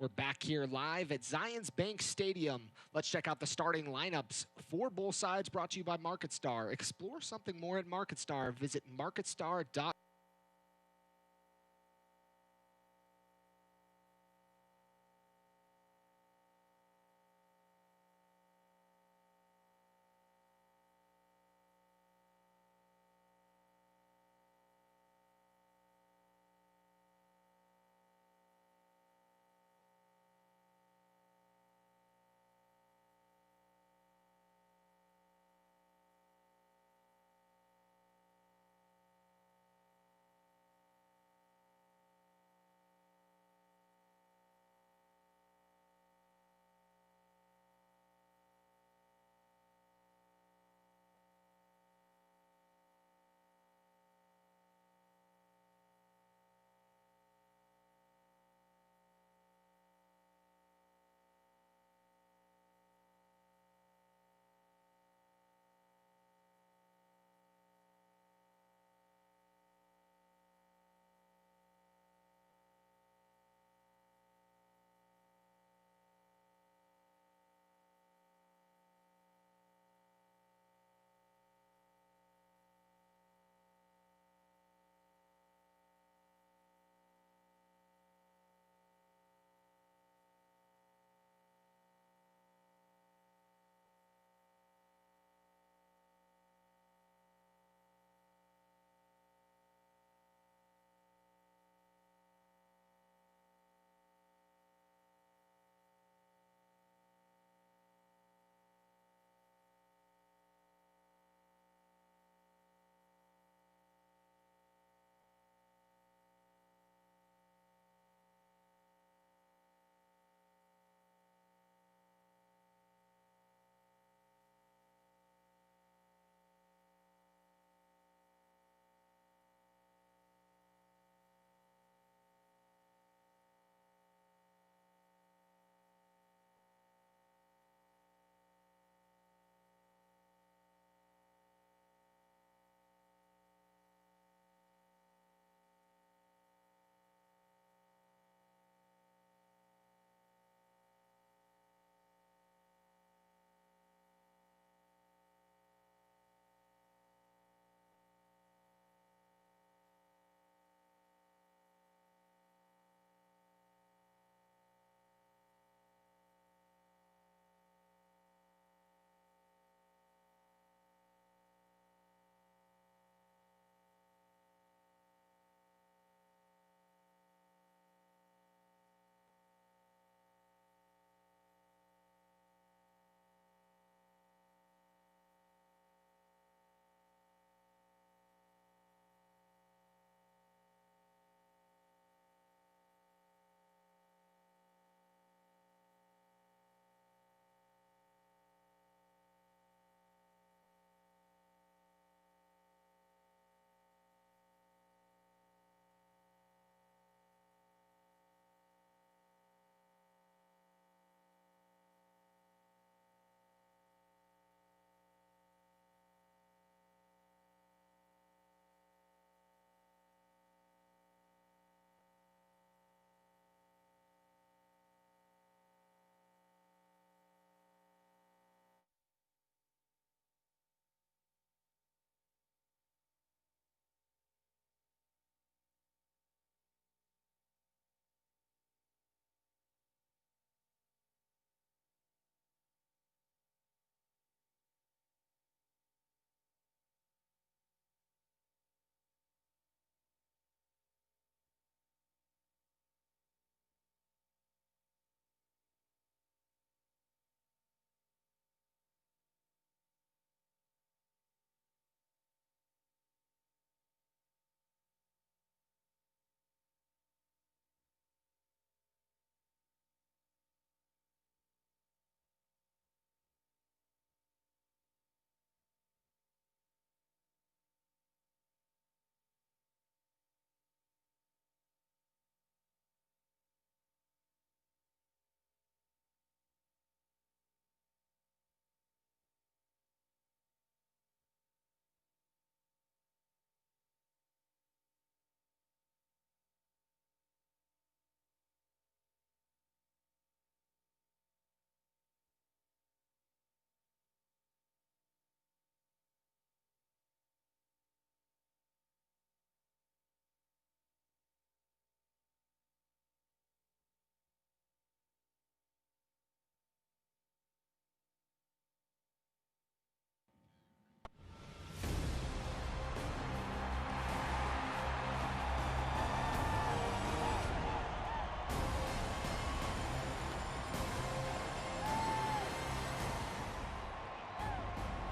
We're back here live at Zions Bank Stadium. Let's check out the starting lineups for both sides, brought to you by MarketStar. Explore something more at MarketStar. Visit marketstar.com.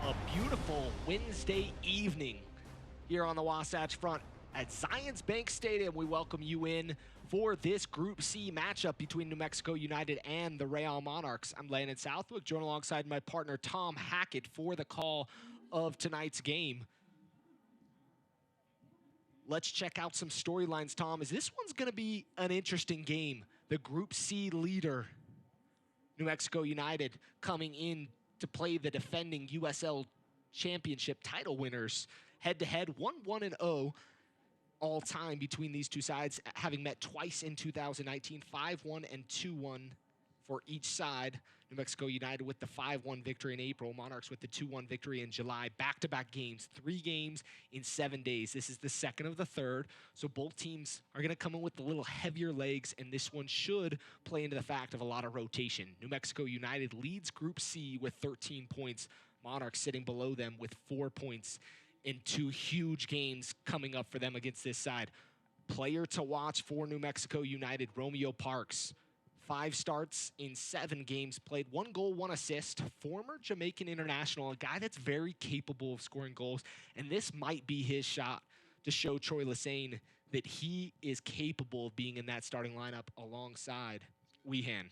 A beautiful Wednesday evening here on the Wasatch Front at Zions Bank Stadium. We welcome you in for this Group C matchup between New Mexico United and the Real Monarchs. I'm Landon Southwick, joined alongside my partner Tom Hackett for the call of tonight's game. Let's check out some storylines, Tom, as this one's going to be an interesting game. The Group C leader, New Mexico United, coming in to play the defending USL Championship title winners head-to-head, 1-1-0 all time between these two sides, having met twice in 2019, 5-1 and 2-1 for each side. New Mexico United with the 5-1 victory in April, Monarchs with the 2-1 victory in July. Back-to-back games, 3 games in 7 days. This is the second of the third, so both teams are going to come in with a little heavier legs, and this one should play into the fact of a lot of rotation. New Mexico United leads Group C with 13 points. Monarchs sitting below them with 4 points in 2 huge games coming up for them against this side. Player to watch for New Mexico United, Romeo Parks. 5 starts in 7 games played, 1 goal, 1 assist. Former Jamaican international, a guy that's very capable of scoring goals, and this might be his shot to show Troy Lesane that he is capable of being in that starting lineup alongside Weehan.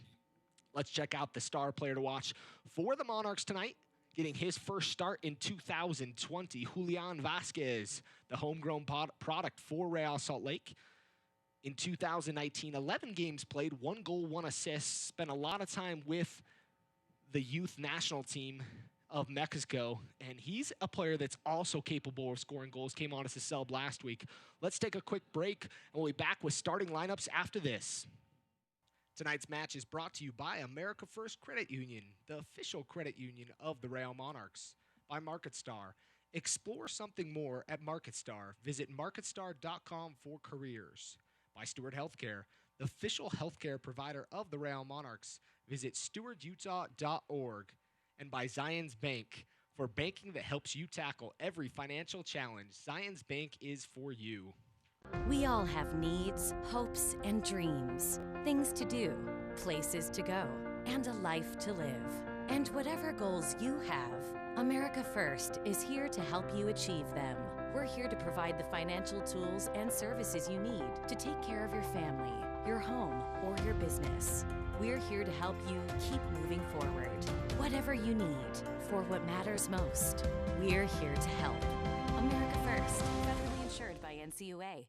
Let's check out the star player to watch for the Monarchs tonight. Getting his first start in 2020, Julian Vasquez, the homegrown product for Real Salt Lake. In 2019, 11 games played, 1 goal, 1 assist. Spent a lot of time with the youth national team of Mexico, and he's a player that's also capable of scoring goals. Came on as a sub last week. Let's take a quick break, and we'll be back with starting lineups after this. Tonight's match is brought to you by America First Credit Union, the official credit union of the Real Monarchs. By MarketStar. Explore something more at MarketStar. Visit marketstar.com for careers. By Steward Healthcare, the official healthcare provider of the Real Monarchs. Visit stewardutah.org. And by Zions Bank, for banking that helps you tackle every financial challenge. Zions Bank is for you. We all have needs, hopes, and dreams. Things to do, places to go, and a life to live. And whatever goals you have, America First is here to help you achieve them. We're here to provide the financial tools and services you need to take care of your family, your home, or your business. We're here to help you keep moving forward. Whatever you need, for what matters most, we're here to help. America First, federally insured by NCUA.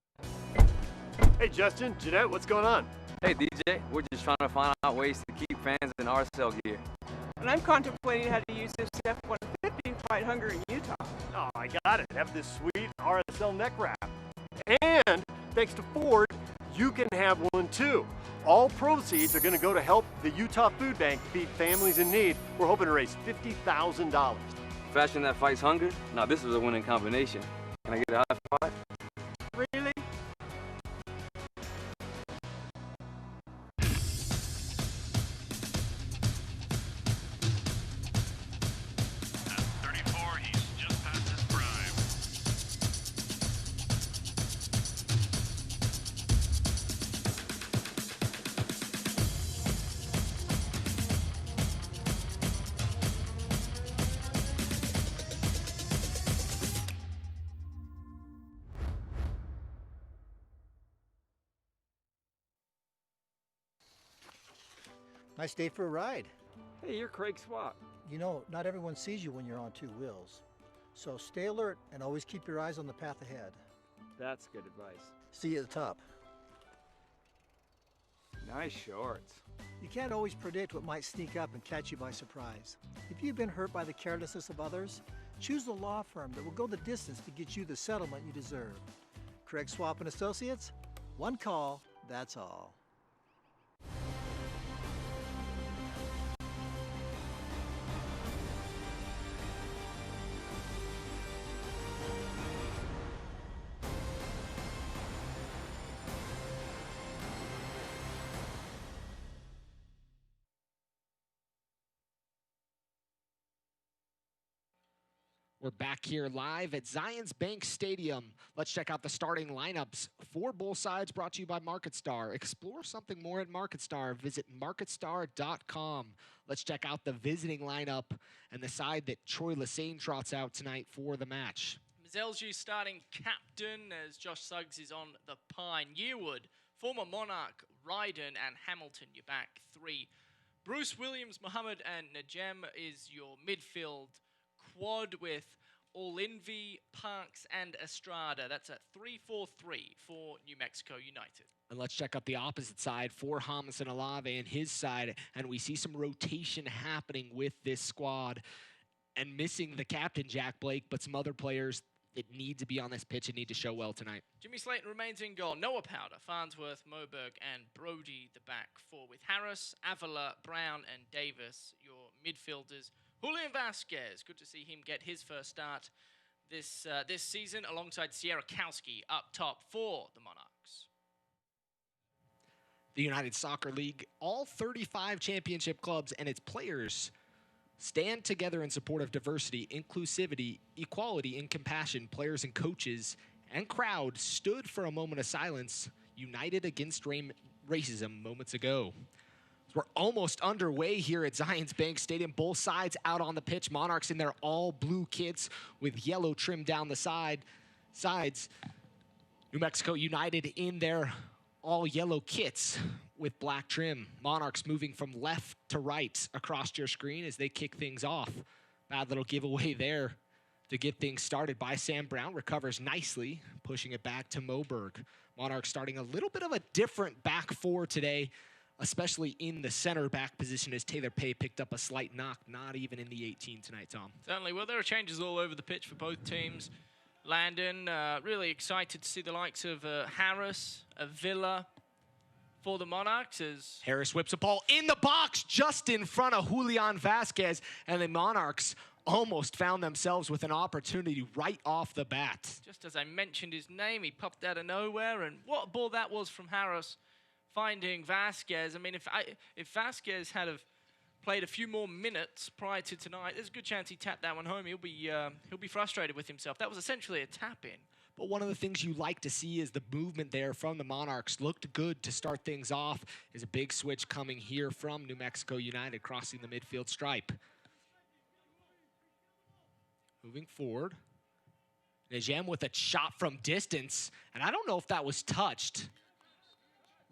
Hey Justin, Jeanette, what's going on? Hey DJ, we're just trying to find out ways to keep fans in RSL gear. And I'm contemplating how to use this F-150 to fight hunger in Utah. Oh, I got it. Have this sweet RSL neck wrap. And thanks to Ford, you can have one too. All proceeds are going to go to help the Utah Food Bank feed families in need. We're hoping to raise $50,000. Fashion that fights hunger? Now this is a winning combination. Can I get a high five? Really? Nice day for a ride. Hey, you're Craig Swap. You know, not everyone sees you when you're on 2 wheels. So stay alert and always keep your eyes on the path ahead. That's good advice. See you at the top. Nice shorts. You can't always predict what might sneak up and catch you by surprise. If you've been hurt by the carelessness of others, choose the law firm that will go the distance to get you the settlement you deserve. Craig Swap and Associates, one call, that's all. We're back here live at Zions Bank Stadium. Let's check out the starting lineups for both sides, brought to you by MarketStar. Explore something more at MarketStar. Visit marketstar.com. Let's check out the visiting lineup and the side that Troy Lassane trots out tonight for the match. Mazelju starting captain as Josh Suggs is on the pine. Yearwood, former Monarch, Ryden, and Hamilton, your back three. Bruce Williams, Muhammad, and Najem is your midfield quad with Olinvi, Parks, and Estrada. That's a 3-4-3 for New Mexico United. And let's check out the opposite side for Hamas and Alave and his side. And we see some rotation happening with this squad. And missing the captain, Jack Blake, but some other players that need to be on this pitch and need to show well tonight. Jimmy Slayton remains in goal. Noah Powder, Farnsworth, Moberg, and Brody the back four, with Harris, Avila, Brown, and Davis, your midfielders. Julian Vasquez, good to see him get his first start this season, alongside Sierakowski up top for the Monarchs. The United Soccer League, all 35 championship clubs and its players stand together in support of diversity, inclusivity, equality, and compassion. Players and coaches and crowd stood for a moment of silence, united against racism moments ago. We're almost underway here at Zions Bank Stadium. Both sides out on the pitch. Monarchs in their all-blue kits with yellow trim down the sides. New Mexico United in their all-yellow kits with black trim. Monarchs moving from left to right across your screen as they kick things off. Bad little giveaway there to get things started by Sam Brown. Recovers nicely, pushing it back to Moberg. Monarchs starting a little bit of a different back four today, especially in the center back position as Taylor Pay picked up a slight knock, not even in the 18 tonight, Tom. Certainly. Well, there are changes all over the pitch for both teams. Landon, really excited to see the likes of Harris, Avila for the Monarchs. As Harris whips a ball in the box just in front of Julian Vasquez, and the Monarchs almost found themselves with an opportunity right off the bat. Just as I mentioned his name, he popped out of nowhere, and what a ball that was from Harris, finding Vasquez. I mean, if Vasquez had have played a few more minutes prior to tonight, there's a good chance he tapped that one home. He'll be frustrated with himself. That was essentially a tap-in. But one of the things you like to see is the movement there from the Monarchs. Looked good to start things off. Is a big switch coming here from New Mexico United, crossing the midfield stripe. Moving forward. Najem with a shot from distance, and I don't know if that was touched.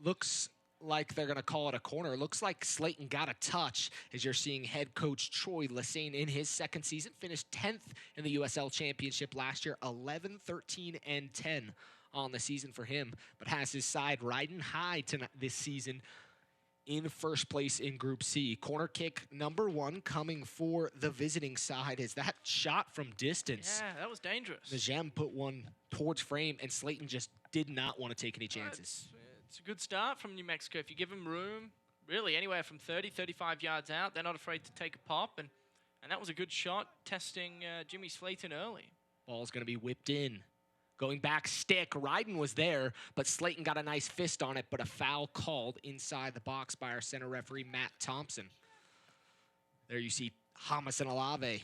Looks like they're going to call it a corner. Looks like Slayton got a touch, as you're seeing head coach Troy Lassane in his second season. Finished 10th in the USL Championship last year, 11, 13, and 10 on the season for him, but has his side riding high tonight this season in first place in Group C. Corner kick number one coming for the visiting side. Is that shot from distance? Yeah, that was dangerous. Najem put one towards frame, and Slayton just did not want to take any chances. It's a good start from New Mexico. If you give them room, really anywhere from 30, 35 yards out, they're not afraid to take a pop. And that was a good shot, testing Jimmy Slayton early. Ball's going to be whipped in. Going back stick, Ryden was there, but Slayton got a nice fist on it, but a foul called inside the box by our center referee, Matt Thompson. There you see Hamas and Alave,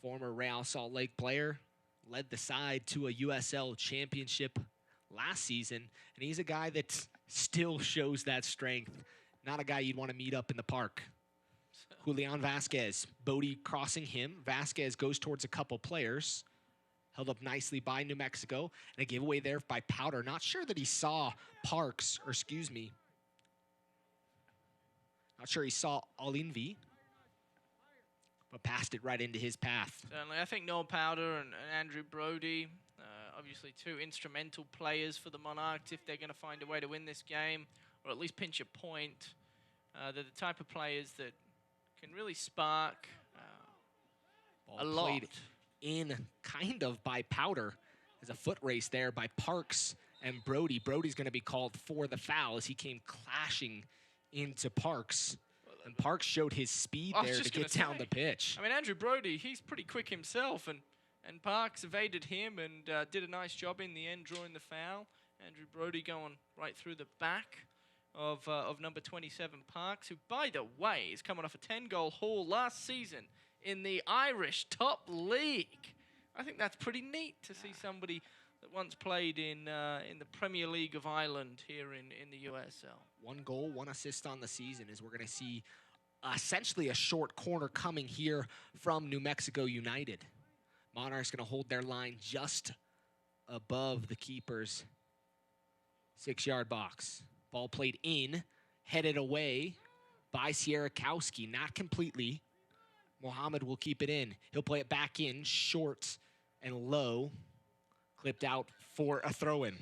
former Real Salt Lake player, led the side to a USL championship last season, and he's a guy that still shows that strength. Not a guy you'd want to meet up in the park. Julian Vasquez, Bodhi crossing him. Vasquez goes towards a couple players. Held up nicely by New Mexico. And a giveaway there by Powder. Not sure that he saw Parks, or excuse me. Not sure he saw Olinvi. But passed it right into his path. Certainly. I think Noel Powder and Andrew Brody, obviously two instrumental players for the Monarchs if they're going to find a way to win this game, or at least pinch a point. They're the type of players that can really spark a lot. Played in kind of by Powder. There's a foot race there by Parks and Brody. Brody's going to be called for the foul as he came clashing into Parks. And Parks showed his speed there to get down the pitch. I mean, Andrew Brody, he's pretty quick himself, and Parks evaded him and did a nice job in the end, drawing the foul. Andrew Brody going right through the back of number 27, Parks, who, by the way, is coming off a 10-goal haul last season in the Irish top league. I think that's pretty neat to see somebody that once played in the Premier League of Ireland here in the USL. 1 goal, 1 assist on the season as we're going to see essentially a short corner coming here from New Mexico United. Monarchs going to hold their line just above the keeper's 6-yard box. Ball played in, headed away by Sierakowski, not completely. Mohammed will keep it in. He'll play it back in, short and low, clipped out for a throw-in.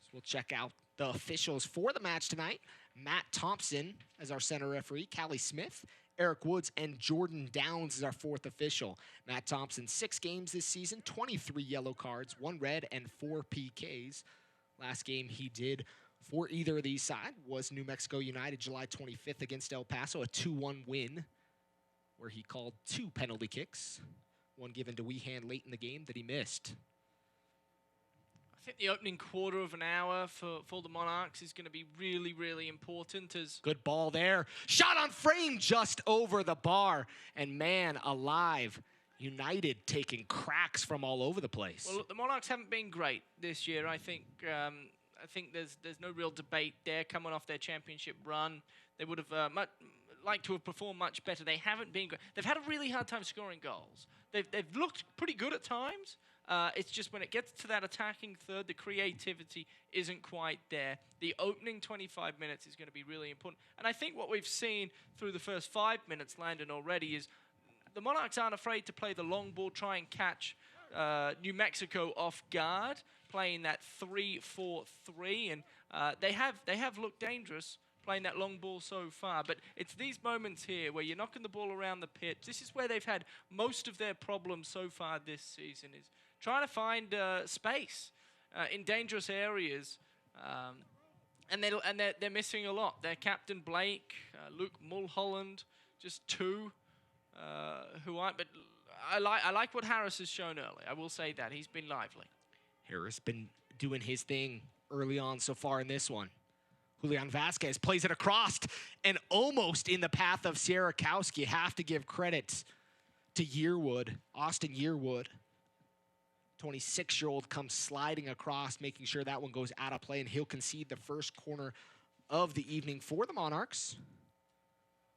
So we'll check out the officials for the match tonight. Matt Thompson as our center referee, Callie Smith, Eric Woods, and Jordan Downs is our 4th official. Matt Thompson, 6 games this season, 23 yellow cards, 1 red, and 4 PKs. Last game he did for either of these sides was New Mexico United, July 25th against El Paso, a 2-1 win, where he called 2 penalty kicks, 1 given to Weehan late in the game that he missed. I think the opening quarter of an hour for the Monarchs is going to be really, really important. As good ball there. Shot on frame just over the bar. And man alive, United taking cracks from all over the place. Well, look, the Monarchs haven't been great this year. I think there's no real debate there. Coming off their championship run, they would have liked to have performed much better. They haven't been great. They've had a really hard time scoring goals. They've looked pretty good at times. It's just when it gets to that attacking third, the creativity isn't quite there. The opening 25 minutes is going to be really important. And I think what we've seen through the first 5 minutes, Landon, already is the Monarchs aren't afraid to play the long ball, try and catch New Mexico off guard, playing that 3-4-3. And they have looked dangerous playing that long ball so far. But it's these moments here where you're knocking the ball around the pitch. This is where they've had most of their problems so far this season, is trying to find space in dangerous areas, and they're missing a lot. Their captain Blake, Luke Mulholland, just 2 who aren't. But I like what Harris has shown early. I will say that he's been lively. Harris been doing his thing early on so far in this one. Julian Vasquez plays it across and almost in the path of Sierakowski. Have to give credit to Yearwood, Austin Yearwood. 26-year-old comes sliding across, making sure that one goes out of play, and he'll concede the first corner of the evening for the Monarchs.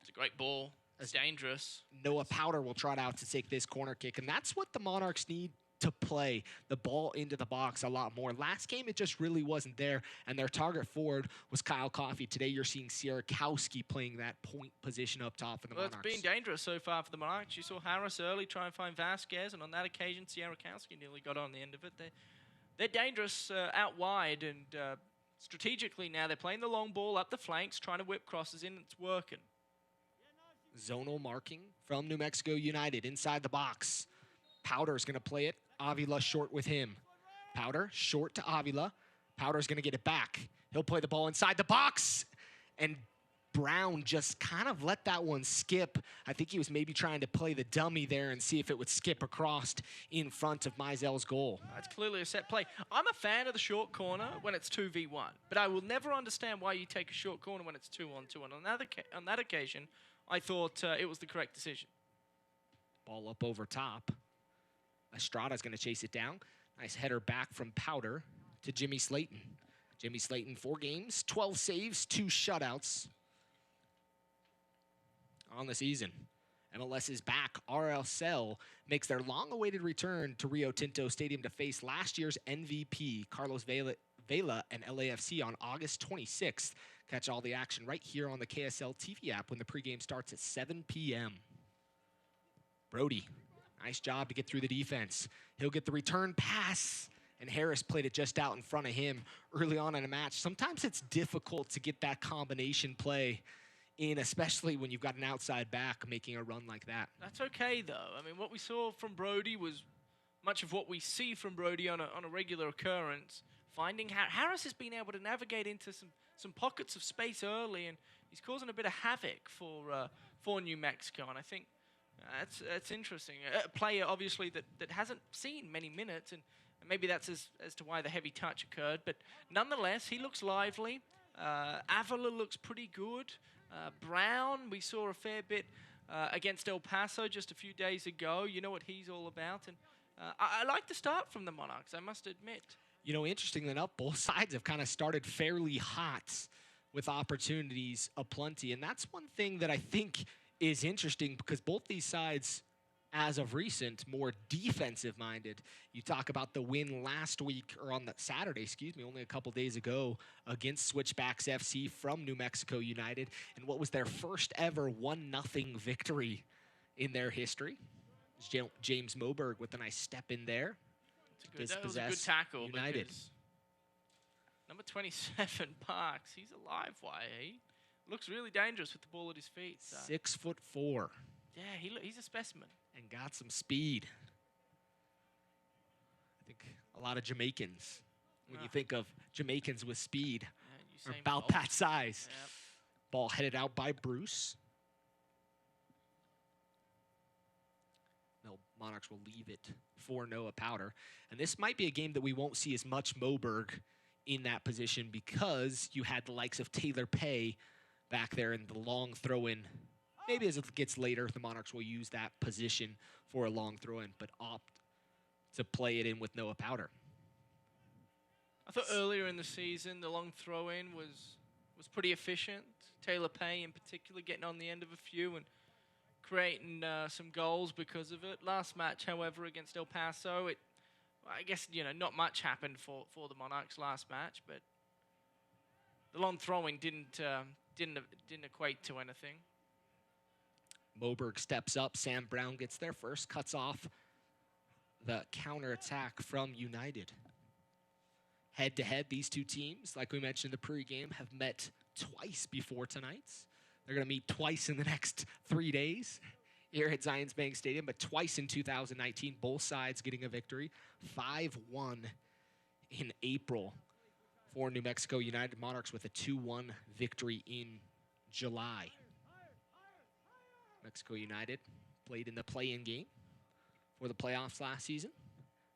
It's a great ball. It's dangerous. Noah Powder will trot out to take this corner kick, and that's what the Monarchs need to play the ball into the box a lot more. Last game, it just really wasn't there, and their target forward was Kyle Coffey. Today, you're seeing Sierakowski playing that point position up top for the Monarchs. It's been dangerous so far for the Monarchs. You saw Harris early try and find Vasquez, and on that occasion, Sierakowski nearly got on the end of it. They're dangerous out wide, and strategically now they're playing the long ball up the flanks, trying to whip crosses in, and it's working. Zonal marking from New Mexico United inside the box. Powder's going to play it. Avila short with him. Powder short to Avila. Powder's going to get it back. He'll play the ball inside the box. And Brown just kind of let that one skip. I think he was maybe trying to play the dummy there and see if it would skip across in front of Meisel's goal. That's clearly a set play. I'm a fan of the short corner when it's 2v1, but I will never understand why you take a short corner when it's 2-on-2. And on that occasion, I thought it was the correct decision. Ball up over top. Estrada's going to chase it down. Nice header back from Powder to Jimmy Slayton. Jimmy Slayton, 4 games, 12 saves, 2 shutouts on the season. MLS is back. RSL makes their long-awaited return to Rio Tinto Stadium to face last year's MVP, Carlos Vela and LAFC on August 26th. Catch all the action right here on the KSL TV app when the pregame starts at 7 p.m. Bodhi. Nice job to get through the defense. He'll get the return pass, and Harris played it just out in front of him early on in a match. Sometimes it's difficult to get that combination play in, especially when you've got an outside back making a run like that. That's okay, though. I mean, what we saw from Bodhi was much of what we see from Bodhi on a regular occurrence. Finding Harris has been able to navigate into some pockets of space early, and he's causing a bit of havoc for New Mexico, and I think that's interesting. A player, obviously, that hasn't seen many minutes, and maybe that's as to why the heavy touch occurred. But nonetheless, he looks lively. Avila looks pretty good. Brown, we saw a fair bit against El Paso just a few days ago. You know what he's all about. And I like the start from the Monarchs, I must admit. You know, interestingly enough, both sides have kind of started fairly hot with opportunities aplenty. And that's one thing that I think is interesting because both these sides, as of recent, more defensive-minded. You talk about the win last week, or on the Saturday, excuse me, only a couple days ago, against Switchbacks FC from New Mexico United, and what was their first ever 1-0 victory in their history. James Moberg with a nice step in there. That was a good tackle. United. Number 27, Parks, he's a live wire. He looks really dangerous with the ball at his feet. So. 6'4". Yeah, he's a specimen. And got some speed. I think a lot of Jamaicans, when you think of Jamaicans with speed, are about that size. Yep. Ball headed out by Bruce. Monarchs will leave it for Noah Powder. And this might be a game that we won't see as much Moberg in that position because you had the likes of Taylor Pay back there in the long throw-in. Maybe as it gets later, the Monarchs will use that position for a long throw-in, but opt to play it in with Noah Powder. I thought earlier in the season, the long throw-in was pretty efficient. Taylor Pay in particular getting on the end of a few and creating some goals because of it. Last match, however, against El Paso, I guess, not much happened for the Monarchs last match, but the long throwing didn't equate to anything. Moberg steps up. Sam Brown gets there first, cuts off the counterattack from United. Head-to-head, these two teams, like we mentioned in the pregame, have met twice before tonight's. They're going to meet twice in the next 3 days here at Zions Bank Stadium, but twice in 2019, both sides getting a victory. 5-1 in April for New Mexico United. Monarchs with a 2-1 victory in July. Mexico United played in the play-in game for the playoffs last season.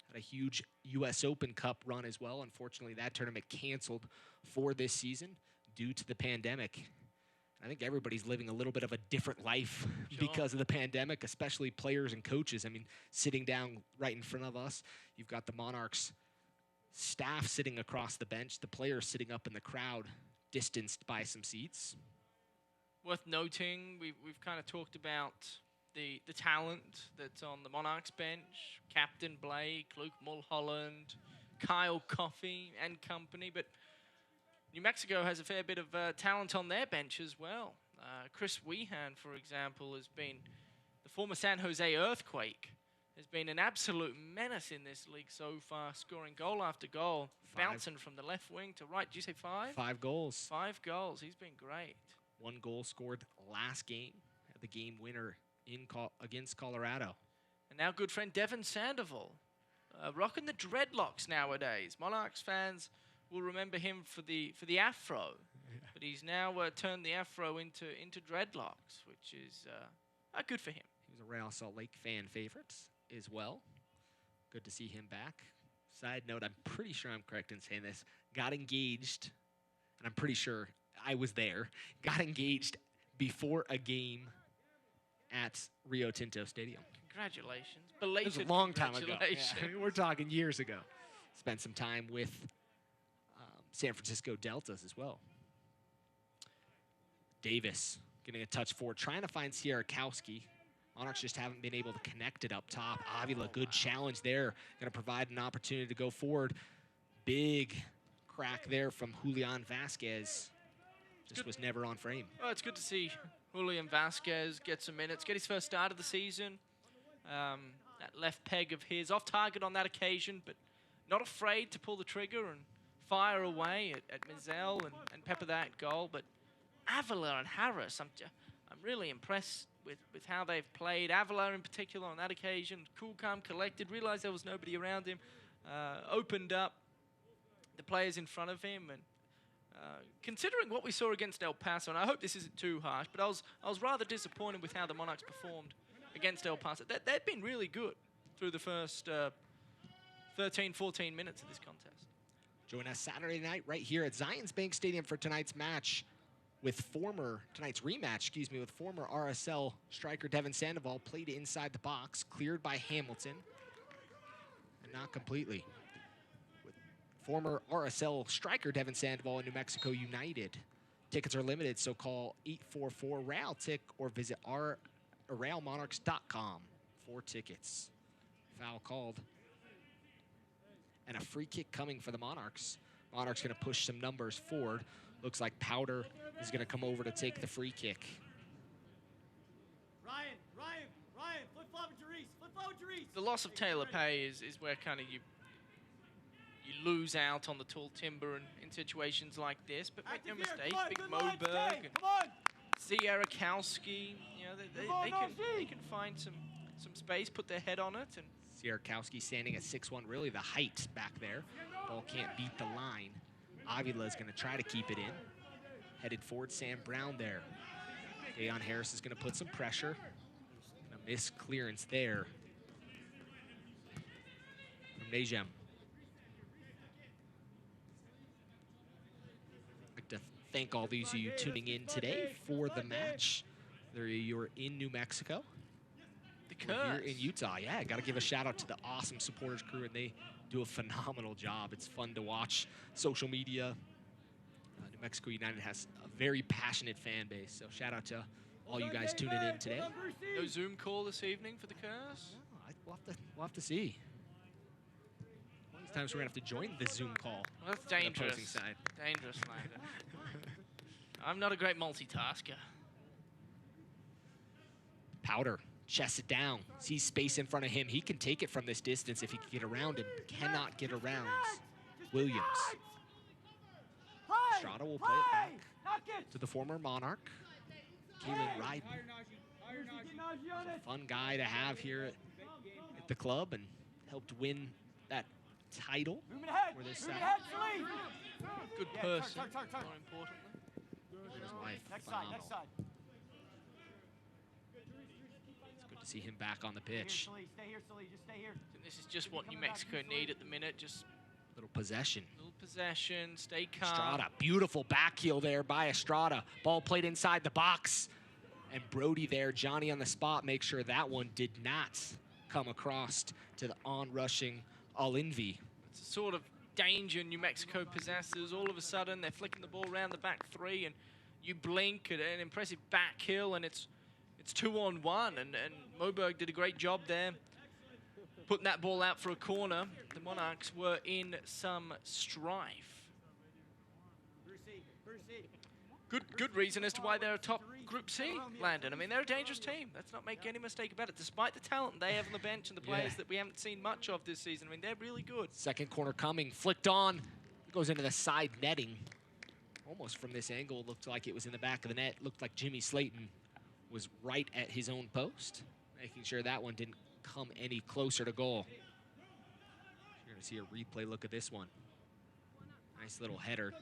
Had a huge U.S. Open Cup run as well. Unfortunately, that tournament canceled for this season due to the pandemic. I think everybody's living a little bit of a different life because of the pandemic, especially players and coaches. I mean, sitting down right in front of us, you've got the Monarchs staff sitting across the bench, the players sitting up in the crowd, distanced by some seats. Worth noting, we've kind of talked about the talent that's on the Monarchs bench, Captain Blake, Luke Mulholland, Kyle Coffey and company, but New Mexico has a fair bit of talent on their bench as well. Chris Wehan, for example, has been the former San Jose Earthquake, has been an absolute menace in this league so far, scoring goal after goal, bouncing from the left wing to right. Did you say 5? 5 goals. 5 goals. He's been great. 1 goal scored last game, the game winner against Colorado. And now good friend Devin Sandoval, rocking the dreadlocks nowadays. Monarchs fans will remember him for the afro, but he's now turned the afro into dreadlocks, which is good for him. He was a Real Salt Lake fan favorite as well. Good to see him back. Side note, I'm pretty sure I'm correct in saying this, got engaged, and I'm pretty sure I was there, got engaged before a game at Rio Tinto Stadium. Congratulations. Belated it was a long time ago. Yeah, we're talking years ago. Spent some time with San Francisco Deltas as well. Davis getting a touch forward, trying to find Sierakowski. Monarchs just haven't been able to connect it up top. Avila, good challenge there. Going to provide an opportunity to go forward. Big crack there from Julian Vasquez. Just was never on frame. Well, it's good to see Julian Vasquez get some minutes, get his first start of the season. That left peg of his, off target on that occasion, but not afraid to pull the trigger and fire away at Mizell and pepper that goal. But Avila and Harris, I'm really impressed with how they've played. Avila in particular on that occasion, cool, calm, collected, realized there was nobody around him, opened up the players in front of him, and considering what we saw against El Paso, and I hope this isn't too harsh, but I was rather disappointed with how the Monarchs performed against El Paso. They've been really good through the first 13, 14 minutes of this contest. Join us Saturday night right here at Zions Bank Stadium for tonight's match. with tonight's rematch, excuse me, with former RSL striker Devin Sandoval, played inside the box, cleared by Hamilton, and not completely. With former RSL striker Devin Sandoval in New Mexico United. Tickets are limited, so call 844-RAIL-TICK or visit railmonarchs.com for tickets. Foul called. And a free kick coming for the Monarchs. Monarchs going to push some numbers forward. Looks like Powder is going to come over to take the free kick. Ryan, flip-flop with Therese. The loss of Taylor Pay is where kind of you lose out on the tall timber in situations like this. But make no mistake, Big Moberg and Sierakowski, you know, they can find some space, put their head on it. And Sierakowski standing at 6'1", really the height back there. Ball can't beat the line. Avila is going to try to keep it in. Headed forward, Sam Brown there. Dayon Harris is going to put some pressure. Gonna miss clearance there from Nejem. I'd like to thank all these of you tuning in today for the match. Whether you're in New Mexico, or here in Utah. Yeah, got to give a shout out to the awesome supporters crew, and they do a phenomenal job. It's fun to watch social media. New Mexico United has a very passionate fan base, so shout out to all you guys tuning in today. No Zoom call this evening for the Curse? No, we'll have to see. One of these times we're going to have to join the Zoom call. Well, that's dangerous. Side. Dangerous, Lander. I'm not a great multitasker. Powder chests it down, sees space in front of him. He can take it from this distance if he can get around him. Cannot get around Williams. Estrada will play it back to the former Monarch, Kalen Ryden. Fun guy to have here at the club and helped win that title for this side. Good person, more importantly. And his wife, phenomenal. To see him back on the pitch. Stay here, just stay here. I think this is just what New Mexico need at the minute. Just little possession. Stay calm. Estrada, beautiful back heel there by Estrada. Ball played inside the box. And Bodhi there, Johnny on the spot, make sure that one did not come across to the on-rushing Alinvi. It's a sort of danger New Mexico possesses. All of a sudden, they're flicking the ball around the back three, and you blink at an impressive back heel, and it's 2-on-1, and Moberg did a great job there, putting that ball out for a corner. The Monarchs were in some strife. Good reason as to why they're a top Group C, Landon. I mean, they're a dangerous team. Let's not make any mistake about it. Despite the talent they have on the bench and the players that we haven't seen much of this season, I mean, they're really good. Second corner coming, flicked on, goes into the side netting. Almost from this angle, looked like it was in the back of the net. Looked like Jimmy Slayton was right at his own post, making sure that one didn't come any closer to goal. You're gonna see a replay look at this one. Nice little header.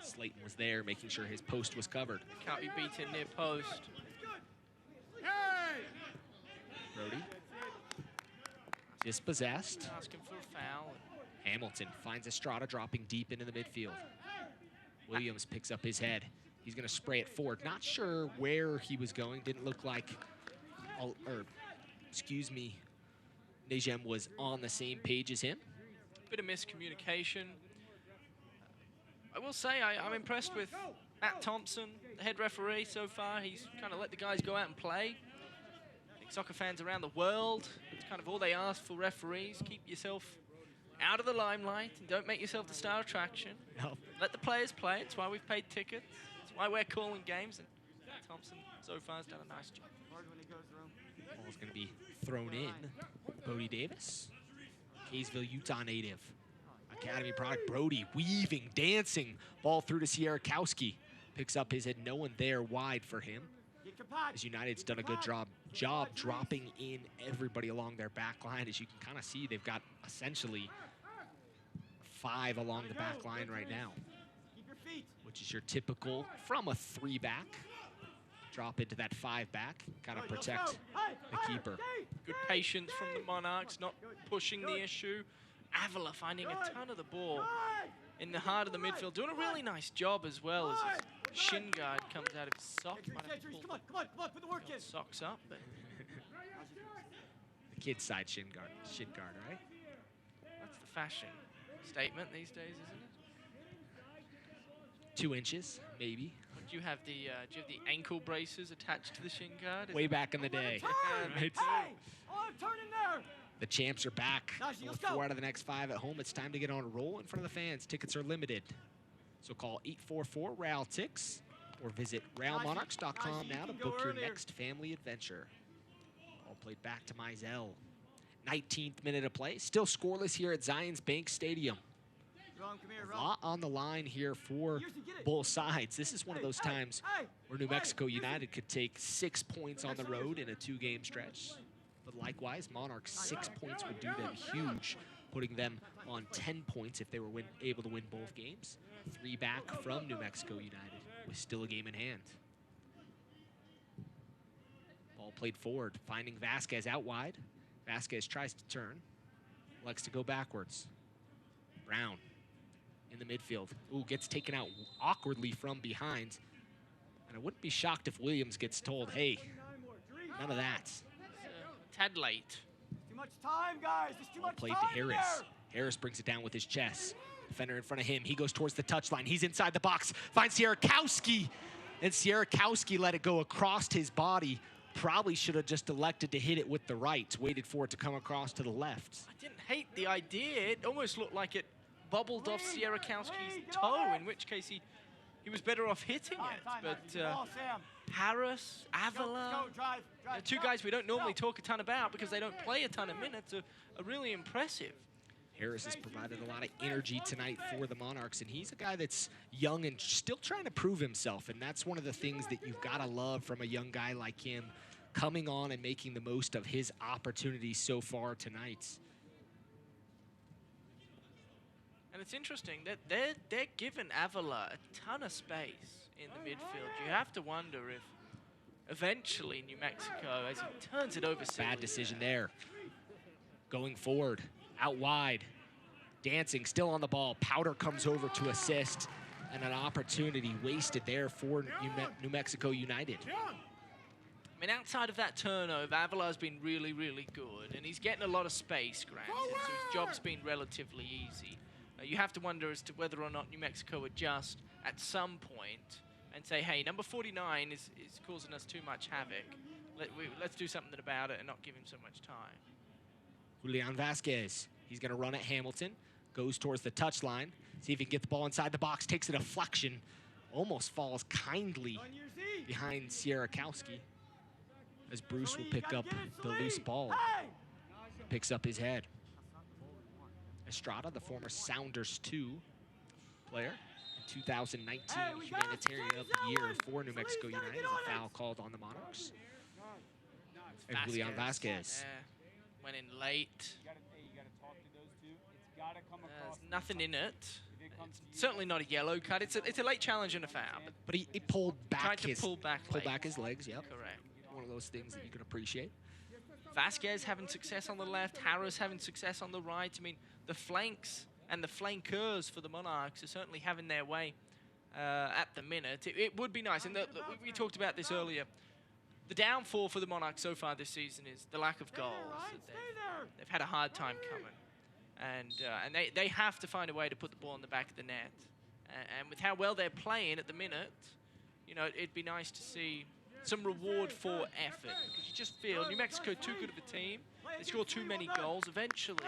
Slayton was there, making sure his post was covered. Can't be beaten near post. Brody. Dispossessed. Asking for a foul. Hamilton finds Estrada dropping deep into the midfield. Williams picks up his head. He's going to spray it forward. Not sure where he was going. Didn't look like, Nejem was on the same page as him. Bit of miscommunication. I will say I'm impressed with Matt Thompson, the head referee so far. He's kind of let the guys go out and play. I think soccer fans around the world, it's kind of all they ask for referees. Keep yourself out of the limelight and don't make yourself the star attraction. No. Let the players play. It's why we've paid tickets. It's why we're calling games. And Matt Thompson so far has done a nice job. Ball's going to be thrown in. Bodhi Davis, Kaysville, Utah native. Academy product, Brody, weaving, dancing. Ball through to Sierakowski. Picks up his head, no one there wide for him. As United's done a good job dropping in everybody along their back line. As you can kind of see, they've got essentially 5 along the back line right now, which is your typical from a 3-back. Drop into that 5-back, kind of protect the keeper. Good patience from the Monarchs, not pushing the issue. Avila finding a ton of the ball in the heart of the midfield, doing a really nice job as well as his shin guard comes out of his sock. Might have to pull Come on, put the work in. socks up, but The kid's side shin guard, right? that's the fashion statement these days, isn't it? 2 inches, maybe. Do you have the ankle braces attached to the shin guard? Is Way it- back in the day. Right? Hey! Oh, turn in there! The champs are back. Najee, let's With 4 go. out of the next 5 at home. It's time to get on a roll in front of the fans. Tickets are limited. So call 844-RAL-TIX or visit RALMonarchs.com Najee, now to you can go book your earlier. next family adventure. All played back to Mizell. 19th minute of play. Still scoreless here at Zions Bank Stadium. Ron, come here, A Ron. lot on the line here for both sides. This is one of those times where New Mexico United could take 6 points on the road in a 2-game stretch. But likewise, Monarchs, 6 points would do them huge, putting them on 10 points if they were able to win both games. 3 back from New Mexico United with still a game in hand. Ball played forward, finding Vasquez out wide. Vasquez tries to turn, likes to go backwards. Brown in the midfield. Ooh, gets taken out awkwardly from behind. And I wouldn't be shocked if Williams gets told, hey, none of that. tad late. Too much time, guys. There's too Ball much played time to in Harris. there. Harris brings it down with his chest. Defender in front of him. He goes towards the touchline. He's inside the box. Finds Sierakowski. And Sierakowski let it go across his body. Probably should have just elected to hit it with the right. Waited for it to come across to the left. I didn't hate the idea. It almost looked like it bobbled off Sierakowski's toe, in which case he was better off hitting it. But Ball, Sam. Harris, Avila, Go, drive, drive, two drive. guys we don't normally talk a ton about because they don't play a ton of minutes, are really impressive. Harris has provided a lot of energy tonight for the Monarchs, and he's a guy that's young and still trying to prove himself, and that's one of the things that you've got to love from a young guy like him, coming on and making the most of his opportunities so far tonight. And it's interesting that they're giving Avila a ton of space in the midfield. You have to wonder if eventually New Mexico, as he turns it over, Bad decision there. Going forward, out wide, dancing, still on the ball. Powder comes over to assist, and an opportunity wasted there for New Mexico United. I mean, outside of that turnover, Avila's been really, really good, and he's getting a lot of space granted, so his job's been relatively easy. You have to wonder as to whether or not New Mexico adjust at some point and say, hey, number 49 is causing us too much havoc. Let's do something about it and not give him so much time. Julian Vasquez, he's going to run at Hamilton, goes towards the touchline, see if he can get the ball inside the box, takes a deflection, almost falls kindly behind Sierakowski as Bruce will pick up the loose ball. Picks up his head. Estrada, the former Sounders 2 player, 2019 Humanitarian of the Year for New Mexico United. A foul called on the Monarchs. And Julian Vasquez. Went in late. There's nothing in it. It's certainly not a yellow card. It's a late challenge and a foul. But he pulled back tried to pull back his legs, yep. Correct. One of those things that you can appreciate. Vasquez having success on the left, Harris having success on the right. I mean, the flanks and the flankers for the Monarchs are certainly having their way at the minute. It would be nice, and we talked about this earlier. The downfall for the Monarchs so far this season is the lack of goals. They've had a hard time coming, and they have to find a way to put the ball in the back of the net. And with how well they're playing at the minute, you know, it'd be nice to see some reward for effort, because you just feel New Mexico too good of a team. They score too many goals. Eventually,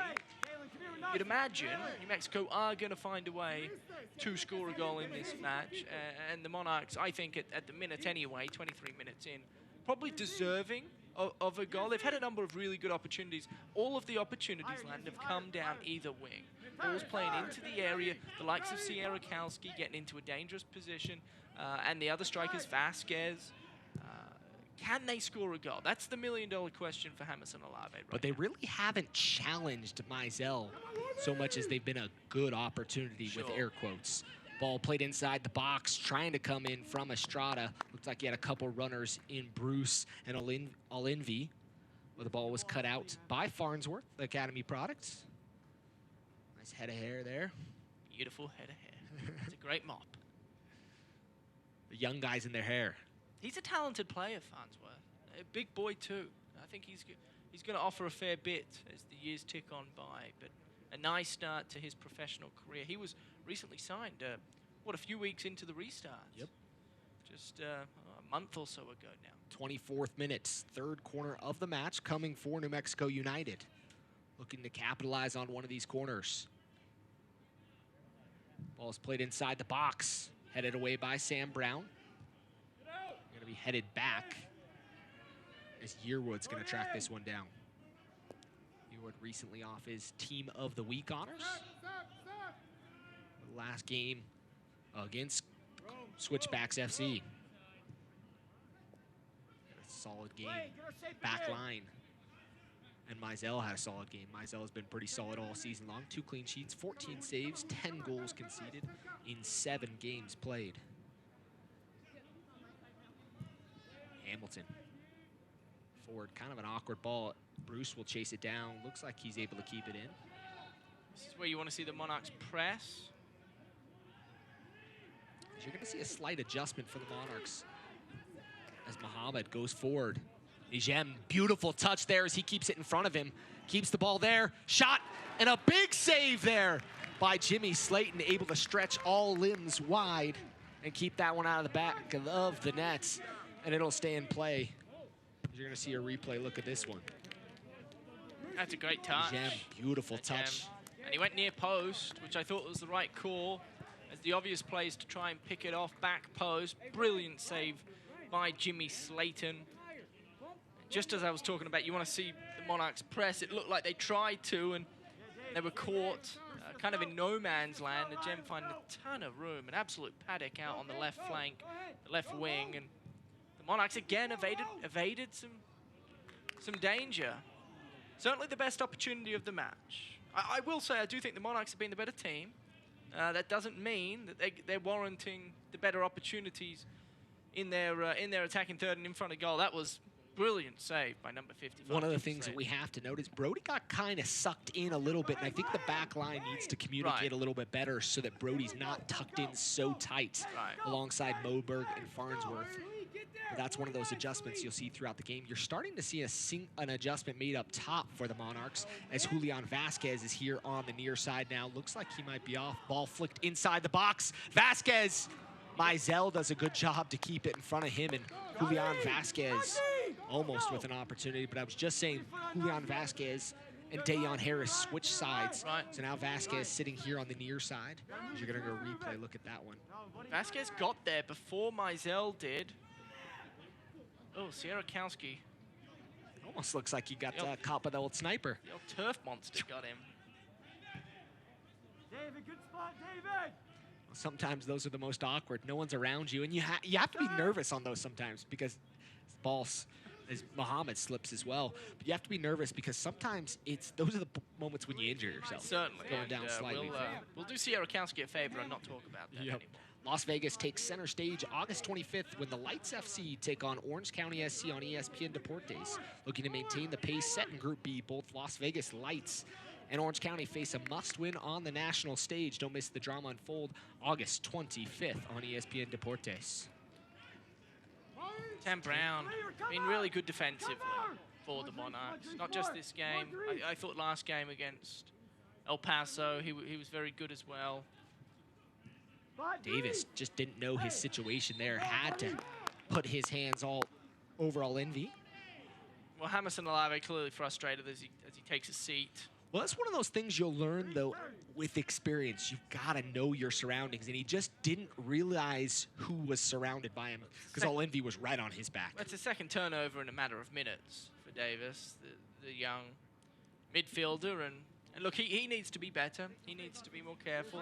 you'd imagine New Mexico are going to find a way to score a goal in this match. And the Monarchs, I think at the minute anyway, 23 minutes in, probably deserving of a goal. They've had a number of really good opportunities. All of the opportunities, Land, have come down either wing. Balls playing into the area, the likes of Sierakowski getting into a dangerous position, and the other strikers, Vasquez. Can they score a goal? That's the million-dollar question for Jamerson Olave right But they now. really haven't challenged Mizell so much as they've been a good opportunity with air quotes. Ball played inside the box, trying to come in from Estrada. Looked like he had a couple runners in Bruce and Olinvi. But the ball was cut out by Farnsworth, the Academy product. Nice head of hair there. Beautiful head of hair. It's a great mop. The young guys in their hair. He's a talented player, Farnsworth. A big boy, too. I think he's going to offer a fair bit as the years tick on by. But a nice start to his professional career. He was recently signed, a few weeks into the restart. Yep. Just a month or so ago now. 24th minutes, third corner of the match coming for New Mexico United. Looking to capitalize on one of these corners. Ball's played inside the box. Headed away by Sam Brown. Going to be headed back as Yearwood's going to track this one down. Yearwood recently off his Team of the Week honors. The last game against Switchbacks FC. A solid game. Back line. And Mizell had a solid game. Mizell has been pretty solid all season long. 2 clean sheets, 14 saves, 10 goals conceded in 7 games played. Hamilton. Forward, kind of an awkward ball. Bruce will chase it down. Looks like he's able to keep it in. This is where you want to see the Monarchs press. You're going to see a slight adjustment for the Monarchs as Muhammad goes forward. Nijem, beautiful touch there as he keeps it in front of him. Keeps the ball there. Shot, and a big save there by Jimmy Slayton, able to stretch all limbs wide and keep that one out of the back of the nets, and it'll stay in play. You're going to see a replay. Look at this one. That's a great touch. Nijem, beautiful touch. And he went near post, which I thought was the right call, as the obvious play is to try and pick it off back post. Brilliant save by Jimmy Slayton. Just as I was talking about, you want to see the Monarchs press. It looked like they tried to, and they were caught kind of in no man's land. The Gem find a ton of room, an absolute paddock out on the left flank, the left wing, and the Monarchs again evaded some danger. Certainly the best opportunity of the match. I will say I do think the Monarchs have been the better team. That doesn't mean that they're warranting the better opportunities in their attacking third and in front of goal. That was brilliant save by number 55. One of the things that we have to note is Brody got kind of sucked in a little bit, and I think the back line needs to communicate a little bit better so that Brody's not tucked in so tight alongside Moberg and Farnsworth. But that's one of those adjustments you'll see throughout the game. You're starting to see an adjustment made up top for the Monarchs as Julian Vasquez is here on the near side now. Looks like he might be off. Ball flicked inside the box. Vasquez! Mizell does a good job to keep it in front of him, and Julian Vasquez almost with an opportunity, but I was just saying Julian Vasquez and Dayon Harris switch sides. So now Vasquez sitting here on the near side. You're going to go replay. Look at that one. Vasquez got there before Mizell did. Oh, Sierakowski. Almost looks like he got caught by the old sniper. The old turf monster got him. David, good spot, David! Sometimes those are the most awkward. No one's around you, and you have to be nervous on those sometimes because balls, as Muhammad slips as well. But you have to be nervous because sometimes those are the moments when you injure yourself. Certainly. Going down slightly. We'll do Sierakowski a favor and not talk about that anymore. Las Vegas takes center stage August 25th when the Lights FC take on Orange County SC on ESPN Deportes. Looking to maintain the pace set in Group B, both Las Vegas Lights and Orange County face a must-win on the national stage. Don't miss the drama unfold August 25th on ESPN Deportes. Sam Brown been really good defensively for the Monarchs. Not just this game. I thought last game against El Paso, he was very good as well. Davis just didn't know his situation there. Had to put his hands all over Envy. Well, Hammerson Alave clearly frustrated as he takes a seat. Well, that's one of those things you'll learn, though, with experience. You've got to know your surroundings, and he just didn't realize who was surrounded by him because Envy was right on his back. That's a second turnover in a matter of minutes for Davis, the young midfielder. And look, he needs to be better. He needs to be more careful.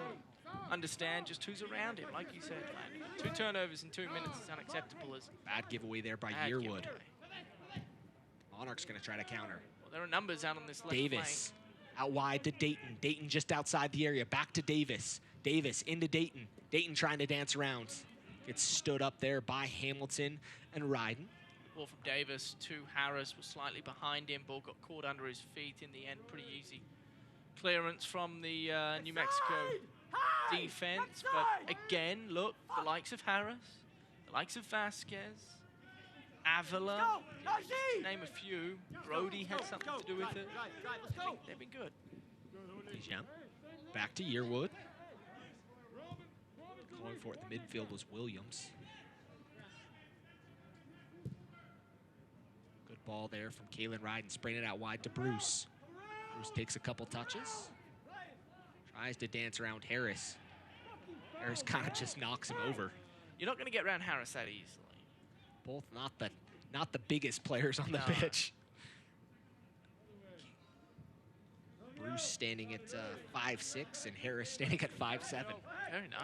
Understand just who's around him, like you said, man. 2 turnovers in 2 minutes is unacceptable. Bad giveaway there by Yearwood. Monarchs going to try to counter. Well, there are numbers out on this left Davis flank. Out wide to Dayton. Dayton just outside the area. Back to Davis. Davis into Dayton. Dayton trying to dance around. Gets stood up there by Hamilton and Ryden. Ball from Davis to Harris was slightly behind him. Ball got caught under his feet in the end. Pretty easy clearance from the New Mexico defense. But again, look, the likes of Harris, the likes of Vasquez, Avila, name a few. Brody had something to do with it. They've been good. Yeah. Back to Yearwood. Going for it in the midfield was Williams. Good ball there from Kalen Ryden, spraying it out wide to Bruce. Bruce takes a couple touches. Tries to dance around Harris. Harris kind of just knocks him over. You're not going to get around Harris that easily. Both not the biggest players on the pitch. Bruce standing at 5'6" and Harris standing at 5'7". Very nice.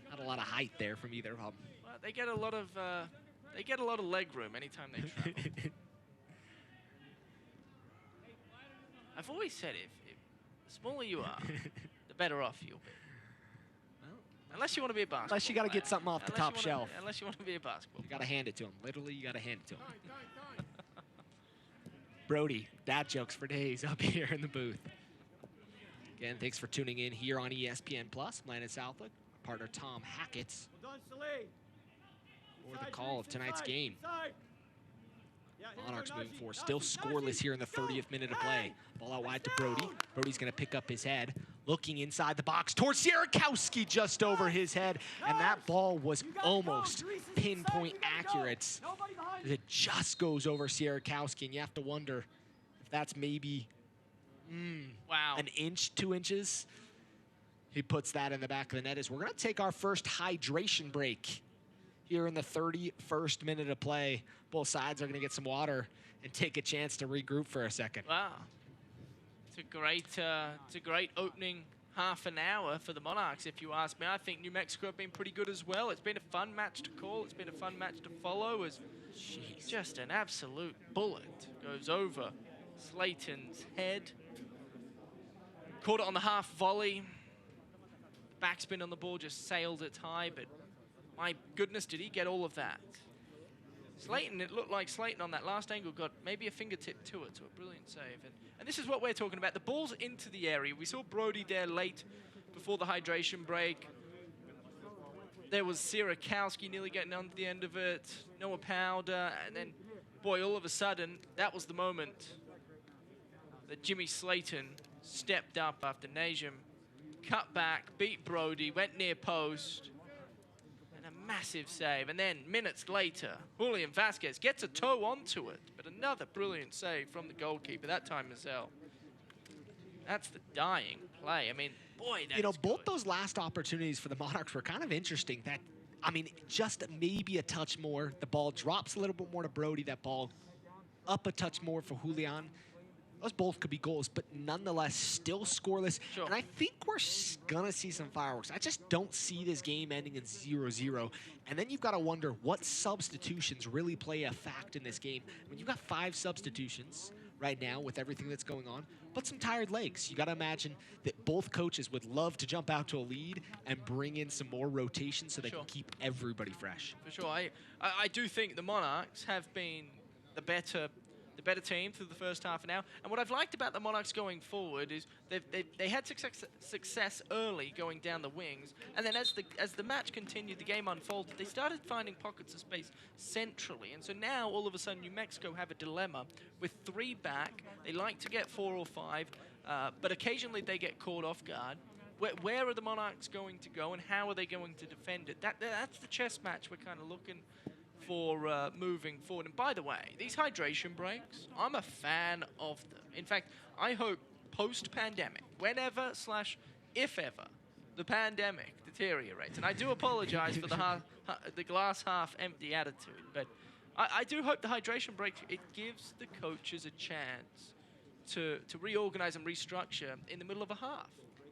Not a lot of height there from either of them. Well, they get a lot of leg room anytime they travel. I've always said if the smaller you are, the better off you'll be. Well, unless you want to be a basketball. Unless you got to get something off the top shelf. Unless you want to be a basketball. You got to hand it to him. Literally, you got to hand it to him. Brody, dad jokes for days up here in the booth. Again, thanks for tuning in here on ESPN Plus. I'm Landon Southwick, partner Tom Hackett, for the call of tonight's game. Monarchs moving forward, still scoreless here in the 30th minute of play. Ball out wide to Brody. Brody's going to pick up his head, looking inside the box towards Sierakowski, just over his head. And that ball was almost pinpoint accurate. It just goes over Sierakowski, and you have to wonder if that's maybe wow, an inch, 2 inches. He puts that in the back of the net as we're going to take our first hydration break here in the 31st minute of play. Both sides are going to get some water and take a chance to regroup for a second. Wow, it's a great opening half an hour for the Monarchs, if you ask me. I think New Mexico have been pretty good as well. It's been a fun match to call. It's been a fun match to follow. As just an absolute bullet goes over Slayton's head. Caught it on the half volley. Backspin on the ball just sailed it high, but my goodness, did he get all of that? Slayton, it looked like Slayton on that last angle got maybe a fingertip to it, so a brilliant save. And this is what we're talking about. The ball's into the area. We saw Brody there late before the hydration break. There was Sierakowski nearly getting onto the end of it. Noah Powder, and then, boy, all of a sudden, that was the moment that Jimmy Slayton stepped up after Najim cut back, beat Brody, went near post, and a massive save. And then minutes later, Julian Vasquez gets a toe onto it, but another brilliant save from the goalkeeper, that time Mazel. That's the dying play. I mean, boy, that's both good. those last opportunities for the Monarchs were kind of interesting. That, I mean, just maybe a touch more. The ball drops a little bit more to Brody. That ball up a touch more for Julian. Those both could be goals, but nonetheless, still scoreless. Sure. And I think we're going to see some fireworks. I just don't see this game ending in 0-0. And then you've got to wonder what substitutions really play a fact in this game. I mean, you've got 5 substitutions right now with everything that's going on, but some tired legs. You got to imagine that both coaches would love to jump out to a lead and bring in some more rotation so they can keep everybody fresh. For sure. I do think the Monarchs have been the better team through the first half an hour. And what I've liked about the Monarchs going forward is they had success early going down the wings, and then as the match continued, the game unfolded, they started finding pockets of space centrally. And so now all of a sudden New Mexico have a dilemma with 3 back. They like to get 4 or 5, but occasionally they get caught off guard. Where are the Monarchs going to go, and how are they going to defend it? That's the chess match we're kind of looking for moving forward. And by the way, these hydration breaks, I'm a fan of them. In fact, I hope post-pandemic, whenever / if ever the pandemic deteriorates, and I do apologize for the glass half empty attitude, but I do hope the hydration break, it gives the coaches a chance to reorganize and restructure in the middle of a half.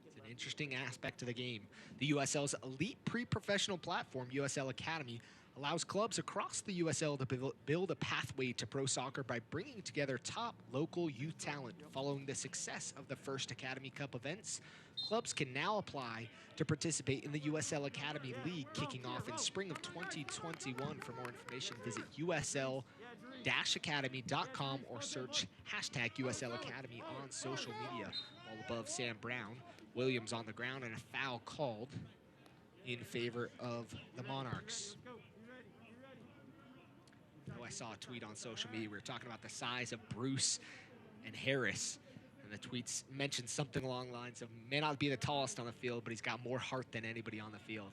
It's an interesting aspect of the game. The USL's elite pre-professional platform, USL Academy, allows clubs across the USL to build a pathway to pro soccer by bringing together top local youth talent. Following the success of the first Academy Cup events, clubs can now apply to participate in the USL Academy League kicking off in spring of 2021. For more information, visit usl-academy.com or search #USL Academy on social media. All above Sam Brown Williams on the ground and a foul called in favor of the Monarchs. Oh, I saw a tweet on social media. We were talking about the size of Bruce and Harris. And the tweets mentioned something along the lines of, may not be the tallest on the field, but he's got more heart than anybody on the field.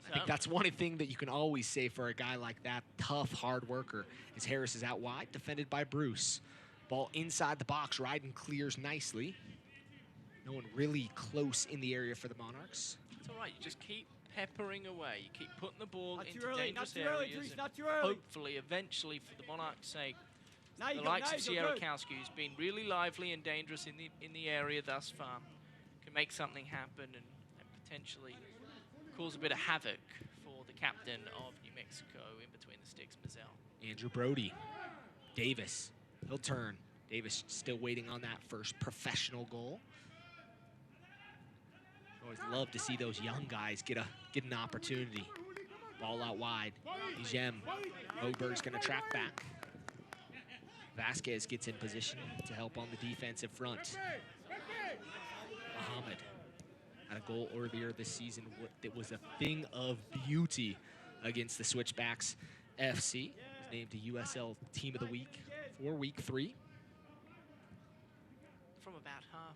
I think that's one thing that you can always say for a guy like that, tough, hard worker, is Harris is out wide, defended by Bruce. Ball inside the box, Ryden clears nicely. No one really close in the area for the Monarchs. It's all right, you just keep peppering away. You keep putting the ball Not too into early, dangerous not too early, areas. Dries, And not too early. hopefully, eventually, for the Monarchs' sake, Now you the go, likes now of you go, Sierra good. Kowski, who's been really lively and dangerous in the area thus far, can make something happen and potentially cause a bit of havoc for the captain of New Mexico in between the sticks, Mazel. Andrew Brody, Davis, he'll turn. Davis still waiting on that first professional goal. Always love to see those young guys get an opportunity. Ball out wide. Jem. Oberg's gonna track back. Vasquez gets in position to help on the defensive front. Muhammad had a goal earlier this season that was a thing of beauty against the Switchbacks FC. Was named to USL Team of the Week for Week 3. From about half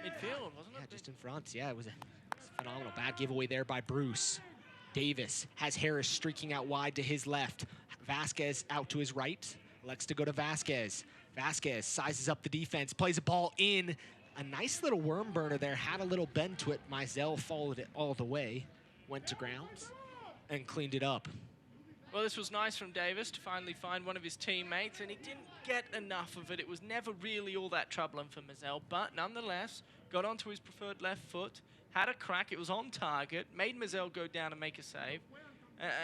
midfield, wasn't Yeah, it? just in front. Yeah, it was phenomenal. Bad giveaway there by Bruce. Davis has Harris streaking out wide to his left. Vasquez out to his right. Elects to go to Vasquez. Vasquez sizes up the defense, plays a ball in. A nice little worm burner there, had a little bend to it. Mizell followed it all the way, went to ground, and cleaned it up. Well, this was nice from Davis to finally find one of his teammates, and he didn't get enough of it. It was never really all that troubling for Mazel, but nonetheless, got onto his preferred left foot, had a crack, it was on target, made Mazel go down and make a save.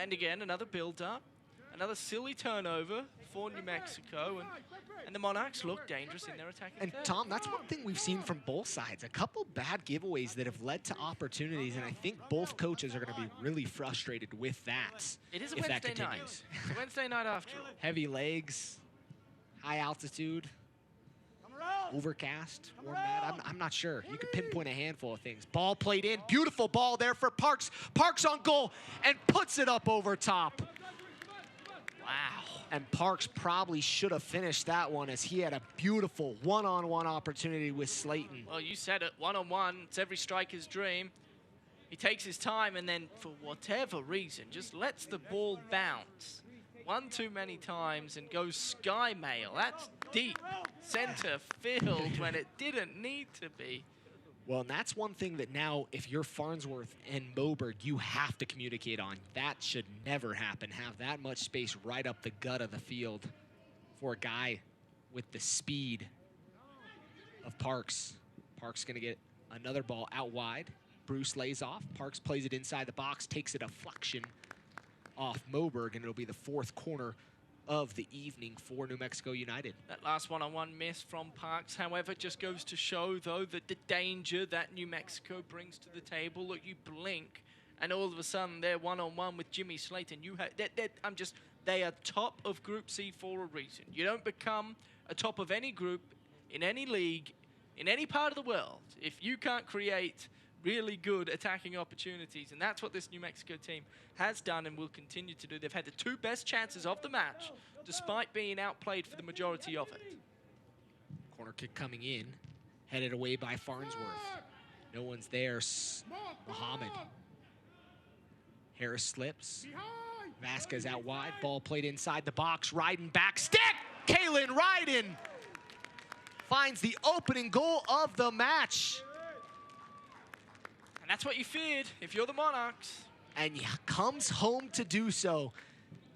And again, another build-up, another silly turnover for New Mexico, and the Monarchs look dangerous in their attacking And third. Tom, that's one thing we've seen from both sides. A couple bad giveaways that have led to opportunities, and I think both coaches are going to be really frustrated with that. It is a if that Wednesday night. continues. It's a Wednesday night after all. Heavy legs, high altitude, overcast, warm night. I'm not sure. You could pinpoint a handful of things. Ball played in. Beautiful ball there for Parks. Parks on goal and puts it up over top. Wow. And Parks probably should have finished that one as he had a beautiful one-on-one opportunity with Slayton. Well, you said it, one-on-one, it's every striker's dream. He takes his time and then, for whatever reason, just lets the ball bounce one too many times and goes sky mail. That's deep center field when it didn't need to be. Well, and that's one thing that now, if you're Farnsworth and Moberg, you have to communicate on. That should never happen. Have that much space right up the gut of the field for a guy with the speed of Parks. Parks going to get another ball out wide. Bruce lays off. Parks plays it inside the box, takes a deflection off Moberg, and it'll be the fourth corner of the evening for New Mexico United. That last one-on-one miss from Parks, however, just goes to show, though, that the danger that New Mexico brings to the table. Look, you blink, and all of a sudden they're one-on-one with Jimmy Slayton. They are top of Group C for a reason. You don't become a top of any group in any league, in any part of the world, if you can't create really good attacking opportunities, and that's what this New Mexico team has done and will continue to do. They've had the two best chances of the match, despite being outplayed for the majority of it. Corner kick coming in, headed away by Farnsworth. No one's there. Muhammad. Harris slips. Vasquez out wide. Ball played inside the box. Ryden back. Stick! Kalen Ryden finds the opening goal of the match. And that's what you feared if you're the Monarchs. And comes home to do so.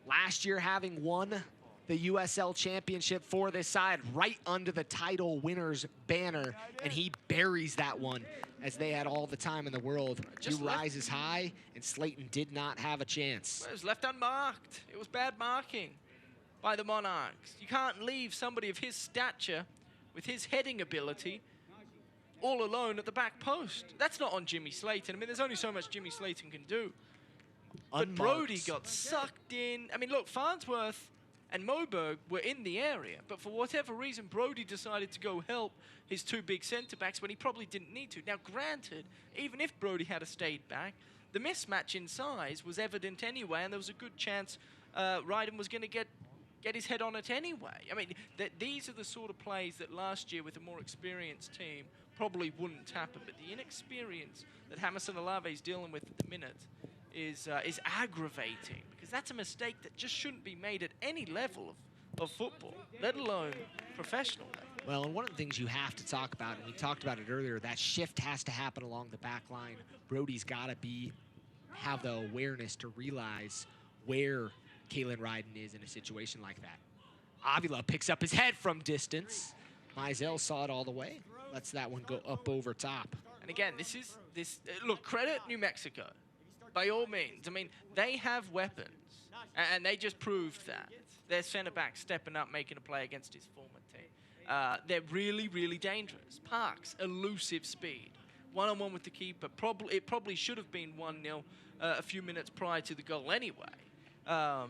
Last year having won the USL Championship for this side right under the title winner's banner, and he buries that one as they had all the time in the world. He rises high, and Slayton did not have a chance. It was left unmarked. It was bad marking by the Monarchs. You can't leave somebody of his stature with his heading ability all alone at the back post. That's not on Jimmy Slayton. I mean, there's only so much Jimmy Slayton can do. But Unmarked. Brody got sucked in. I mean, look, Farnsworth and Moberg were in the area. But for whatever reason, Bodhi decided to go help his two big centre-backs when he probably didn't need to. Now, granted, even if Bodhi had stayed back, the mismatch in size was evident anyway, and there was a good chance Ryden was going to get his head on it anyway. I mean, these are the sort of plays that last year with a more experienced team probably wouldn't happen. But the inexperience that Hammerson Olave is dealing with at the minute is aggravating, because that's a mistake that just shouldn't be made at any level of football, let alone professional level. Well, and one of the things you have to talk about, and we talked about it earlier, that shift has to happen along the back line. Brody's got to have the awareness to realize where Kalen Ryden is in a situation like that. Avila picks up his head from distance. Mizell saw it all the way. Lets that one go up over top. And again, look, credit New Mexico, by all means. I mean, they have weapons, and they just proved that. Their center back stepping up, making a play against his former team. They're really, really dangerous. Parks, elusive speed. One-on-one with the keeper. It probably should have been 1-0 a few minutes prior to the goal anyway. The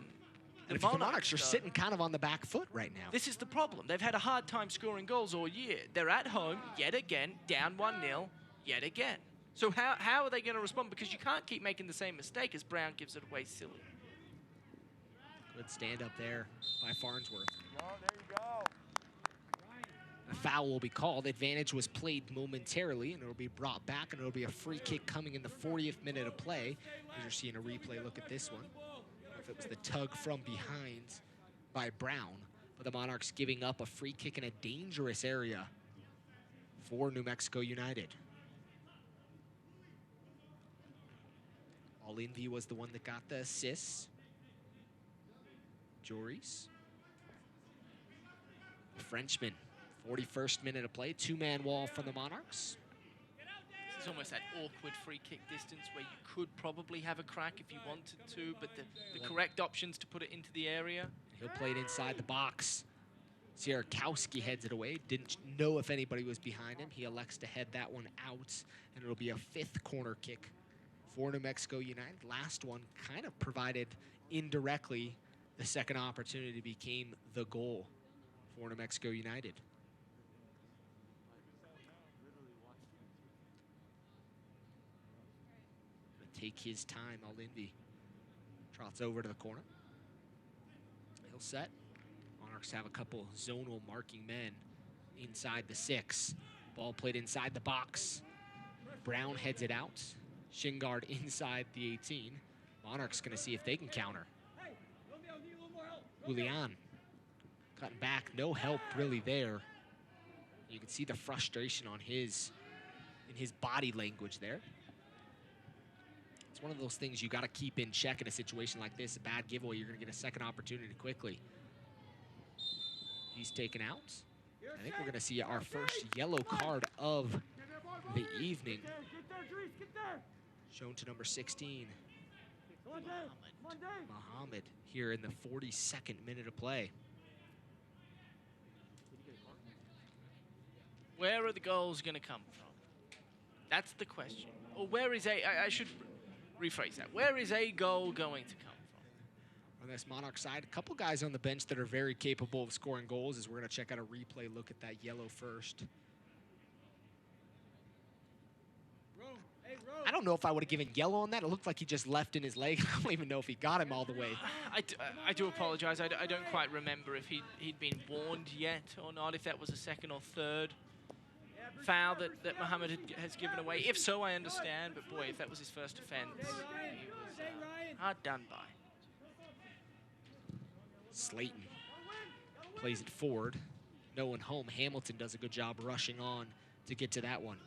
Monarchs are sitting kind of on the back foot right now. This is the problem. They've had a hard time scoring goals all year. They're at home, yet again, down 1-0, yet again. So how are they going to respond? Because you can't keep making the same mistake as Brown gives it away silly. Good stand up there by Farnsworth. Oh, there you go. A foul will be called. Advantage was played momentarily, and it'll be brought back, and it'll be a free kick coming in the 40th minute of play. As you're seeing a replay, look at this one. If it was the tug from behind by Brown, but the Monarchs giving up a free kick in a dangerous area for New Mexico United. All-Envy was the one that got the assists. Joris. The Frenchman, 41st minute of play, two-man wall from the Monarchs. It's almost that awkward free kick distance where you could probably have a crack if you wanted to, but the correct options to put it into the area. He'll play it inside the box. Sierakowski heads it away. Didn't know if anybody was behind him. He elects to head that one out, and it'll be a 5th corner kick for New Mexico United. Last one kind of provided indirectly the second opportunity became the goal for New Mexico United. Take his time, All-Envy. Trots over to the corner. He'll set. Monarchs have a couple zonal marking men inside the 6. Ball played inside the box. Brown heads it out. Shingard inside the 18. Monarchs gonna see if they can counter. Julian cutting back, no help really there. You can see the frustration on in his body language there. It's one of those things you got to keep in check in a situation like this. A bad giveaway, you're going to get a second opportunity quickly. He's taken out. I think we're going to see our first yellow card of the evening. Shown to number 16, Muhammad, here in the 42nd minute of play. Where are the goals going to come from? That's the question. Or where is I should rephrase that. Where is a goal going to come from? On this Monarch side, a couple guys on the bench that are very capable of scoring goals, as we're going to check out a replay look at that yellow first. I don't know if I would have given yellow on that. It looked like he just left in his leg. I don't even know if he got him all the way. I do apologize. I don't quite remember if he'd been warned yet or not, if that was a second or third foul that Muhammad has given away. If so, I understand. But boy, if that was his first offense, he was hard done by. Slayton plays it forward. No one home. Hamilton does a good job rushing on to get to that one.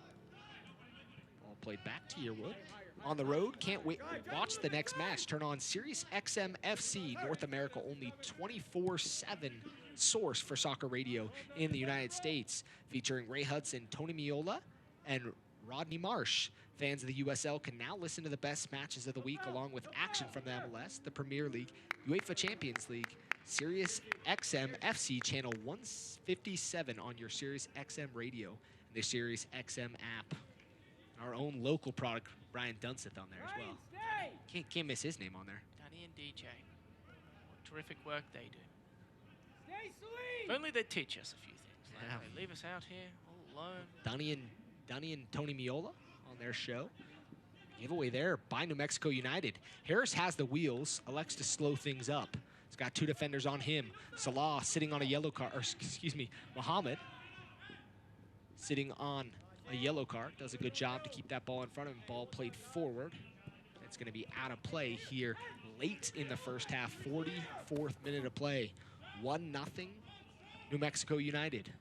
Ball played back to Yearwood. On the road, can't wait. Watch the next match. Turn on Sirius XM FC, North America only 24/7 source for soccer radio in the United States, featuring Ray Hudson, Tony Miola, and Rodney Marsh. Fans of the USL can now listen to the best matches of the week along with action from the MLS, the Premier League, UEFA Champions League, Sirius XM FC channel 157 on your Sirius XM radio and the Sirius XM app. Our own local product, Brian Dunseth, on there as well. Can't miss his name on there. Danny and DJ. What terrific work they do. If only they'd teach us a few things. Like Yeah. they leave us out here all alone. Dunny and Tony Miola on their show. Giveaway there by New Mexico United. Harris has the wheels, elects to slow things up. He's got 2 defenders on him. Salah sitting on a yellow card, or excuse me, Muhammad sitting on a yellow card. Does a good job to keep that ball in front of him. Ball played forward. It's going to be out of play here late in the first half. 44th minute of play. 1-0 New Mexico United.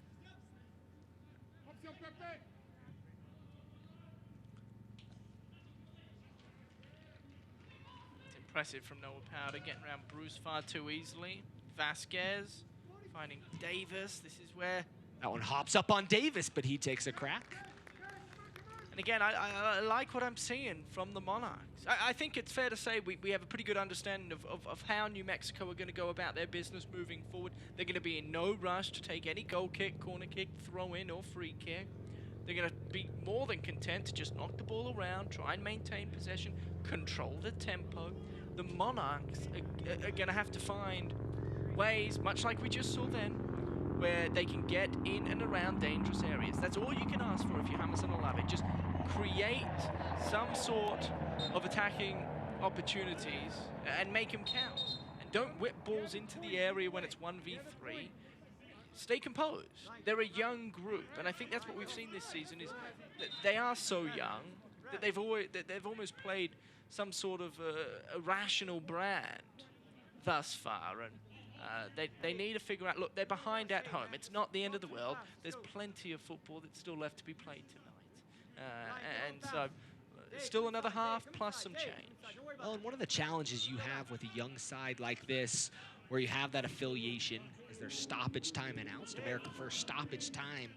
Impressive from Noah Powder, getting around Bruce far too easily. Vasquez finding Davis. This is where... That one hops up on Davis, but he takes a crack. And again, I like what I'm seeing from the Monarchs. I think it's fair to say we have a pretty good understanding of how New Mexico are going to go about their business moving forward. They're going to be in no rush to take any goal kick, corner kick, throw in, or free kick. They're going to be more than content to just knock the ball around, try and maintain possession, control the tempo. The Monarchs are going to have to find ways, much like we just saw then, where they can get in and around dangerous areas. That's all you can ask for if you're Hamilton Olave. Just create some sort of attacking opportunities and make them count. And don't whip balls into the area when it's 1v3. Stay composed. They're a young group, and I think that's what we've seen this season is that they are so young that they've almost played some sort of a rational brand thus far, and they need to figure out, look, they're behind at home. It's not the end of the world. There's plenty of football that's still left to be played tonight. And so still another half plus some change. Well, and one of the challenges you have with a young side like this, where you have that affiliation, is there's stoppage time announced. America First stoppage time.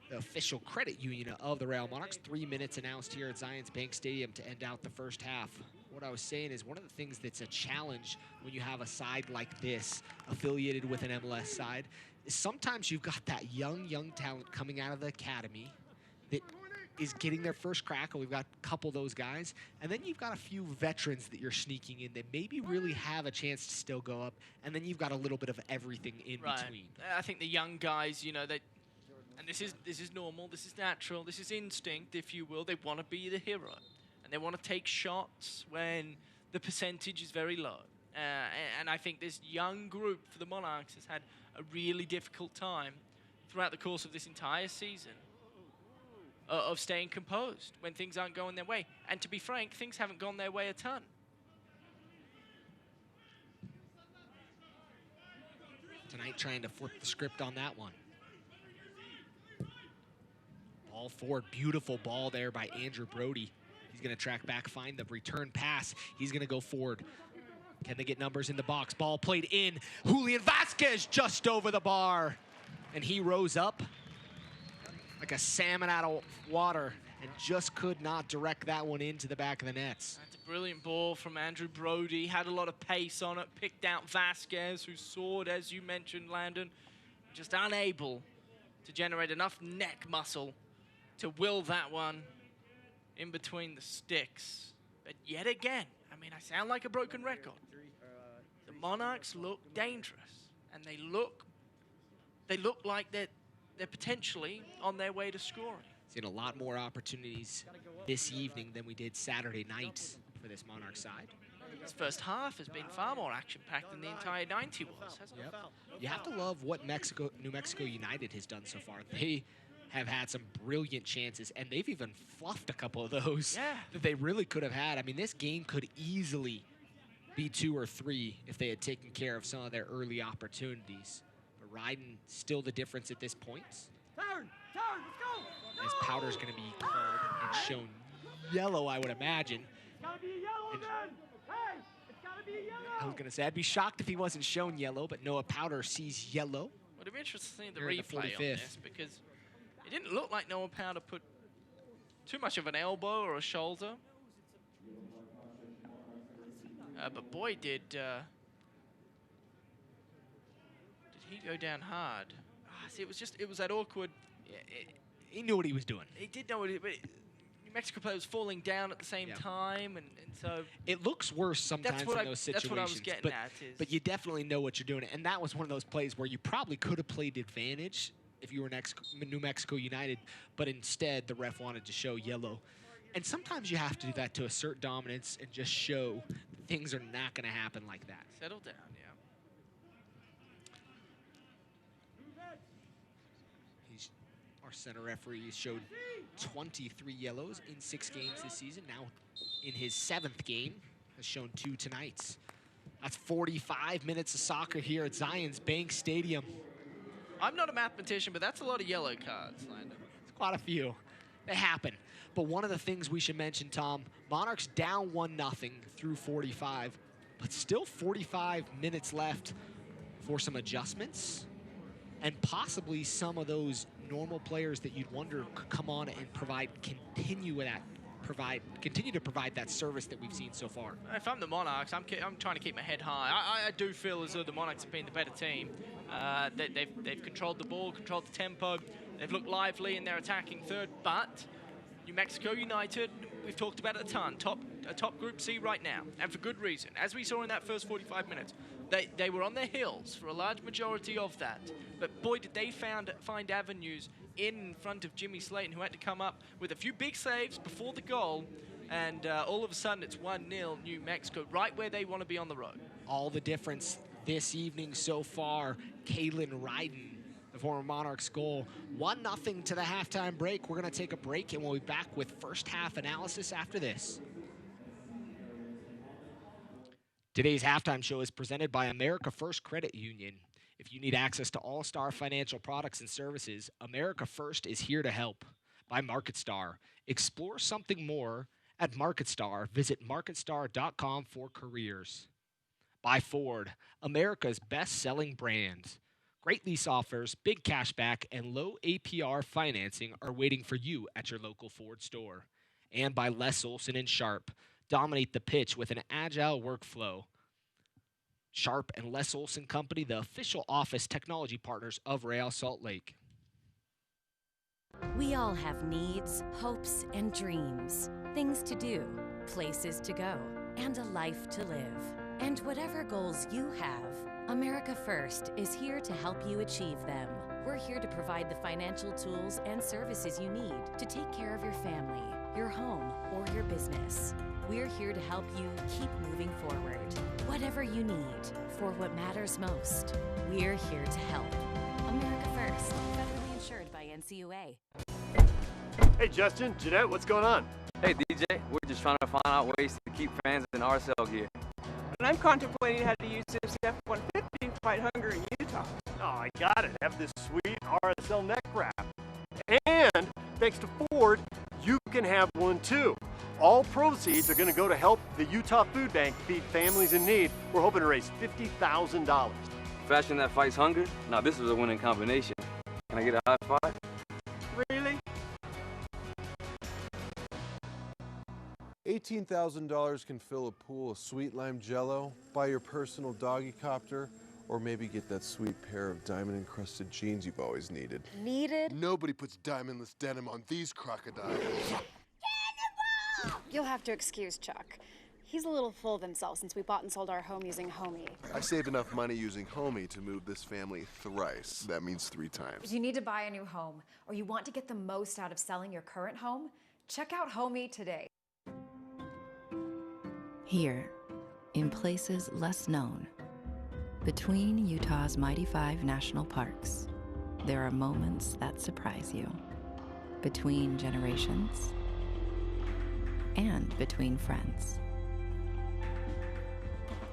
The official credit union of the Real Monarchs. 3 minutes announced here at Zions Bank Stadium to end out the first half. What I was saying is one of the things that's a challenge when you have a side like this affiliated with an MLS side is sometimes you've got that young talent coming out of the academy that is getting their first crack, and we've got a couple of those guys, and then you've got a few veterans that you're sneaking in that maybe really have a chance to still go up, and then you've got a little bit of everything in between. I think the young guys, you know, and this is normal, this is natural, this is instinct, if you will. They want to be the hero, and they want to take shots when the percentage is very low. And I think this young group for the Monarchs has had a really difficult time throughout the course of this entire season of staying composed when things aren't going their way. And to be frank, things haven't gone their way a ton. Tonight trying to flip the script on that one. Ball forward, beautiful ball there by Andrew Brody. He's gonna track back, find the return pass. He's gonna go forward. Can they get numbers in the box? Ball played in. Julian Vasquez just over the bar. And he rose up like a salmon out of water and just could not direct that one into the back of the nets. That's a brilliant ball from Andrew Brody. Had a lot of pace on it. Picked out Vasquez, who soared, as you mentioned, Landon. Just unable to generate enough neck muscle to will that one in between the sticks. But yet again, I mean, I sound like a broken record. The Monarchs look dangerous, and they look like they're potentially on their way to scoring. Seen a lot more opportunities this evening than we did Saturday night for this Monarch side. This first half has been far more action-packed than the entire 90 was, hasn't it? You have to love what New Mexico United has done so far. They have had some brilliant chances, and they've even fluffed a couple of those that they really could have had. I mean, this game could easily be 2 or 3 if they had taken care of some of their early opportunities. But Ryden still the difference at this point. Turn, let's go! As Powder's going to be called and shown yellow, I would imagine. It's gotta be a yellow then! Hey, it's gotta be a yellow! I was going to say, I'd be shocked if he wasn't shown yellow, but Noah Powder sees yellow. Would be interesting to see the Here in the replay on 45th. this, because it didn't look like Noah Powder put too much of an elbow or a shoulder. But boy, did he go down hard. See, it was that awkward. He knew what he was doing. He did know what but New Mexico players falling down at the same time, and so it looks worse sometimes in those situations. That's what I was getting at. But you definitely know what you're doing, and that was one of those plays where you probably could have played advantage if you were New Mexico United, but instead the ref wanted to show yellow. And sometimes you have to do that to assert dominance and just show things are not going to happen like that. Settle down, yeah. Our center referee showed 23 yellows in 6 games this season. Now in his 7th game, has shown 2 tonight. That's 45 minutes of soccer here at Zions Bank Stadium. I'm not a mathematician, but that's a lot of yellow cards, Landon. It's quite a few. They happen. But one of the things we should mention, Tom, Monarchs down 1-0 through 45, but still 45 minutes left for some adjustments and possibly some of those normal players that you'd wonder could come on and continue to provide that service that we've seen so far. If I'm the Monarchs, I'm trying to keep my head high. I do feel as though the Monarchs have been the better team. They've controlled the ball, controlled the tempo. They've looked lively in their attacking third, but New Mexico United, we've talked about it a ton, top Group C right now, and for good reason. As we saw in that first 45 minutes, they were on their heels for a large majority of that. But boy, did they find avenues in front of Jimmy Slayton, who had to come up with a few big saves before the goal, and all of a sudden it's 1-0 New Mexico, right where they want to be on the road. All the difference this evening so far, Kalen Ryden, the former Monarchs goal. 1-0 to the halftime break. We're going to take a break, and we'll be back with first half analysis after this. Today's halftime show is presented by America First Credit Union. If you need access to all-star financial products and services, America First is here to help. By MarketStar. Explore something more at MarketStar. Visit marketstar.com for careers. By Ford, America's best-selling brand. Great lease offers, big cash back, and low APR financing are waiting for you at your local Ford store. And by Les Olson and Sharp. Dominate the pitch with an agile workflow. Sharp and Les Olson Company, the official office technology partners of Real Salt Lake. We all have needs, hopes, and dreams. Things to do, places to go, and a life to live. And whatever goals you have, America First is here to help you achieve them. We're here to provide the financial tools and services you need to take care of your family, your home, or your business. We're here to help you keep moving forward. Whatever you need for what matters most, we're here to help. America First, federally insured by NCUA. Hey, Justin, Jeanette, what's going on? Hey, DJ, we're just trying to find out ways to keep fans in RSL gear. And I'm contemplating how to use this F-150 to fight hunger in Utah. Oh, I got it. Have this sweet RSL neck wrap. And thanks to Ford, you can have one too. All proceeds are going to go to help the Utah Food Bank feed families in need. We're hoping to raise $50,000. Fashion that fights hunger? Now this is a winning combination. Can I get a high five? Really? $18,000 can fill a pool of sweet lime jello, buy your personal doggy copter, or maybe get that sweet pair of diamond-encrusted jeans you've always needed. Needed? Nobody puts diamondless denim on these crocodiles. You'll have to excuse Chuck. He's a little full of himself since we bought and sold our home using Homey. I saved enough money using Homey to move this family thrice. That means 3 times. If you need to buy a new home, or you want to get the most out of selling your current home, check out Homey today. Here, in places less known, between Utah's mighty 5 national parks, there are moments that surprise you. Between generations, and between friends.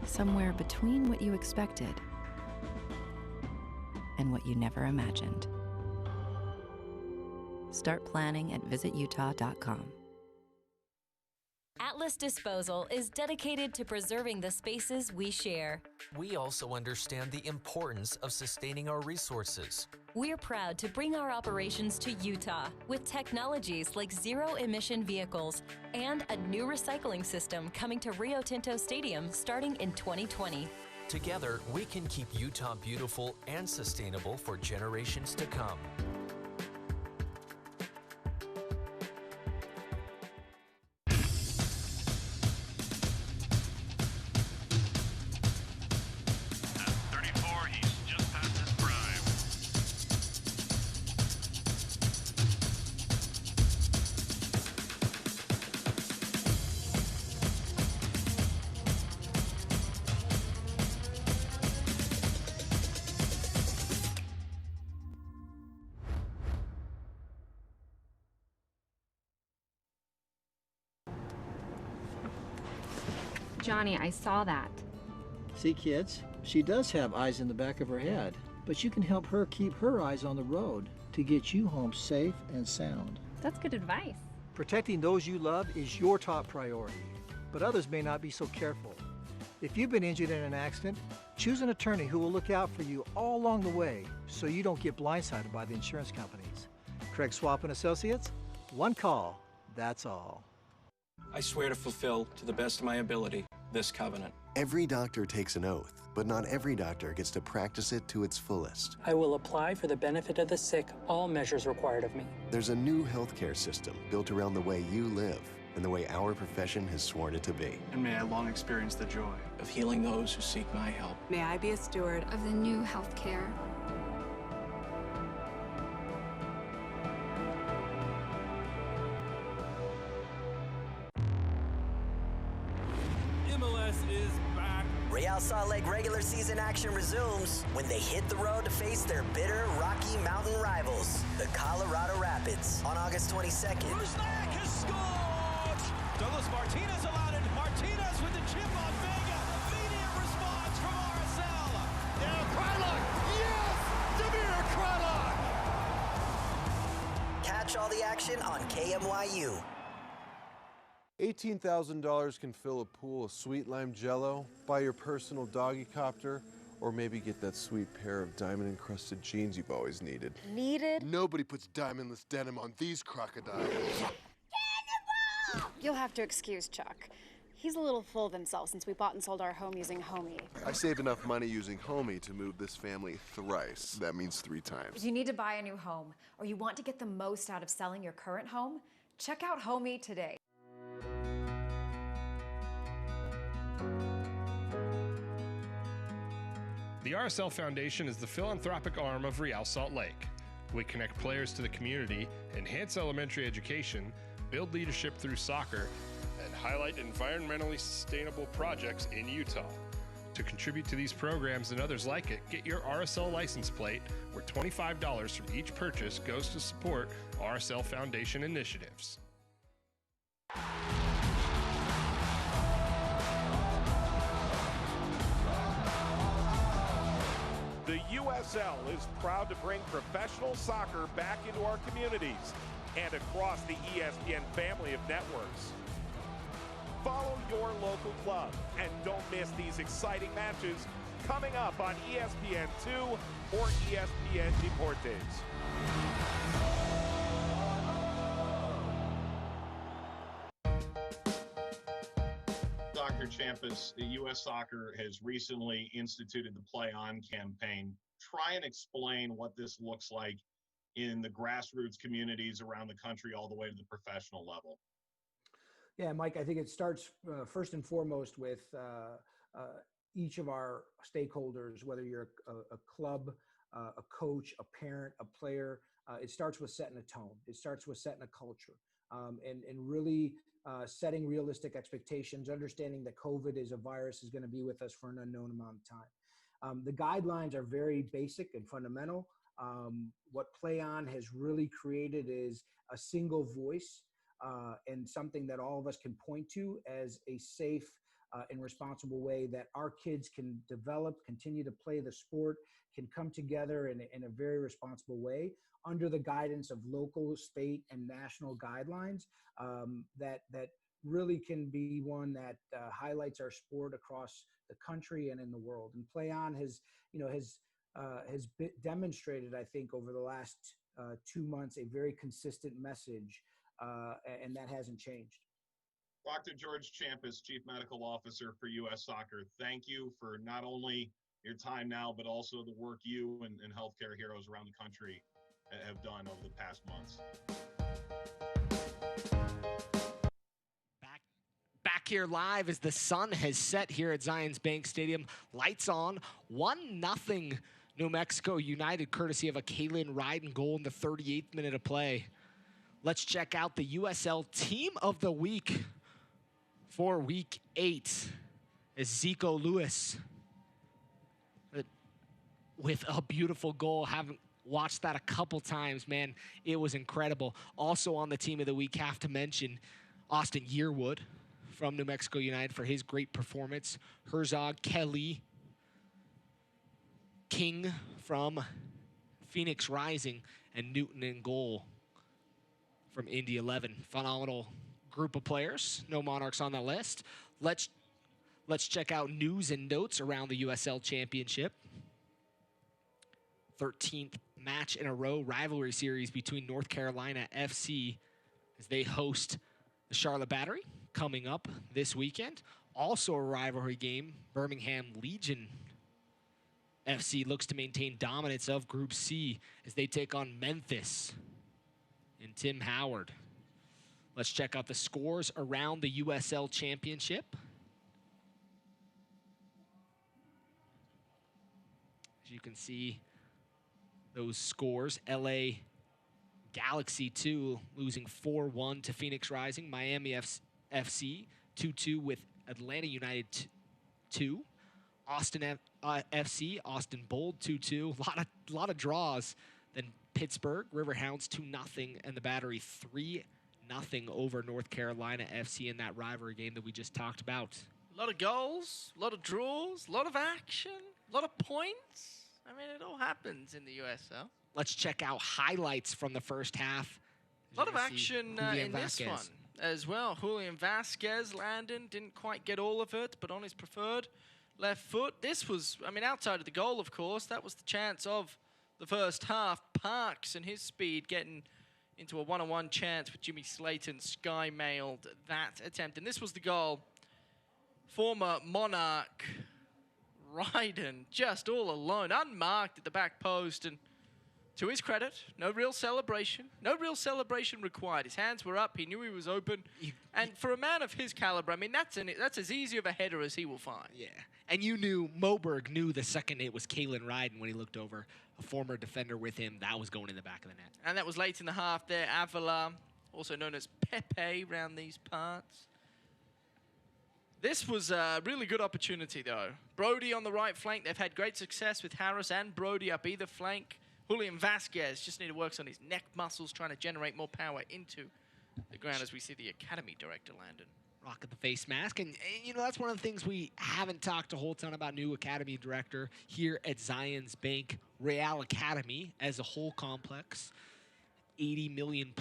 Somewhere between what you expected and what you never imagined. Start planning at visitutah.com. Atlas Disposal is dedicated to preserving the spaces we share. We also understand the importance of sustaining our resources. We're proud to bring our operations to Utah with technologies like zero-emission vehicles and a new recycling system coming to Rio Tinto Stadium starting in 2020. Together, we can keep Utah beautiful and sustainable for generations to come. Johnny, I saw that. See, kids, she does have eyes in the back of her head, but you can help her keep her eyes on the road to get you home safe and sound. That's good advice. Protecting those you love is your top priority, but others may not be so careful. If you've been injured in an accident, choose an attorney who will look out for you all along the way so you don't get blindsided by the insurance companies. Craig Swap & Associates, one call, that's all. I swear to fulfill, to the best of my ability, this covenant. Every doctor takes an oath, but not every doctor gets to practice it to its fullest. I will apply for the benefit of the sick all measures required of me. There's a new healthcare system built around the way you live and the way our profession has sworn it to be. And may I long experience the joy of healing those who seek my help. May I be a steward of the new healthcare. MLS is back. Real Salt Lake regular season action resumes when they hit the road to face their bitter Rocky Mountain rivals, the Colorado Rapids, on August 22nd. Rusnak has scored! Douglas Martinez allowed it. Martinez with the chip on Vega. Immediate response from RSL. Now Krylak! Yes! Damir Krylak! Catch all the action on KMYU. $18,000 can fill a pool of sweet lime jello, buy your personal doggy copter, or maybe get that sweet pair of diamond-encrusted jeans you've always needed. Needed? Nobody puts diamondless denim on these crocodiles. You'll have to excuse Chuck. He's a little full of himself since we bought and sold our home using Homey. I saved enough money using Homey to move this family thrice. That means 3 times. If you need to buy a new home or you want to get the most out of selling your current home, check out Homey today. The RSL Foundation is the philanthropic arm of Real Salt Lake. We connect players to the community, enhance elementary education, build leadership through soccer, and highlight environmentally sustainable projects in Utah. To contribute to these programs and others like it, get your RSL license plate, where $25 from each purchase goes to support RSL Foundation initiatives. The USL is proud to bring professional soccer back into our communities and across the ESPN family of networks. Follow your local club and don't miss these exciting matches coming up on ESPN2 or ESPN Deportes. Dr. Champus, U.S. Soccer has recently instituted the Play On campaign. Try and explain what this looks like in the grassroots communities around the country all the way to the professional level. Yeah, Mike, I think it starts first and foremost with each of our stakeholders, whether you're a club, a coach, a parent, a player. It starts with setting a tone. It starts with setting a culture and really setting realistic expectations, understanding that COVID is a virus is going to be with us for an unknown amount of time. The guidelines are very basic and fundamental. What Play On has really created is a single voice and something that all of us can point to as a safe and responsible way that our kids can develop, continue to play the sport, can come together in a very responsible way under the guidance of local, state, and national guidelines that really can be one that highlights our sport across the country and in the world. And Play On has demonstrated, I think, over the last 2 months, a very consistent message, and that hasn't changed. Dr. George Champus, Chief Medical Officer for U.S. Soccer, thank you for not only your time now, but also the work you and healthcare heroes around the country have done over the past months. Back here live as the sun has set here at Zions Bank Stadium. Lights on, 1-0 New Mexico United, courtesy of a Kalen Ryden goal in the 38th minute of play. Let's check out the USL Team of the Week for Week 8 is Zico Lewis with a beautiful goal. Haven't watched that a couple times, man. It was incredible. Also on the Team of the Week, have to mention Austin Yearwood from New Mexico United for his great performance. Herzog, Kelly, King from Phoenix Rising, and Newton in goal from Indy 11. Phenomenal group of players. No Monarchs on the list. Let's check out news and notes around the USL Championship. 13th match in a row rivalry series between North Carolina FC as they host the Charlotte Battery coming up this weekend. Also a rivalry game, Birmingham Legion FC looks to maintain dominance of Group C as they take on Memphis and Tim Howard. Let's check out the scores around the USL Championship. As you can see, those scores, LA Galaxy 2 losing 4-1 to Phoenix Rising. Miami FC 2-2 with Atlanta United 2. Austin FC, Austin Bold 2-2. A lot of draws. Then Pittsburgh, Riverhounds 2-0, and the Battery 3-0 over North Carolina FC in that rivalry game that we just talked about. A lot of goals, a lot of draws, a lot of action, a lot of points. I mean, it all happens in the USL. Let's check out highlights from the first half. A lot of action in this one as well. Julian Vasquez, Landon, didn't quite get all of it, but on his preferred left foot. This was, I mean, outside of the goal, of course, that was the chance of the first half. Parks and his speed getting into a one-on-one chance with Jimmy Slayton. Sky-mailed that attempt. And this was the goal. Former Monarch Ryden just all alone, unmarked at the back post, and to his credit, no real celebration required. His hands were up, he knew he was open, and for a man of his caliber, I mean, that's as easy of a header as he will find. Yeah, and you knew, Moberg knew the second it was Kalen Ryden when he looked over, a former defender with him, that was going in the back of the net. And that was late in the half there. Avila, also known as Pepe around these parts. This was a really good opportunity, though. Bodhi on the right flank. They've had great success with Harris and Bodhi up either flank. Julian Vasquez just need to work on his neck muscles, trying to generate more power into the ground as we see the Academy Director, Landon. Rocking the face mask. And, you know, that's one of the things we haven't talked a whole ton about. New Academy Director here at Zions Bank Real Academy as a whole complex. $80 million+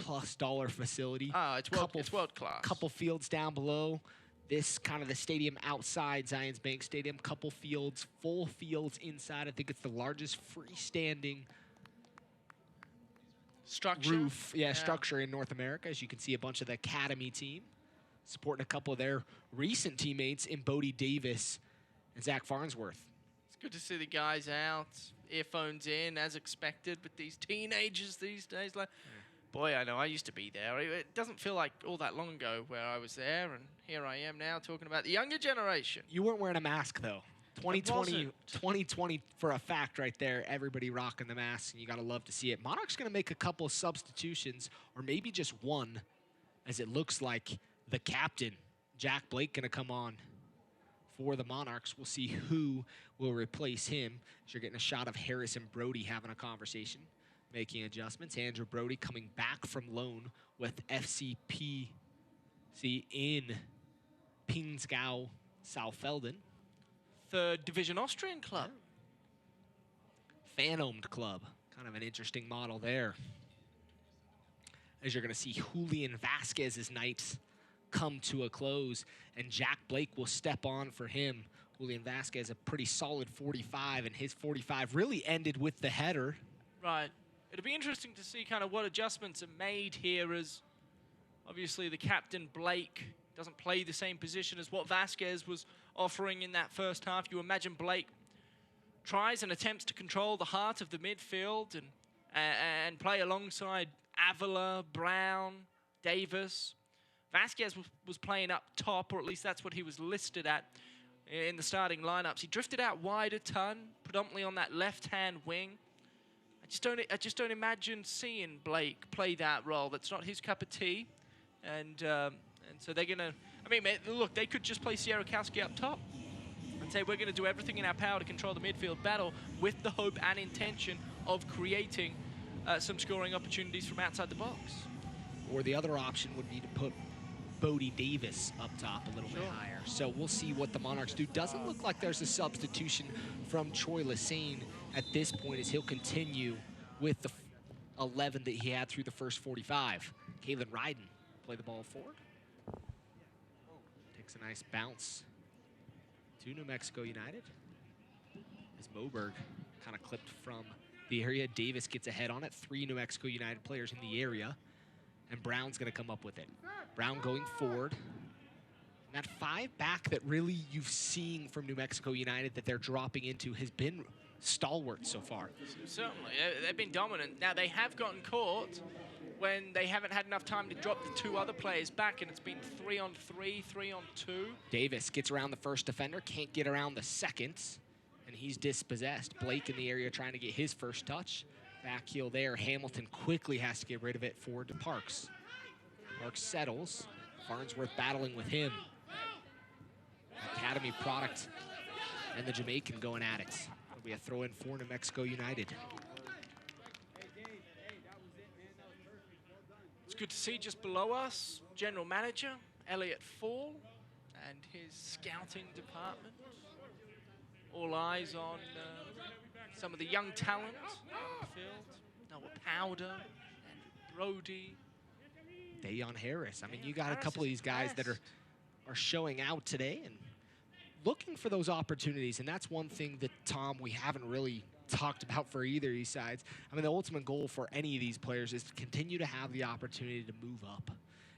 facility. It's world class. Couple fields down below. This kind of the stadium outside Zions Bank Stadium, couple fields, full fields inside. I think it's the largest freestanding structure structure in North America. As you can see, a bunch of the Academy team supporting a couple of their recent teammates in Bodhi Davis and Zach Farnsworth. It's good to see the guys out, earphones in as expected with these teenagers these days. Like, boy, I know, I used to be there. It doesn't feel like all that long ago where I was there, and here I am now talking about the younger generation. You weren't wearing a mask, though. 2020 for a fact right there. Everybody rocking the mask, and you got to love to see it. Monarchs going to make a couple of substitutions, or maybe just one, as it looks like the captain, Jack Blake, going to come on for the Monarchs. We'll see who will replace him. As you're getting a shot of Harris and Brody having a conversation, making adjustments. Andrew Brody coming back from loan with FCPC in Pinzgau, Saalfelden. 3rd Division Austrian club. Fan-owned club. Kind of an interesting model there. As you're going to see Julian Vasquez's night come to a close, and Jack Blake will step on for him. Julian Vasquez, a pretty solid 45, and his 45 really ended with the header. Right. It'll be interesting to see kind of what adjustments are made here, as obviously the captain, Blake, doesn't play the same position as what Vasquez was offering in that first half. You imagine Blake tries and attempts to control the heart of the midfield and play alongside Avila, Brown, Davis. Vasquez was playing up top, or at least that's what he was listed at in the starting lineups. He drifted out wide a ton, predominantly on that left-hand wing. I just don't imagine seeing Blake play that role. That's not his cup of tea, and so they're gonna. I mean, look, they could just play Sierakowski up top and say we're gonna do everything in our power to control the midfield battle, with the hope and intention of creating some scoring opportunities from outside the box. Or the other option would be to put Bodhi Davis up top a little bit higher. So we'll see what the Monarchs do. Doesn't look like there's a substitution from Troy Lassane at this point, as he'll continue with the 11 that he had through the first 45. Kalen Ryden play the ball forward. Takes a nice bounce to New Mexico United. As Moberg kind of clipped from the area. Davis gets ahead on it. 3 New Mexico United players in the area. And Brown's going to come up with it. Brown going forward. And that 5 back that really you've seen from New Mexico United that they're dropping into has been stalwart so far. Certainly. They've been dominant. Now, they have gotten caught when they haven't had enough time to drop the 2 other players back, and it's been 3-on-3, 3-on-2. Davis gets around the first defender, can't get around the second, and he's dispossessed. Blake in the area trying to get his first touch. Back heel there. Hamilton quickly has to get rid of it forward to Parks. Parks settles. Farnsworth battling with him. Academy product and the Jamaican going at it. It'll be a throw in for New Mexico United. It's good to see just below us, General Manager Elliot Fall and his scouting department. All eyes on some of the young talent in the field. Noah Powder and Brody. Dayon Harris. I mean, you got a couple of these guys that are showing out today and looking for those opportunities. And that's one thing that, Tom, we haven't really talked about for either of these sides. I mean, the ultimate goal for any of these players is to continue to have the opportunity to move up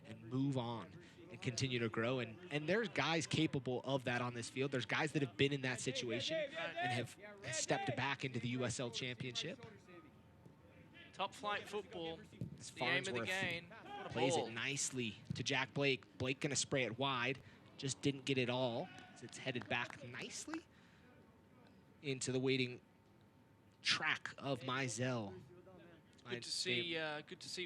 and move on and continue to grow. And there's guys capable of that on this field. There's guys that have been in that situation and have stepped back into the USL Championship. Top flight football. As The aim of the Farnsworth game. What a plays ball. it nicely to Jack Blake. Blake gonna spray it wide. Just didn't get it all. As it's headed back nicely into the waiting track of Mizell. Good to see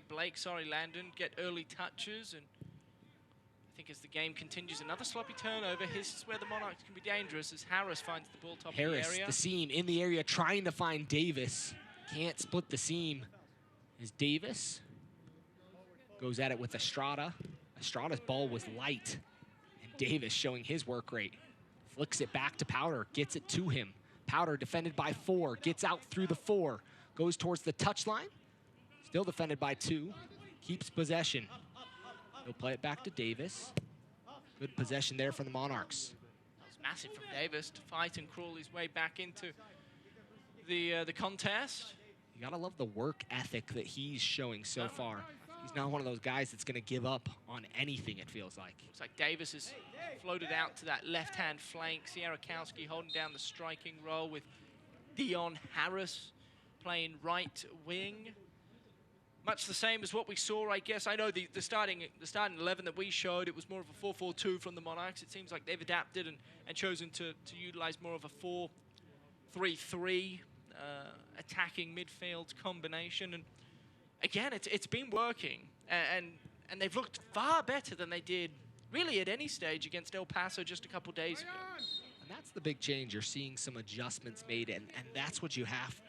Blake, Landon, get early touches, and I think as the game continues, another sloppy turnover. This is where the Monarchs can be dangerous as Harris finds the ball top of the Harris, area. the seam in the area, trying to find Davis. Can't split the seam. As Davis goes at it with Estrada. Estrada's ball was light, and Davis showing his work rate. Flicks it back to Powder, gets it to him. Powder defended by 4, gets out through the 4, goes towards the touchline. Still defended by 2, keeps possession. He'll play it back to Davis. Good possession there from the Monarchs. That was massive from Davis to fight and crawl his way back into the contest. You gotta love the work ethic that he's showing so far. He's not one of those guys that's gonna give up on anything, it feels like. Looks like Davis has floated out to that left-hand flank. Sierakowski holding down the striking role with Dayon Harris playing right wing. Much the same as what we saw, I guess. I know the starting 11 that we showed, it was more of a 4-4-2 from the Monarchs. It seems like they've adapted and chosen to utilize more of a 4-3-3 attacking midfield combination. And again, it's been working, and they've looked far better than they did really at any stage against El Paso just a couple days ago. And that's the big change. You're seeing some adjustments made, and that's what you have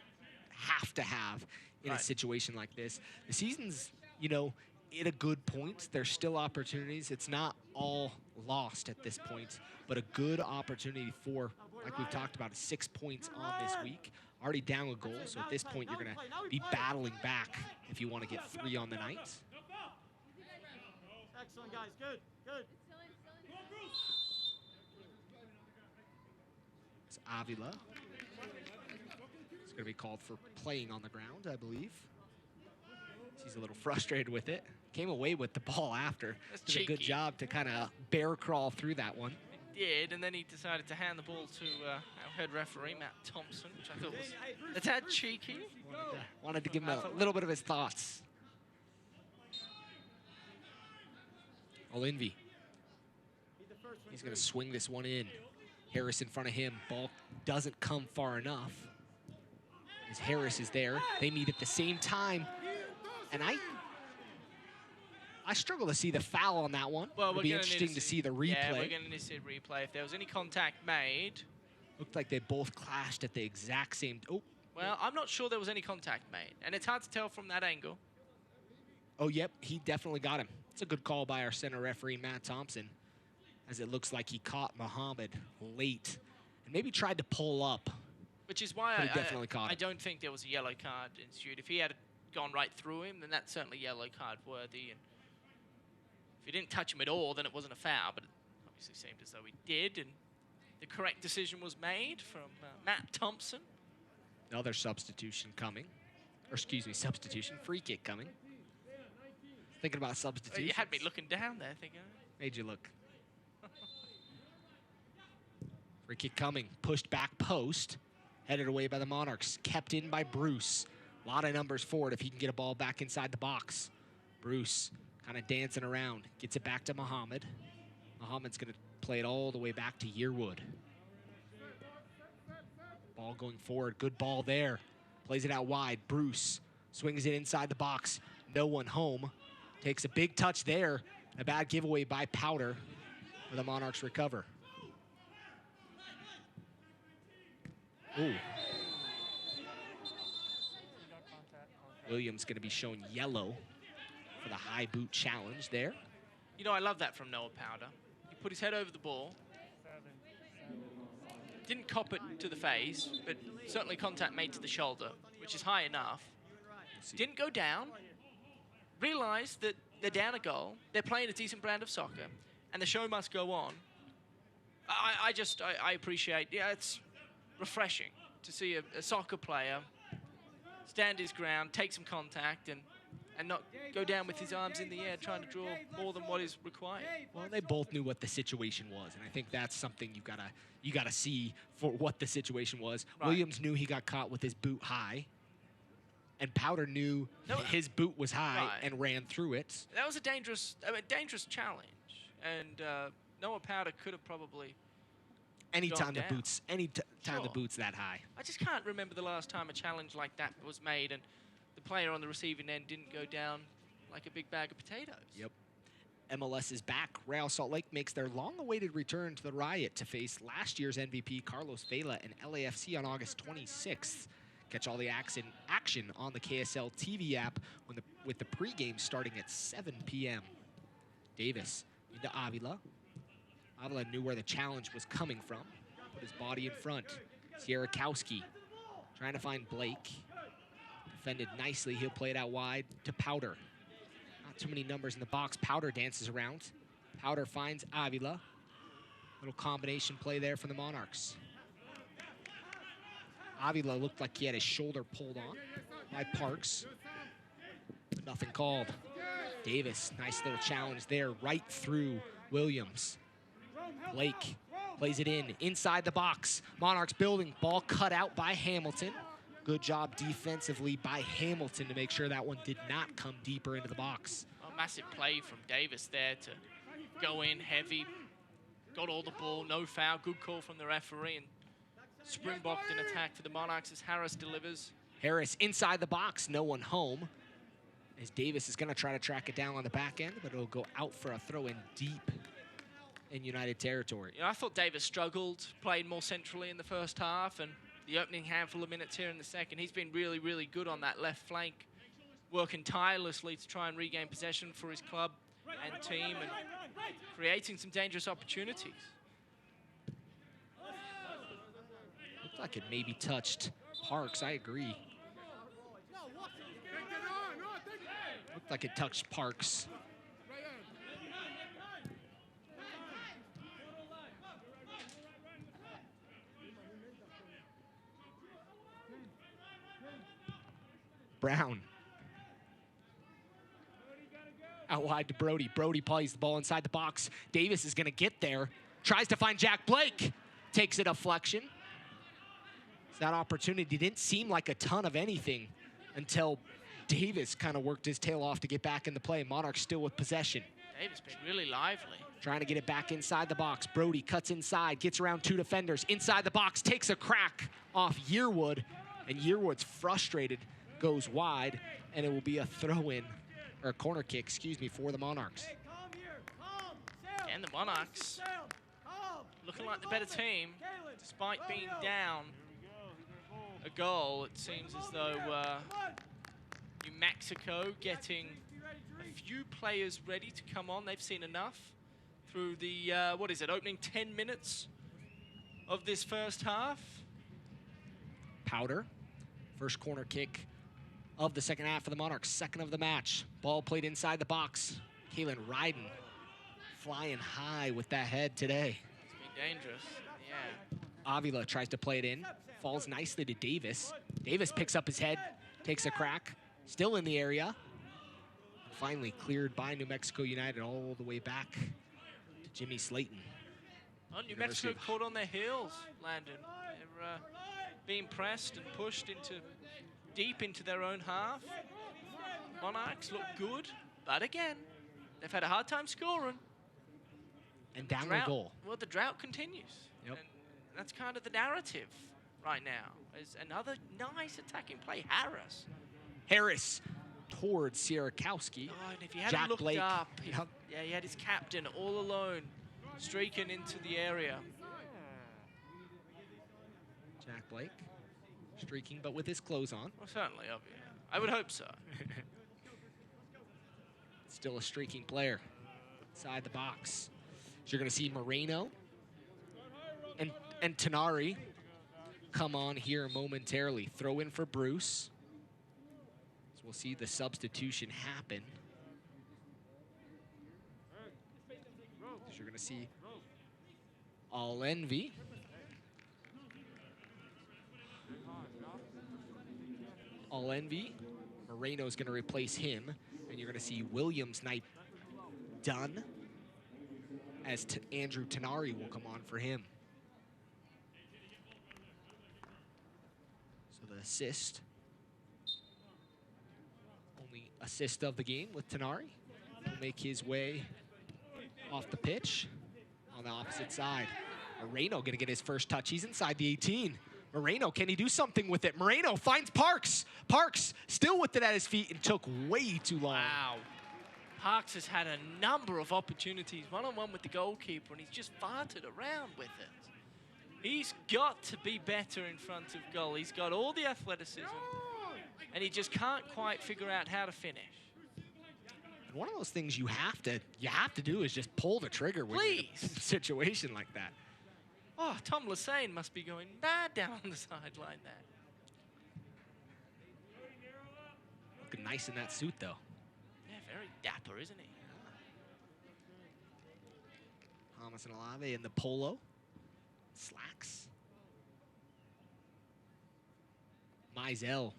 to have in a situation like this. The season's, at a good point. There's still opportunities. It's not all lost at this point, but a good opportunity for, like we've talked about, 6 points on this week. Already down a goal, so at this point you're going to be battling back if you want to get 3 on the night. Excellent, guys. Good, good. It's Avila. It's going to be called for playing on the ground, I believe. He's a little frustrated with it. Came away with the ball after. Did a good job to kind of bear crawl through that one. Did, and then he decided to hand the ball to our head referee, Matt Thompson, which I thought was a tad cheeky. Wanted to give him a little bit of his thoughts. Olinvi. He's going to swing this one in. Harris in front of him. Ball doesn't come far enough. As Harris is there. They meet at the same time. And I struggle to see the foul on that one. Well, it'll be interesting to see the replay. Yeah, we're going to need to see a replay. If there was any contact made. Looked like they both clashed at the exact same. Oh. Well, I'm not sure there was any contact made. And it's hard to tell from that angle. Oh, yep. He definitely got him. It's a good call by our center referee, Matt Thompson, as it looks like he caught Muhammad late and maybe tried to pull up. Which is why I don't think there was a yellow card ensued. If he had gone right through him, then that's certainly yellow card worthy. And if he didn't touch him at all, then it wasn't a foul. But it obviously seemed as though he did, and the correct decision was made from Matt Thompson. Another substitution coming. Or excuse me, substitution. Free kick coming. Thinking about substitution. You had me looking down there thinking. Made you look. Free kick coming. Pushed back post. Headed away by the Monarchs. Kept in by Bruce. A lot of numbers for it if he can get a ball back inside the box. Bruce kind of dancing around. Gets it back to Muhammad. Muhammad's going to play it all the way back to Yearwood. Ball going forward. Good ball there. Plays it out wide. Bruce swings it inside the box. No one home. Takes a big touch there. A bad giveaway by Powder. Where the Monarchs recover. Ooh. Williams going to be shown yellow for the high boot challenge there. You know, I love that from Noah Powder. He put his head over the ball. Didn't cop it to the face, but certainly contact made to the shoulder, which is high enough. Didn't go down. Realized that they're down a goal. They're playing a decent brand of soccer, and the show must go on. I appreciate, it's refreshing to see a soccer player stand his ground, take some contact, and not go down with his arms in the air trying to draw more than what is required. Well, they both knew what the situation was, and I think that's something you gotta see for what the situation was. Right. Williams knew he got caught with his boot high, and Powder knew his boot was high and ran through it. That was a dangerous challenge, and Noah Powder could have probably Anytime the down. boot's the boot's that high. I just can't remember the last time a challenge like that was made and the player on the receiving end didn't go down like a big bag of potatoes. Yep. MLS is back. Real Salt Lake makes their long-awaited return to the Riot to face last year's MVP Carlos Vela and LAFC on August 26th. Catch all the action on the KSL TV app with the pregame starting at 7 p.m. Davis into Avila. Avila knew where the challenge was coming from. Put his body in front. Sierakowski trying to find Blake. Defended nicely. He'll play it out wide to Powder. Not too many numbers in the box. Powder dances around. Powder finds Avila. Little combination play there from the Monarchs. Avila looked like he had his shoulder pulled on by Parks. But nothing called. Davis, nice little challenge there right through Williams. Blake plays it inside the box. Monarchs building, ball cut out by Hamilton. Good job defensively by Hamilton to make sure that one did not come deeper into the box. A massive play from Davis there to go in heavy. Got all the ball, no foul, good call from the referee, and springbokked an attack for the Monarchs as Harris delivers. Harris inside the box, no one home. As Davis is gonna try to track it down on the back end, but it'll go out for a throw in deep in United territory. You know, I thought Davis struggled, played more centrally in the first half, and the opening handful of minutes here in the second, he's been really, really good on that left flank, working tirelessly to try and regain possession for his club and team, and creating some dangerous opportunities. Looked like it maybe touched Parks, I agree. Looked like it touched Parks. Brown. Out wide to Brody. Brody plays the ball inside the box. Davis is going to get there. Tries to find Jack Blake. Takes a deflection. That opportunity didn't seem like a ton of anything until Davis kind of worked his tail off to get back in the play. Monarchs still with possession. Davis been really lively. Trying to get it back inside the box. Brody cuts inside, gets around two defenders. Inside the box, takes a crack off Yearwood. And Yearwood's frustrated. Goes wide, and it will be a throw-in, or a corner kick, excuse me, for the Monarchs. And the Monarchs looking like the better team, despite being down a goal. It seems as though New Mexico getting a few players ready to come on. They've seen enough through the, opening 10 minutes of this first half. Powder, first corner kick of the second half for the Monarchs, second of the match. Ball played inside the box. Kalen Ryden flying high with that head today. It's been dangerous, yeah. Avila tries to play it in, falls nicely to Davis. Davis picks up his head, takes a crack, still in the area. Finally cleared by New Mexico United all the way back to Jimmy Slayton. Well, New Mexico caught on their heels, Landon. They're being pressed and pushed deep into their own half. Monarchs look good, but again, they've had a hard time scoring. And down the goal. Well, the drought continues. Yep. And that's kind of the narrative right now. Is another nice attacking play, Harris towards Sierakowski. Oh, and if you hadn't Jack looked Blake. up, he had his captain all alone, streaking into the area. Jack Blake streaking, but with his clothes on. Well, certainly, I would hope so. Still a streaking player inside the box. So you're going to see Moreno and Tenari come on here momentarily. Throw in for Bruce. So we'll see the substitution happen. So you're going to see All Envy. All Envy. Moreno's going to replace him. And you're going to see Williams Knight done as Andrew Tenari will come on for him. So the assist. Only assist of the game with Tenari. He'll make his way off the pitch on the opposite side. Moreno going to get his first touch. He's inside the 18. Moreno, can he do something with it? Moreno finds Parks. Parks still with it at his feet and took way too long. Wow. Parks has had a number of opportunities, one-on-one with the goalkeeper, and he's just farted around with it. He's got to be better in front of goal. He's got all the athleticism, and he just can't quite figure out how to finish. And one of those things you have to do is just pull the trigger when you're in a situation like that. Oh, Tom Lassane must be going mad down on the sideline there. Looking nice in that suit, though. Yeah, very dapper, isn't he? Thomas and Alave in the polo. Slacks. Mizell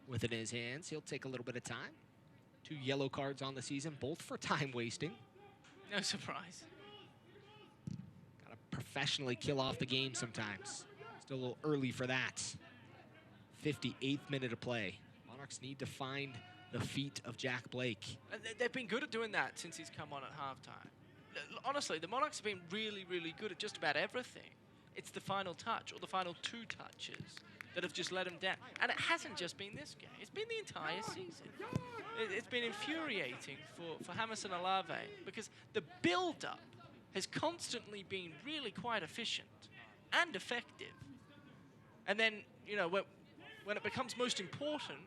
with it in his hands. He'll take a little bit of time. 2 yellow cards on the season, both for time wasting. No surprise. Professionally kill off the game sometimes. Still a little early for that. 58th minute of play. Monarchs need to find the feet of Jack Blake. And they've been good at doing that since he's come on at halftime. Honestly, the Monarchs have been really, really good at just about everything. It's the final touch or the final 2 touches that have just let them down. And it hasn't just been this game. It's been the entire season. It's been infuriating for James and Alave because the build-up has constantly been really quite efficient and effective. And then, you know, when it becomes most important,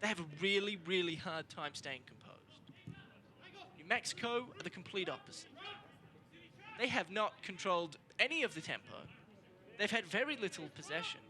they have a really, really hard time staying composed. New Mexico are the complete opposite. They have not controlled any of the tempo. They've had very little possession,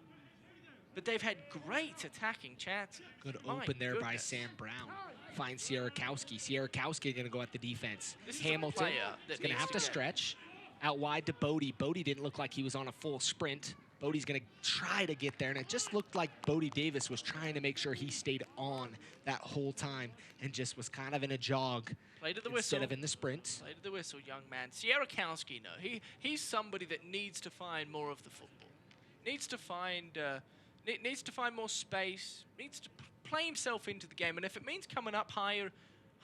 but they've had great attacking chances. Good open there by Sam Brown. Finds Sierakowski. Sierakowski going to go at the defense. Hamilton is going to have to stretch out wide to Bodhi. Bodhi didn't look like he was on a full sprint. Bodhi's going to try to get there, and it just looked like Bodhi Davis was trying to make sure he stayed on that whole time and just was kind of in a jog Play to the instead whistle. of in the sprint. Play to the whistle, young man. Sierakowski, no, he's somebody that needs to find more of the football. Needs to find more space. Needs to play himself into the game, and if it means coming up higher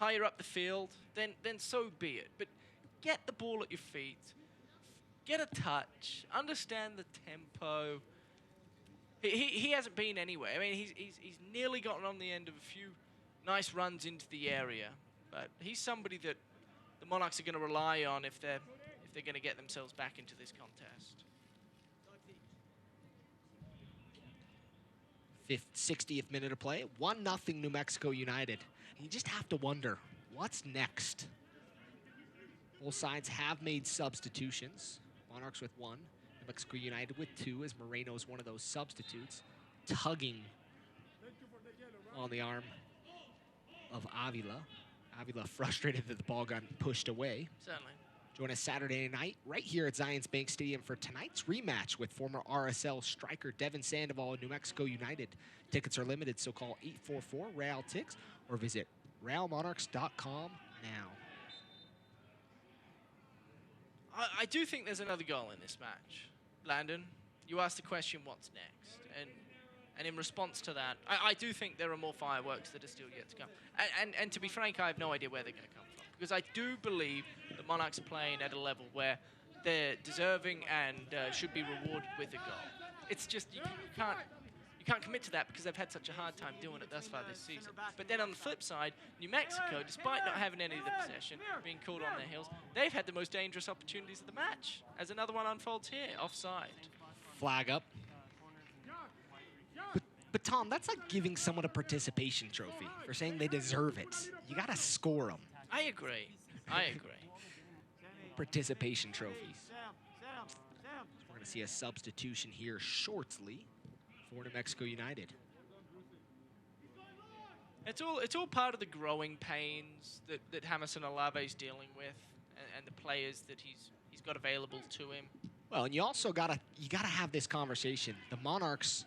up the field, then so be it. But get the ball at your feet. Get a touch. Understand the tempo. He hasn't been anywhere. I mean, he's nearly gotten on the end of a few nice runs into the area, but he's somebody that the Monarchs are going to rely on if they're going to get themselves back into this contest. 60th minute of play. 1-0 New Mexico United. And you just have to wonder, what's next? Both sides have made substitutions. Monarchs with 1, New Mexico United with 2, as Moreno's one of those substitutes, tugging on the arm of Avila. Avila frustrated that the ball got pushed away. Certainly. Join us Saturday night right here at Zions Bank Stadium for tonight's rematch with former RSL striker Devin Sandoval and New Mexico United. Tickets are limited, so call 844-REAL-TIX or visit realmonarchs.com now. I do think there's another goal in this match. Landon, you asked the question, what's next? And in response to that, I do think there are more fireworks that are still yet to come. And to be frank, I have no idea where they're going to come from. Because I do believe the Monarchs are playing at a level where they're deserving and should be rewarded with a goal. It's just you can't commit to that because they've had such a hard time doing it thus far this season. But then on the flip side, New Mexico, despite not having any of the possession, being called on their heels, they've had the most dangerous opportunities of the match. As another one unfolds here, offside. Flag up. But Tom, that's like giving someone a participation trophy for saying they deserve it. You got to score them. I agree. I agree. Participation trophies. We're going to see a substitution here shortly for New Mexico United. It's all part of the growing pains that Jamerson Olave's dealing with, and the players that he's got available to him. Well, and you also gotta have this conversation. The Monarchs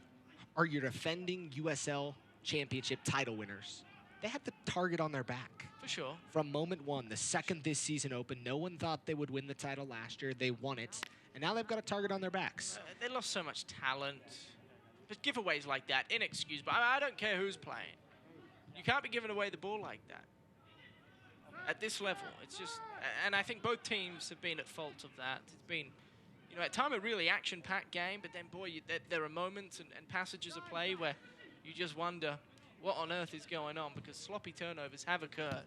are your defending USL Championship title winners. They had the target on their back. For sure. From moment one, the second this season opened, no one thought they would win the title last year. They won it, and now they've got a target on their backs. They lost so much talent. But giveaways like that, inexcusable. I don't care who's playing. You can't be giving away the ball like that. At this level, it's just... And I think both teams have been at fault of that. It's been, at time a really action-packed game, but then, boy, there are moments and passages of play where you just wonder what on earth is going on, because sloppy turnovers have occurred.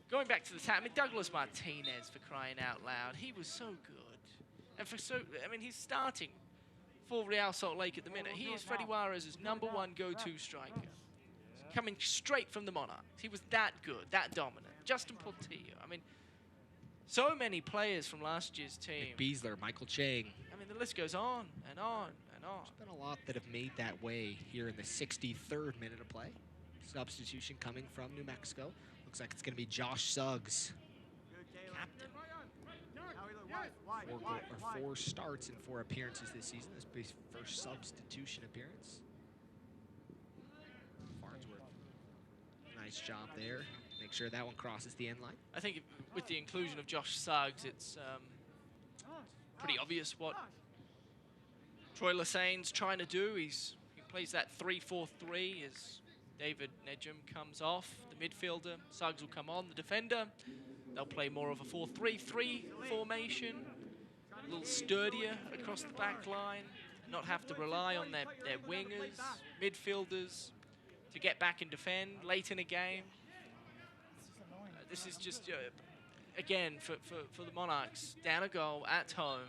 Going back to the Douglas Martinez, for crying out loud, he was so good. And he's starting for Real Salt Lake at the minute. He is Freddy Juarez's #1 go-to striker. Coming straight from the Monarchs. He was that good, that dominant. Justin Portillo. So many players from last year's team. Beasler, Michael Chang. The list goes on and on and on. There's been a lot that have made that way here in the 63rd minute of play. Substitution coming from New Mexico. Looks like it's going to be Josh Suggs. Captain. 4 starts and 4 appearances this season. This will be his first substitution appearance. Farnsworth, nice job there. Make sure that one crosses the end line. I think with the inclusion of Josh Suggs, it's pretty obvious what Troy Lassane's trying to do. He plays that 3-4-3 as David Nejum comes off. The midfielder, Suggs will come on. The defender, they'll play more of a 4-3-3 formation. A little sturdier across the back line. Not have to rely on their wingers, midfielders to get back and defend late in a game. This is just, again, for the Monarchs, down a goal at home.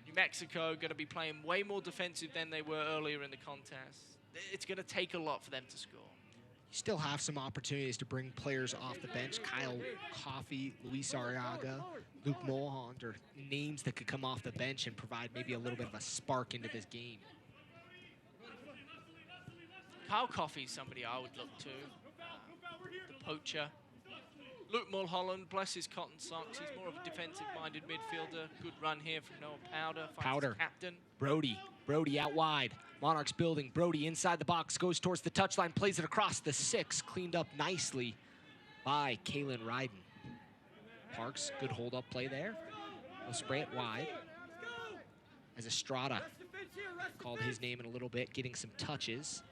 New Mexico going to be playing way more defensive than they were earlier in the contest. It's going to take a lot for them to score. You still have some opportunities to bring players off the bench. Kyle Coffey, Luis Arriaga, Luke Mulholland are names that could come off the bench and provide maybe a little bit of a spark into this game. Kyle Coffey's somebody I would look to. The poacher. Luke Mulholland, bless his cotton socks. He's more of a defensive-minded midfielder. Good run here from Noah Powder. Captain. Brody out wide. Monarchs building. Brody inside the box, goes towards the touchline, plays it across the 6. Cleaned up nicely by Kalen Ryden. Parks, good hold-up play there. He'll spray it wide. As Estrada called his name in a little bit, getting some touches.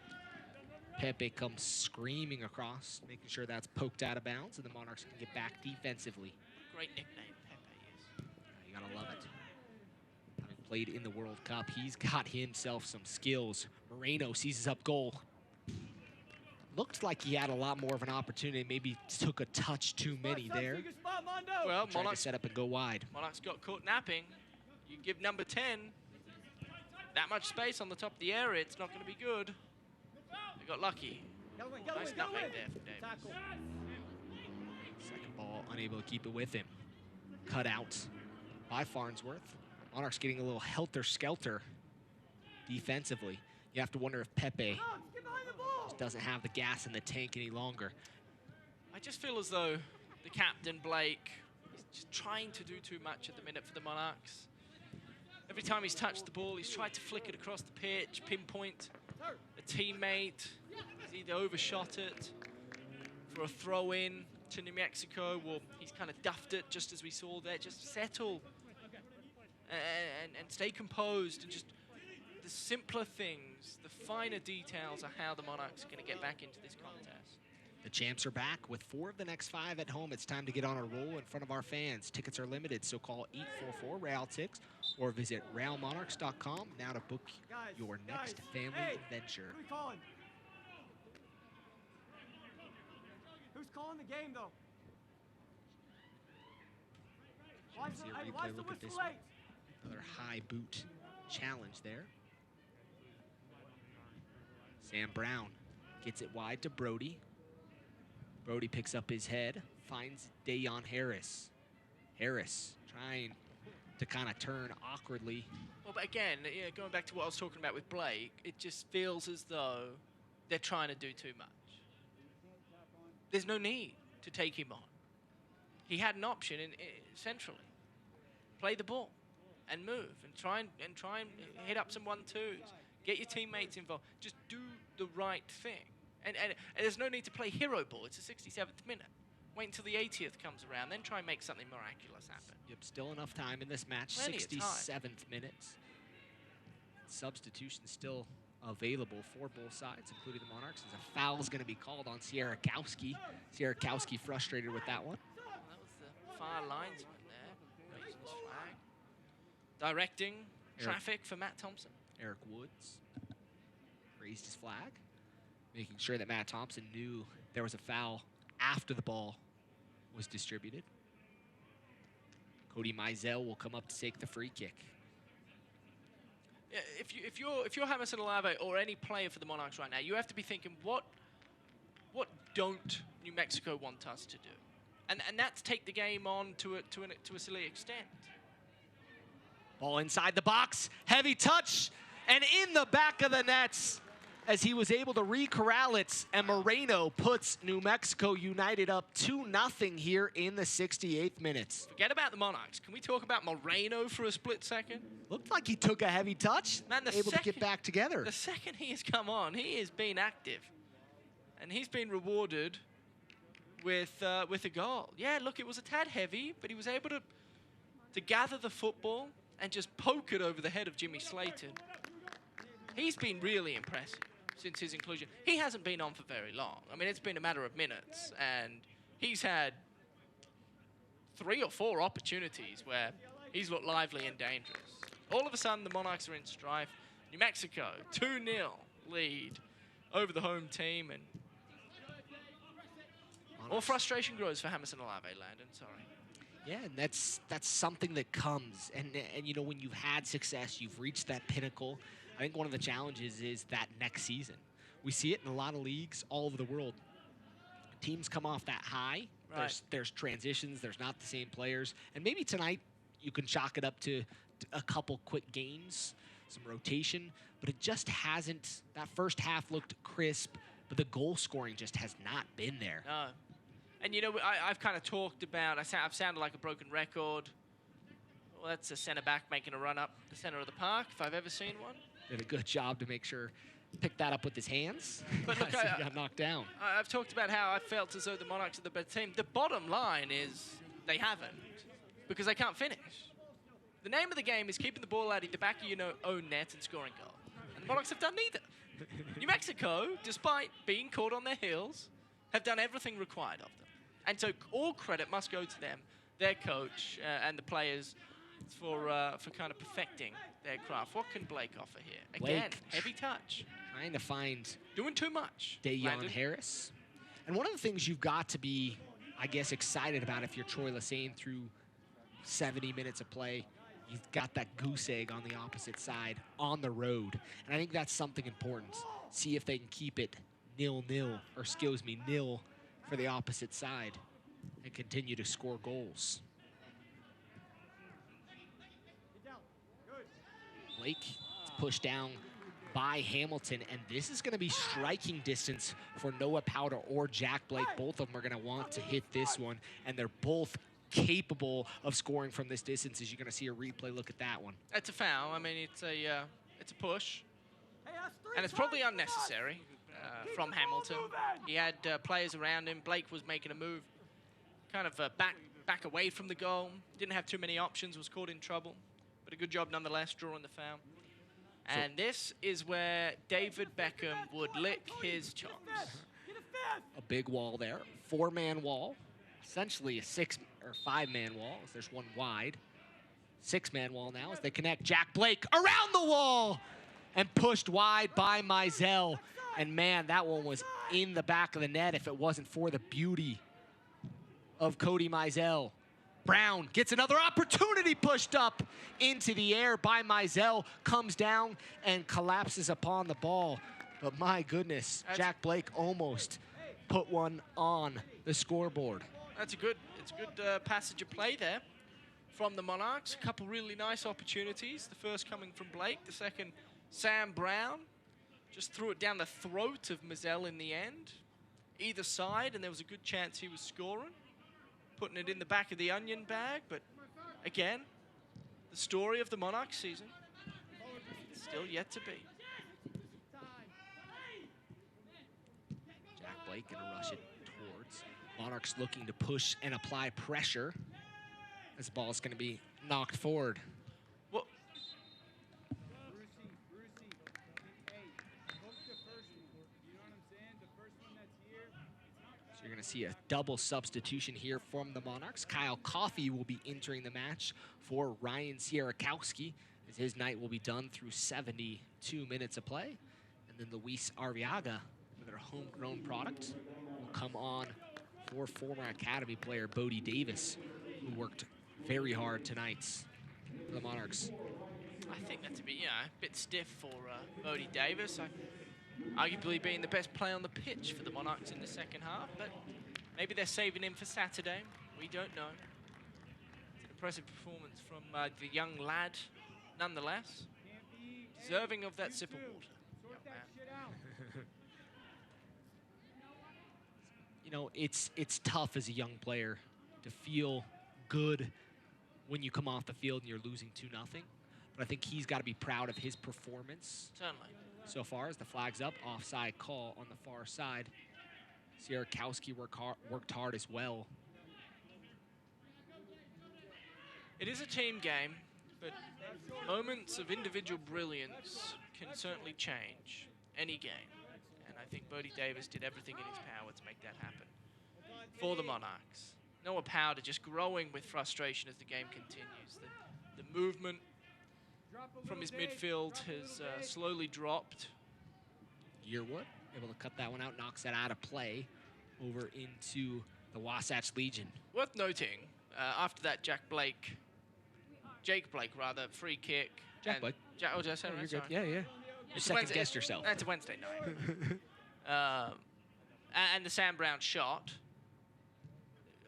Pepe comes screaming across, making sure that's poked out of bounds, and the Monarchs can get back defensively. Great nickname, Pepe is. You gotta love it. Having played in the World Cup, he's got himself some skills. Moreno seizes up goal. Looked like he had a lot more of an opportunity, maybe took a touch too many there. Well, Monarchs set up and go wide. Monarchs got caught napping. You give number 10 that much space on the top of the area, it's not going to be good. They got lucky. Nice nutmeg there from Davis. Second ball, unable to keep it with him. Cut out by Farnsworth. Monarchs getting a little helter-skelter defensively. You have to wonder if Pepe just doesn't have the gas in the tank any longer. I just feel as though the captain, Blake, is just trying to do too much at the minute for the Monarchs. Every time he's touched the ball, he's tried to flick it across the pitch, pinpoint a teammate. He's either overshot it for a throw-in to New Mexico, or he's kind of duffed it just as we saw there. Just settle and stay composed, and just the simpler things, the finer details are how the Monarchs are going to get back into this contest. The champs are back with 4 of the next 5 at home. It's time to get on a roll in front of our fans. Tickets are limited, so call 844-REAL-TIX or visit realmonarchs.com now to book your next family adventure. Who are we calling? Who's calling the game, though? See a replay look at this one. Another high boot challenge there. Sam Brown gets it wide to Brody. Brody picks up his head, finds Dayon Harris. Harris trying to kind of turn awkwardly. Well, but again, going back to what I was talking about with Blake, it just feels as though they're trying to do too much. There's no need to take him on. He had an option centrally. Play the ball and move and try and hit up some 1-2s. Get your teammates involved. Just do the right thing. And there's no need to play hero ball. It's the 67th minute. Wait until the 80th comes around, then try and make something miraculous happen. Yep, still enough time in this match. 67th minutes. Substitution still available for both sides, including the Monarchs, as a foul is going to be called on Sierakowski. Sierakowski frustrated with that one. Well, that was the far linesman there, raising his flag. Directing traffic for Matt Thompson. Eric Woods raised his flag, making sure that Matt Thompson knew there was a foul after the ball was distributed. Cody Mizell will come up to take the free kick. Yeah, if you're James Olave or any player for the Monarchs right now, you have to be thinking, what don't New Mexico want us to do? And that's take the game on to a silly extent. Ball inside the box, heavy touch, and in the back of the nets as he was able to re-corral it, and Moreno puts New Mexico United up 2-0 here in the 68th minutes. Forget about the Monarchs. Can we talk about Moreno for a split second? Looked like he took a heavy touch, able to get back together. The second he has come on, he has been active. And he's been rewarded with a goal. Yeah, look, it was a tad heavy, but he was able to gather the football and just poke it over the head of Jimmy Slayton. He's been really impressive since his inclusion. He hasn't been on for very long. I mean, it's been a matter of minutes, and he's had 3 or 4 opportunities where he's looked lively and dangerous. All of a sudden, the Monarchs are in strife. New Mexico, 2-0 lead over the home team, and more frustration grows for James Olave, Landon, sorry. Yeah, and that's something that comes, and you know, when you've had success, you've reached that pinnacle. I think one of the challenges is that next season. We see it in a lot of leagues all over the world. Teams come off that high. Right. There's transitions. There's not the same players. And maybe tonight you can chalk it up to a couple quick games, some rotation. But it just hasn't. That first half looked crisp, but the goal scoring just has not been there. No. And, you know, I've kind of talked about, I've sounded like a broken record. Well, that's a center back making a run up the center of the park, if I've ever seen one. Did a good job to make sure, pick that up with his hands. But look, he got knocked down. I've talked about how I felt as though the Monarchs are the better team. The bottom line is they haven't, because they can't finish. The name of the game is keeping the ball out of the back of your own net and scoring goals. And the Monarchs have done neither. New Mexico, despite being caught on their heels, have done everything required of them. And so all credit must go to them, their coach, and the players for kind of perfecting their craft. What can Blake offer here? Again, Blake, heavy touch. Trying to find doing too much. Dayon Harris. And one of the things you've got to be, I guess, excited about if you're Troy Lesesne through 70 minutes of play, he's got that goose egg on the opposite side on the road. And I think that's something important. See if they can keep it 0-0, or excuse me, 0 for the opposite side and continue to score goals. Blake is pushed down by Hamilton, and this is going to be striking distance for Noah Powder or Jack Blake. Both of them are going to want to hit this one, and they're both capable of scoring from this distance. As you're going to see a replay look at that one. It's a foul. I mean, it's a push, and it's probably unnecessary from Hamilton. He had players around him. Blake was making a move, kind of back away from the goal. Didn't have too many options. Was caught in trouble, but a good job nonetheless drawing the foul. And this is where David Beckham would lick his chops. A big wall there, 4-man wall, essentially a 6 or 5-man wall, as there's one wide. 6-man wall now as they connect. Jack Blake around the wall and pushed wide by Mizell. And man, that one was in the back of the net if it wasn't for the beauty of Cody Mizell. Brown gets another opportunity, pushed up into the air by Mizell, comes down and collapses upon the ball. But my goodness, Jack Blake almost put one on the scoreboard. It's a good passage of play there from the Monarchs. A couple really nice opportunities. The first coming from Blake, the second Sam Brown. Just threw it down the throat of Mizell in the end. Either side, and there was a good chance he was scoring. Putting it in the back of the onion bag, but again, the story of the Monarchs season is still yet to be. Jack Blake gonna rush it towards. Monarchs looking to push and apply pressure as the ball is gonna be knocked forward. Well, you're going to see a double substitution here from the Monarchs. Kyle Coffey will be entering the match for Ryan Sierakowski, as his night will be done through 72 minutes of play. And then Luis Arriaga, their homegrown product, will come on for former Academy player Bodhi Davis, who worked very hard tonight for the Monarchs. I think that to be a bit stiff for Bodhi Davis. Arguably being the best player on the pitch for the Monarchs in the second half, but maybe they're saving him for Saturday. We don't know. It's an impressive performance from the young lad, nonetheless. Deserving of that sip of water. You know, it's tough as a young player to feel good when you come off the field and you're losing 2-0. But I think he's got to be proud of his performance. Certainly. So far, as the flag's up, offside call on the far side. Sierakowski worked hard as well. It is a team game, but moments of individual brilliance can certainly change any game. And I think Bodhi Davis did everything in his power to make that happen for the Monarchs. Noah Powder just growing with frustration as the game continues. The movement from his midfield has slowly dropped. Yearwood able to cut that one out, knocks that out of play over into the Wasatch Legion. Worth noting, after that Jake Blake, free kick. Jack Blake. Oh, did I say right? Sorry. Yeah. You second-guessed yourself. That's a Wednesday night. And the Sam Brown shot.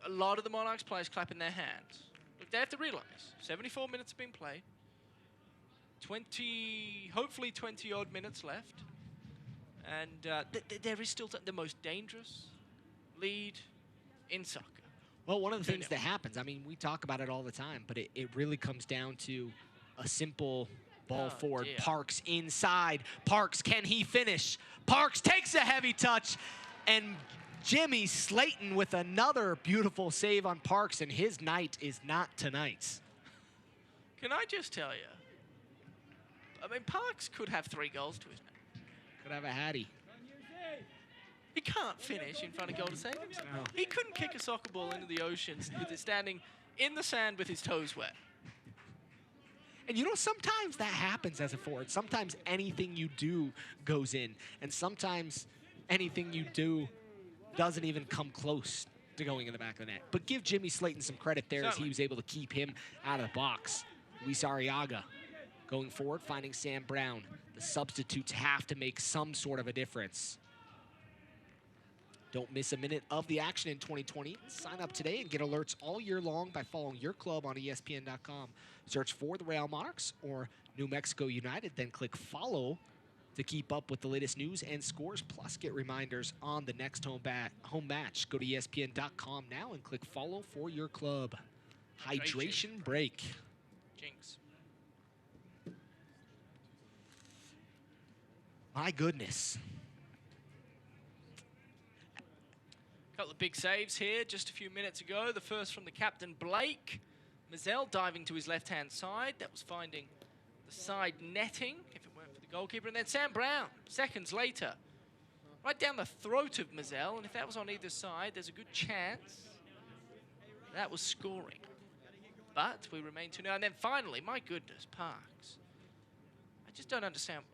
A lot of the Monarchs players clapping their hands. Look, they have to realize, 74 minutes have been played. Hopefully 20-odd minutes left. And there is still the most dangerous lead in soccer. Well, one of the things that happens, I mean, we talk about it all the time, but it really comes down to a simple ball forward. Dear. Parks inside. Parks, can he finish? Parks takes a heavy touch, and Jimmy Slayton with another beautiful save on Parks, and his night is not tonight's. Can I just tell you? I mean, Parks could have 3 goals to his name. Could have a Hattie. He can't finish in front of goal to save himself. No. He couldn't kick a soccer ball into the ocean with it standing in the sand with his toes wet. And you know, sometimes that happens as a forward. Sometimes anything you do goes in, and sometimes anything you do doesn't even come close to going in the back of the net. But give Jimmy Slayton some credit there as he was able to keep him out of the box. Luis Arriaga going forward, finding Sam Brown. The substitutes have to make some sort of a difference. Don't miss a minute of the action in 2020. Sign up today and get alerts all year long by following your club on ESPN.com. Search for the Real Monarchs or New Mexico United, then click follow to keep up with the latest news and scores, plus get reminders on the next home match. Go to ESPN.com now and click follow for your club. Hydration break. Jinx. My goodness. Couple of big saves here just a few minutes ago. The first from the captain, Blake. Mazel diving to his left-hand side. That was finding the side netting, if it weren't for the goalkeeper. And then Sam Brown, seconds later, right down the throat of Mazel. And if that was on either side, there's a good chance that was scoring. But we remain 2-0. And then finally, my goodness, Parks. I just don't understand.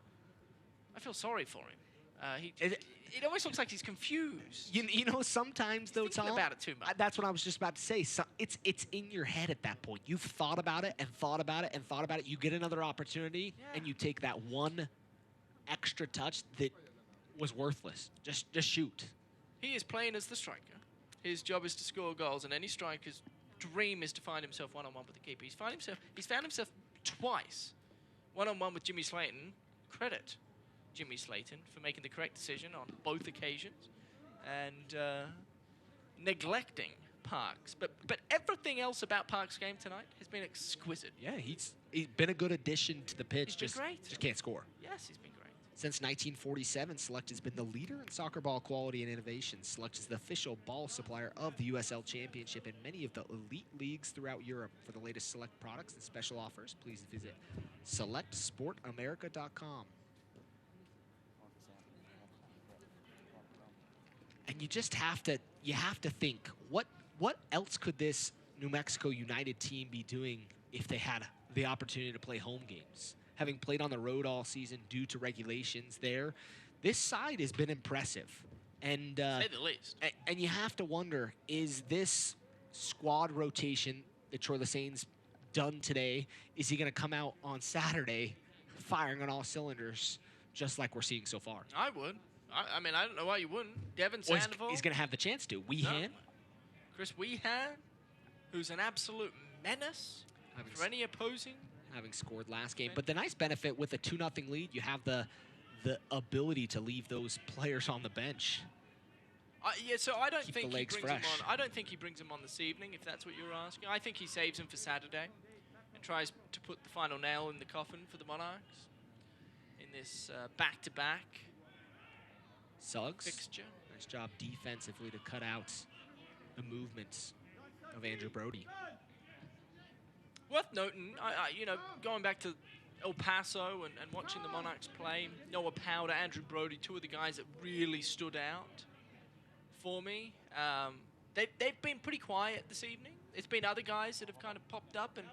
I feel sorry for him. It almost looks like he's confused. You know, sometimes though, Tom, about it too much. That's what I was just about to say. So it's in your head at that point. You've thought about it and thought about it and thought about it. You get another opportunity and you take that one extra touch that was worthless. Just shoot. He is playing as the striker. His job is to score goals, and any striker's dream is to find himself one-on-one with the keeper. He's found himself twice one-on-one with Jimmy Slayton. Credit Jimmy Slayton for making the correct decision on both occasions and neglecting Parks. But everything else about Parks' game tonight has been exquisite. Yeah, he's been a good addition to the pitch. He's been great. Just can't score. Yes, he's been great. Since 1947, Select has been the leader in soccer ball quality and innovation. Select is the official ball supplier of the USL Championship and many of the elite leagues throughout Europe. For the latest Select products and special offers, please visit selectsportamerica.com. And you just have to think, what else could this New Mexico United team be doing if they had the opportunity to play home games? Having played on the road all season due to regulations there, this side has been impressive. And say the least. And you have to wonder, is this squad rotation that Troy Lessane's done today, is he going to come out on Saturday firing on all cylinders just like we're seeing so far? I would. I mean, I don't know why you wouldn't. Devin Sandoval. He's going to have the chance to. Weehan. Chris Weehan, who's an absolute menace for any opposing. Having scored last game. But the nice benefit with a 2-0 lead, you have the ability to leave those players on the bench. Yeah, so I don't think he brings fresh. him on. I don't think he brings him on this evening, if that's what you're asking. I think he saves him for Saturday and tries to put the final nail in the coffin for the Monarchs in this back-to-back Suggs. fixture. Nice job defensively to cut out the movements of Andrew Bodhi. Worth noting, you know, going back to El Paso and watching the Monarchs play, Noah Powder, Andrew Bodhi, two of the guys that really stood out for me. They've been pretty quiet this evening. It's been other guys that have kind of popped up and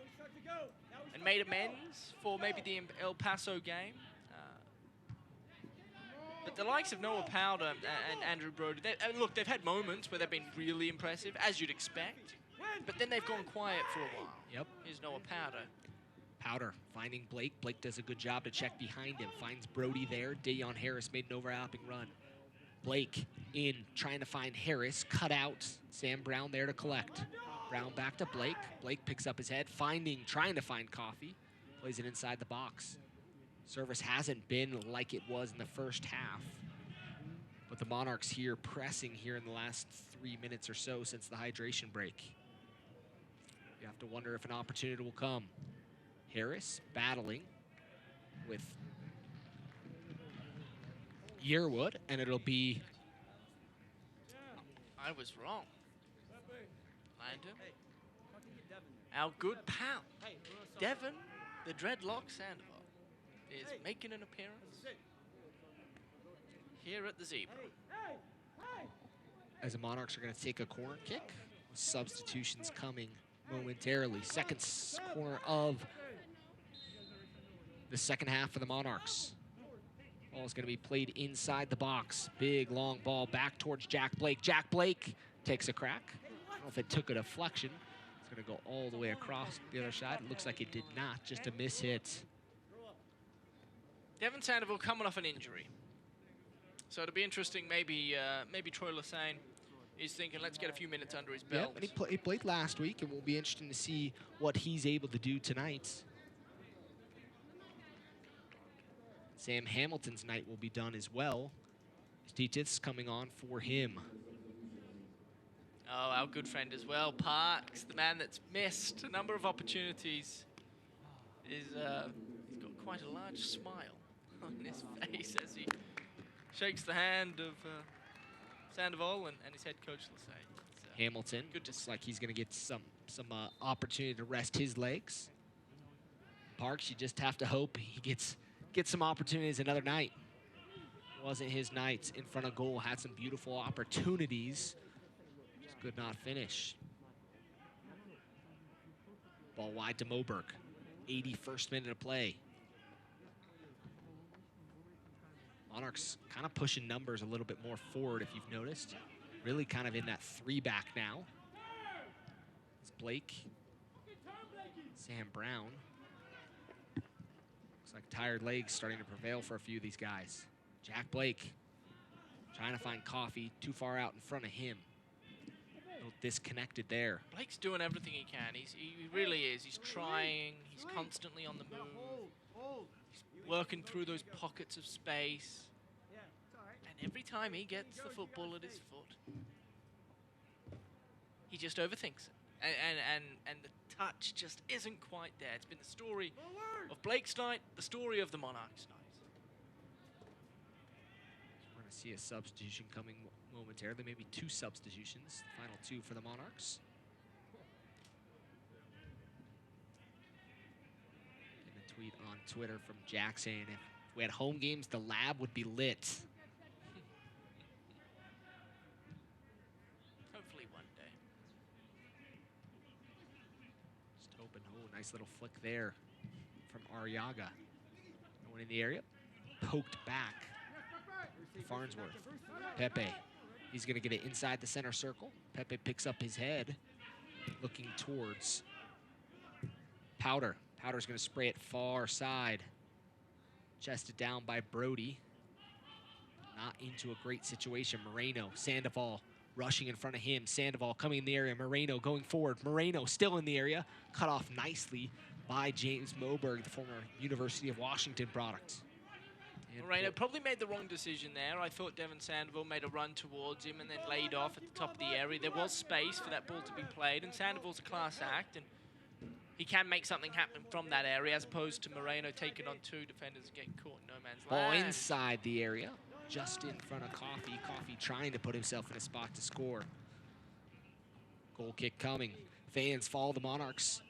made amends for maybe the El Paso game. But the likes of Noah Powder and Andrew Bodhi, look, they've had moments where they've been really impressive, as you'd expect. But then they've gone quiet for a while. Yep. Here's Noah Powder. Powder finding Blake. Blake does a good job to check behind him. Finds Brody there. Dayon Harris made an overlapping run. Blake in, trying to find Harris. Cut out. Sam Brown there to collect. Brown back to Blake. Blake picks up his head, trying to find Coffee. Plays it inside the box. Service hasn't been like it was in the first half. But the Monarchs here pressing here in the last 3 minutes or so since the hydration break. You have to wonder if an opportunity will come. Harris battling with Yearwood, and it'll be... I was wrong. Landon. Our good pal, Devin, the Dreadlock Sandoval, is making an appearance here at the Zebra. As the Monarchs are going to take a corner kick, with substitutions coming momentarily. Second corner of the second half for the Monarchs. Ball is going to be played inside the box. Big, long ball back towards Jack Blake. Jack Blake takes a crack. I don't know if it took a deflection. It's going to go all the way across the other side. It looks like it did not, just a miss hit. Devin Sandoval coming off an injury. So it'll be interesting. Maybe Troy Lassane is thinking, let's get a few minutes under his belt. Yeah, and he played last week, and will be interesting to see what he's able to do tonight. Sam Hamilton's night will be done as well. Stitch's coming on for him. Oh, our good friend as well, Parks, the man that's missed a number of opportunities, he's got quite a large smile on his face as he shakes the hand of Sandoval and his head coach, Lassane. Hamilton, looks like he's going to get some opportunity to rest his legs. Parks, you just have to hope he gets some opportunities another night. Wasn't his night in front of goal, had some beautiful opportunities. Could not finish. Ball wide to Moberg. 81st minute of play. Monarchs kind of pushing numbers a little bit more forward, if you've noticed. Really kind of in that 3-back now. It's Blake. Sam Brown. Looks like tired legs starting to prevail for a few of these guys. Jack Blake trying to find Coffee too far out in front of him. A little disconnected there. Blake's doing everything he can. He really is. He's trying. He's constantly on the move. He's working through those pockets of space. And every time he gets the football at his foot, he just overthinks it. And the touch just isn't quite there. It's been the story of Blake's night, the story of the Monarchs' night. We're going to see a substitution coming momentarily, maybe 2 substitutions, final 2 for the Monarchs. And a tweet on Twitter from Jack saying if we had home games, the lab would be lit. Hopefully one day. Just hoping. Oh, nice little flick there from Arriaga. No one in the area. Poked back. Farnsworth. Pepe. He's going to get it inside the center circle. Pepe picks up his head, looking towards Powder. Powder's going to spray it far side. Chested down by Brody. Not into a great situation. Moreno, Sandoval rushing in front of him. Sandoval coming in the area. Moreno going forward. Moreno still in the area. Cut off nicely by James Moberg, the former University of Washington product. Moreno probably made the wrong decision there. I thought Devin Sandoval made a run towards him and then laid off at the top of the area. There was space for that ball to be played, and Sandoval's a class act, and he can make something happen from that area as opposed to Moreno taking on 2 defenders and getting caught in no man's land. Ball inside the area, just in front of Coffee. Coffee trying to put himself in a spot to score. Goal kick coming. Fans follow the Monarchs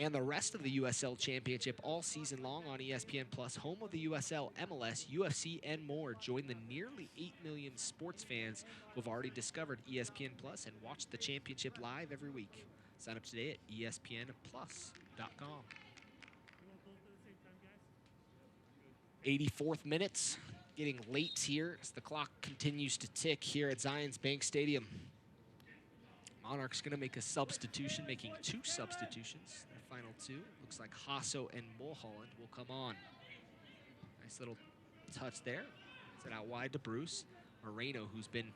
and the rest of the USL Championship all season long on ESPN+, home of the USL, MLS, UFC, and more. Join the nearly 8 million sports fans who have already discovered ESPN+ and watch the championship live every week. Sign up today at espnplus.com. 84th minute, getting late here as the clock continues to tick here at Zions Bank Stadium. Monarchs going to make a substitution, making 2 substitutions. Their final 2. Looks like Hasso and Mulholland will come on. Nice little touch there. It's it out wide to Bruce. Moreno, who's been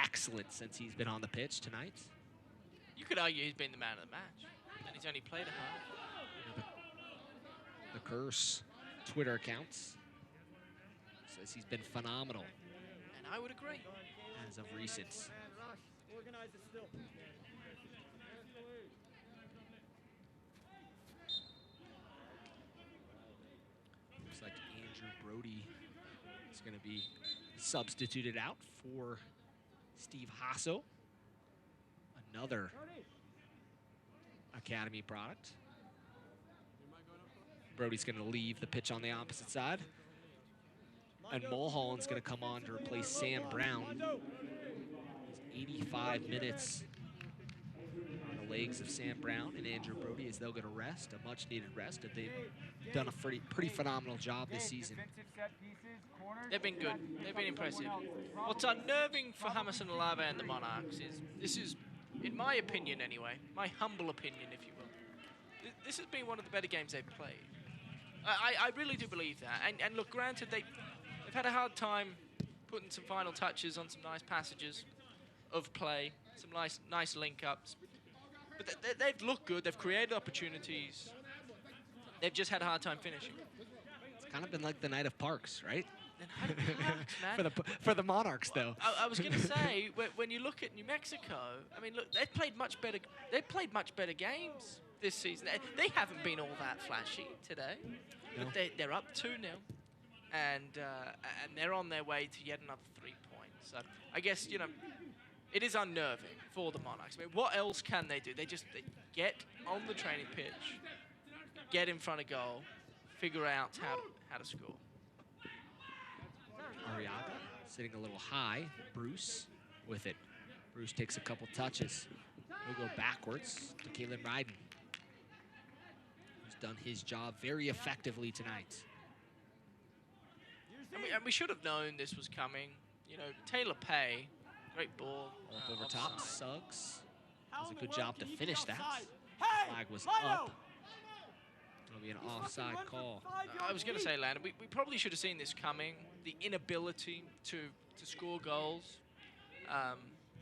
excellent since he's been on the pitch tonight. You could argue he's been the man of the match, and he's only played a half. The Curse Twitter accounts says he's been phenomenal. And I would agree. As of recent. Organize it still. Looks like Andrew Brody is going to be substituted out for Steve Hasso, another academy product. Brody's going to leave the pitch on the opposite side. And Mulholland's going to come on to replace Sam Brown. 85 minutes on the legs of Sam Brown and Andrew Brody as they'll get a rest, a much-needed rest. They've done a pretty phenomenal job this season. They've been good. They've been impressive. What's unnerving for Jamerson Olave and the Monarchs is in my opinion anyway, my humble opinion, if you will, this has been one of the better games they've played. I really do believe that. And look, granted, they've had a hard time putting some final touches on some nice passages of play, some nice link-ups. But they've looked good. They've created opportunities. They've just had a hard time finishing. It's kind of been like the night of Parks, right? The night of Parks, man. for the Monarchs, though. I was going to say, when you look at New Mexico, I mean, look, they've played much better. They've played much better games this season. They haven't been all that flashy today, but they're up 2-0, and they're on their way to yet another 3 points. So I guess it is unnerving for the Monarchs. I mean, what else can they do? They get on the training pitch, get in front of goal, figure out how to score. Arriaga sitting a little high. Bruce with it. Bruce takes a couple touches. He'll go backwards to Kalen Ryden, who's done his job very effectively tonight. And we should have known this was coming. Taylor Pay, great ball. Up over top, Suggs does a good job to finish that. Flag was up. It'll be an offside call. I was going to say, Landon, we probably should have seen this coming. The inability to score goals.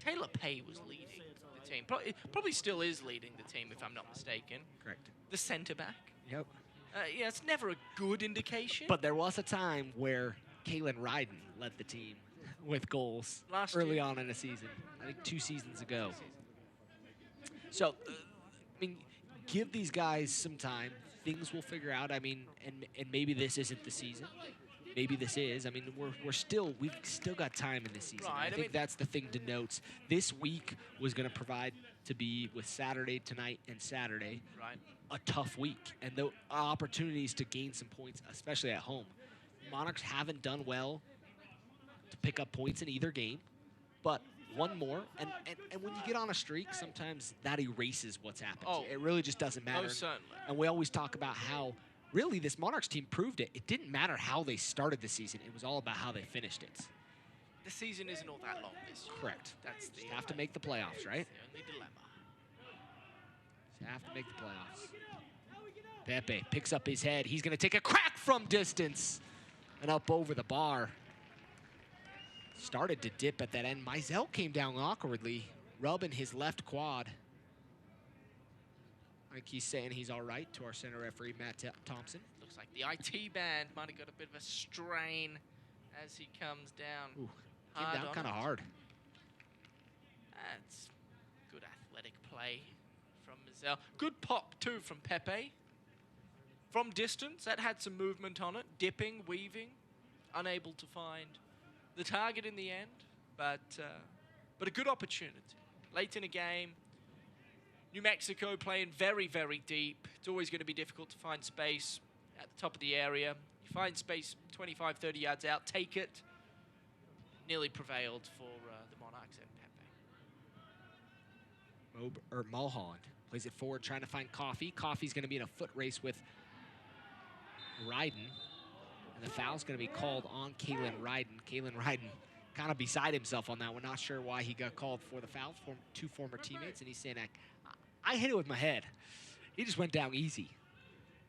Taylor Pay was leading the team. Probably still is leading the team, if I'm not mistaken. Correct. The centre back. Yep. Yeah, it's never a good indication. But there was a time where Kalen Ryden led the team with goals early on in the season. I think 2 seasons ago. So, I mean, give these guys some time. Things will figure out. I mean, and maybe this isn't the season. Maybe this is. I mean, we've still got time in this season. Right, I think that's the thing to note. This week was going to provide to be with Saturday tonight and Saturday. Right. A tough week, and the opportunities to gain some points, especially at home. Monarchs haven't done well to pick up points in either game, but one more, and when you get on a streak, sometimes that erases what's happened. Oh, it really just doesn't matter. most certainly. And we always talk about how really this Monarchs team proved it. It didn't matter how they started the season. It was all about how they finished it. The season isn't all that long this year. Correct. That's the have to make the playoffs, right? the only dilemma. You have to make the playoffs. Pepe picks up his head. He's going to take a crack from distance and up over the bar. Started to dip at that end. Mizell came down awkwardly, rubbing his left quad. I think he's saying he's all right to our center referee, Matt Thompson. Looks like the IT band might have got a bit of a strain as he comes down. Ooh, came down kind of hard. That's good athletic play from Mizell. Good pop, too, from Pepe. From distance, that had some movement on it. Dipping, weaving, unable to find the target in the end, but a good opportunity. Late in a game, New Mexico playing very, very deep. It's always going to be difficult to find space at the top of the area. You find space 25, 30 yards out, take it. Nearly prevailed for the Monarchs and Pepe. Mulholland plays it forward, trying to find Coffee. Coffee's going to be in a foot race with Ryden. And the foul's going to be called on Kalen Ryden. Kalen Ryden kind of beside himself on that one. Not sure why he got called for the foul for 2 former teammates. And he's saying, I hit it with my head. He just went down easy.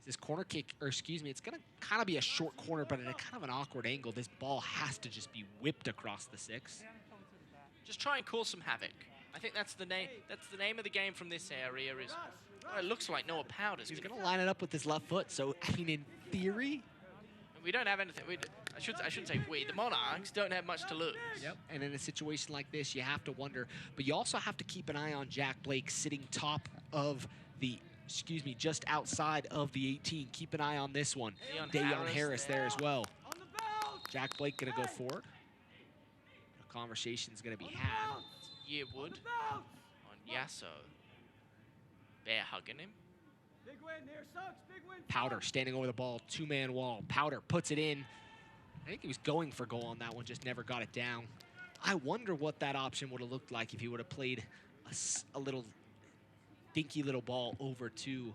This corner kick, or excuse me, it's going to kind of be a short corner, but at a kind of an awkward angle. This ball has to just be whipped across the 6. Just try and cause some havoc. I think that's the name. That's the name of the game from this area. It looks like Noah Powder's. He's going to line it up with his left foot. So I mean, in theory, we don't have anything. I shouldn't say we. The Monarchs don't have much to lose. Yep. And in a situation like this, you have to wonder. But you also have to keep an eye on Jack Blake sitting top of the. Just outside of the 18. Keep an eye on this one. Dayon Harris there as well. Jack Blake going to go forward. A conversation's going to be had. Yearwood on Yasso. Bear hugging him. Big win there, Suggs. Big win. Powder standing over the ball. 2-man wall. Powder puts it in. I think he was going for goal on that one, just never got it down. I wonder what that option would have looked like if he would have played a little dinky little ball over to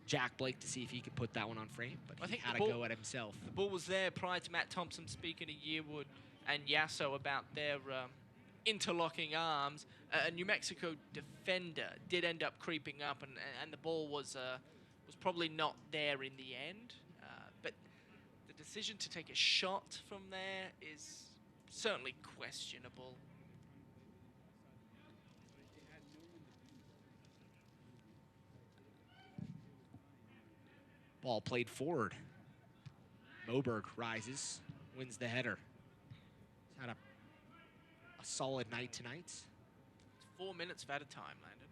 Jack Blake to see if he could put that one on frame, but he had to go at himself. The ball was there prior to Matt Thompson speaking to Yearwood and Yasso about their interlocking arms. a New Mexico defender did end up creeping up, and the ball was probably not there in the end. But the decision to take a shot from there is certainly questionable. Ball played forward. Moberg rises, wins the header. He's had a solid night tonight. It's 4 minutes of added time, Landon.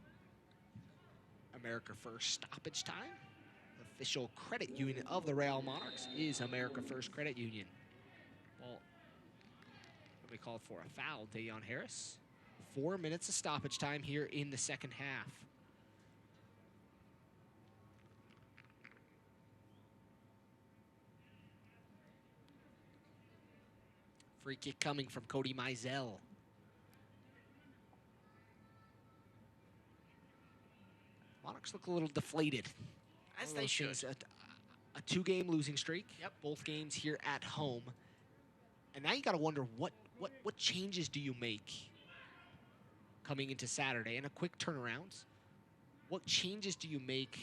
America First stoppage time. Official credit union of the Real Monarchs is America First Credit Union. Ball will be called for a foul, Dayon Harris. 4 minutes of stoppage time here in the second half. Free kick coming from Cody Mizell. Monarchs look a little deflated. As they should. A 2-game losing streak. Yep. Both games here at home. And now you got to wonder what changes do you make coming into Saturday and a quick turnaround. What changes do you make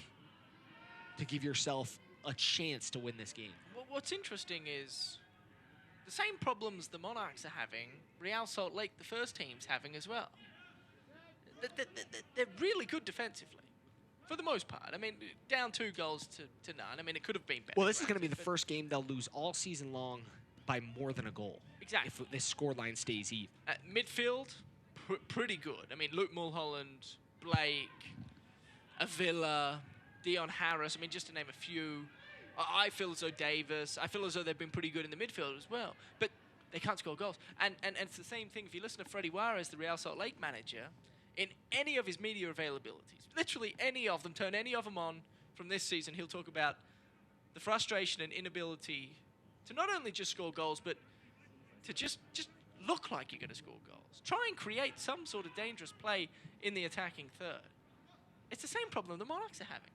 to give yourself a chance to win this game? Well, what's interesting is the same problems the Monarchs are having, Real Salt Lake, the first team's having as well. They're really good defensively, for the most part. I mean, down 2 goals to none. I mean, it could have been better. Well, this is going to be the first game they'll lose all season long by more than a goal. Exactly. If this scoreline stays even. Midfield, pretty good. I mean, Luke Mulholland, Blake, Avila, Dion Harris. I mean, just to name a few. I feel as though Davis, I feel as though they've been pretty good in the midfield as well. But they can't score goals. And it's the same thing if you listen to Freddie Juarez, the Real Salt Lake manager, in any of his media availabilities, literally any of them, turn any of them on from this season, he'll talk about the frustration and inability to not only just score goals, but to just look like you're going to score goals. Try and create some sort of dangerous play in the attacking third. It's the same problem the Monarchs are having.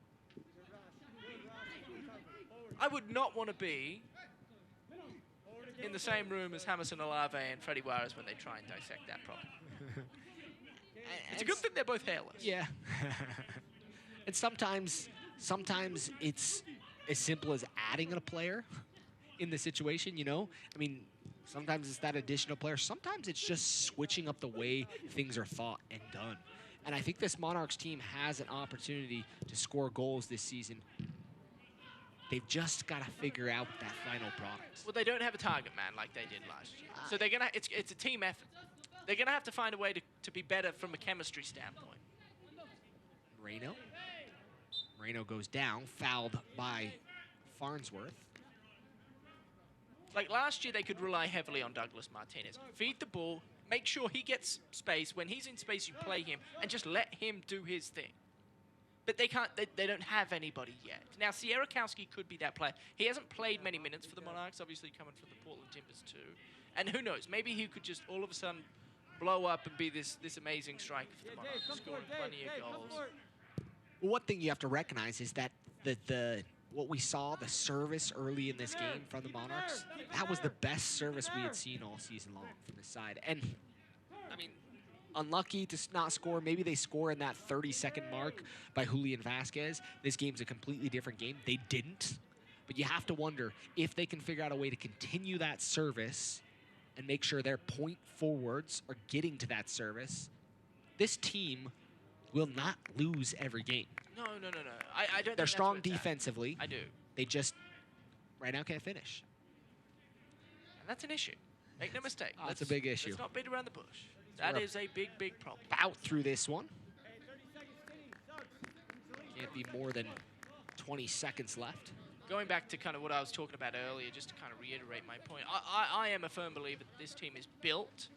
I would not want to be in the same room as Jamerson Olave and Freddie Juarez when they try and dissect that problem. It's a good thing they're both hairless. Yeah. And sometimes it's as simple as adding a player in the situation, you know? I mean, sometimes it's that additional player. Sometimes it's just switching up the way things are thought and done. And I think this Monarchs team has an opportunity to score goals this season. They've just got to figure out that final product. Well, they don't have a target man like they did last year. So they're gonna. It's a team effort. They're going to have to find a way to be better from a chemistry standpoint. Moreno goes down, fouled by Farnsworth. Like last year, they could rely heavily on Douglas Martinez. Feed the ball, make sure he gets space. When he's in space, you play him, and just let him do his thing. But they can't. They don't have anybody yet. Now, Sierakowski could be that player. He hasn't played many minutes for the Monarchs, obviously coming from the Portland Timbers too. And who knows? Maybe he could just all of a sudden blow up and be this amazing striker for the Monarchs, scoring plenty of goals. Well, one thing you have to recognize is that what we saw, the service early in this game from the Monarchs, that was the best service we had seen all season long from this side. And, I mean, unlucky to not score. Maybe they score in that 30-second mark by Julian Vasquez. This game's a completely different game. They didn't. But you have to wonder if they can figure out a way to continue that service and make sure their point forwards are getting to that service. This team will not lose every game. No. I don't. They're strong defensively. I do. They just right now can't finish. And that's an issue. Make no mistake. That's a big issue. Let's not beat around the bush. That is a big problem. Out through this one. Can't be more than 20 seconds left. Going back to kind of what I was talking about earlier, just to kind of reiterate my point, I am a firm believer that this team is built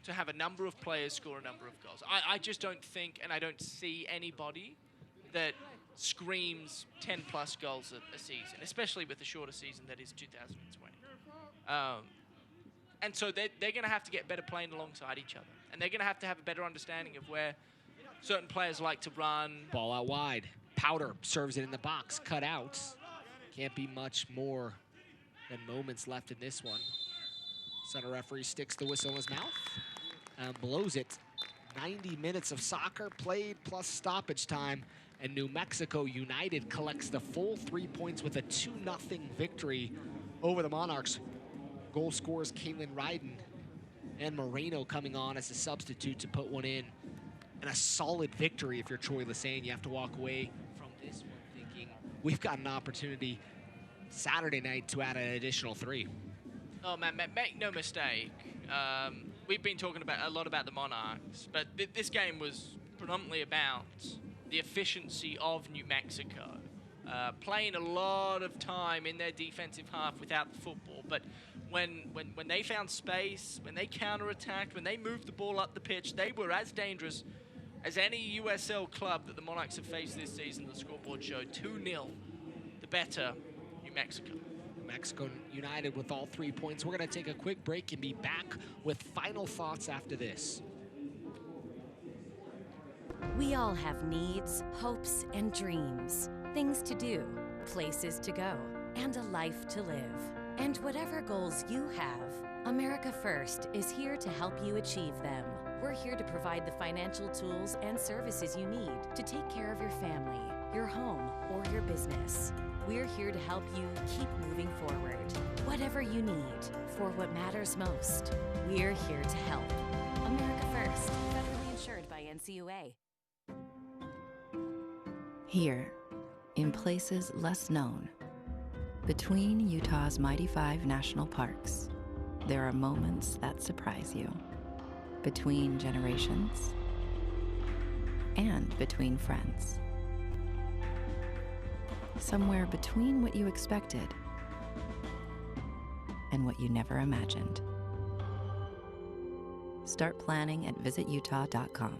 to have a number of players score a number of goals. I just don't think, and I don't see anybody that screams 10-plus goals a season, especially with the shorter season that is 2020. And so they're going to have to get better playing alongside each other. And they're going to have a better understanding of where certain players like to run. Ball out wide. Powder serves it in the box. Cut out. Can't be much more than moments left in this one. Center referee sticks the whistle in his mouth and blows it 90 minutes of soccer played plus stoppage time, and New Mexico United collects the full 3 points with a 2-0 victory over the Monarchs. Goal scorers Caitlin Ryden and Moreno coming on as a substitute to put one in. And a solid victory if you're Troy Lesane. You have to walk away from this one thinking we've got an opportunity Saturday night to add an additional 3. Oh man, make no mistake. We've been talking a lot about the Monarchs, but this game was predominantly about the efficiency of New Mexico. Playing a lot of time in their defensive half without the football, but when they found space, when they counterattacked, when they moved the ball up the pitch, they were as dangerous as any USL club that the Monarchs have faced this season. The scoreboard showed 2-0, the better New Mexico. New Mexico United with all 3 points. We're going to take a quick break and be back with final thoughts after this. We all have needs, hopes, and dreams. Things to do, places to go, and a life to live. And whatever goals you have, America First is here to help you achieve them. We're here to provide the financial tools and services you need to take care of your family, your home, or your business. We're here to help you keep moving forward. Whatever you need for what matters most, we're here to help. America First, federally insured by NCUA. Here, in places less known, between Utah's mighty 5 national parks, there are moments that surprise you. Between generations and between friends. Somewhere between what you expected and what you never imagined. Start planning at visitutah.com.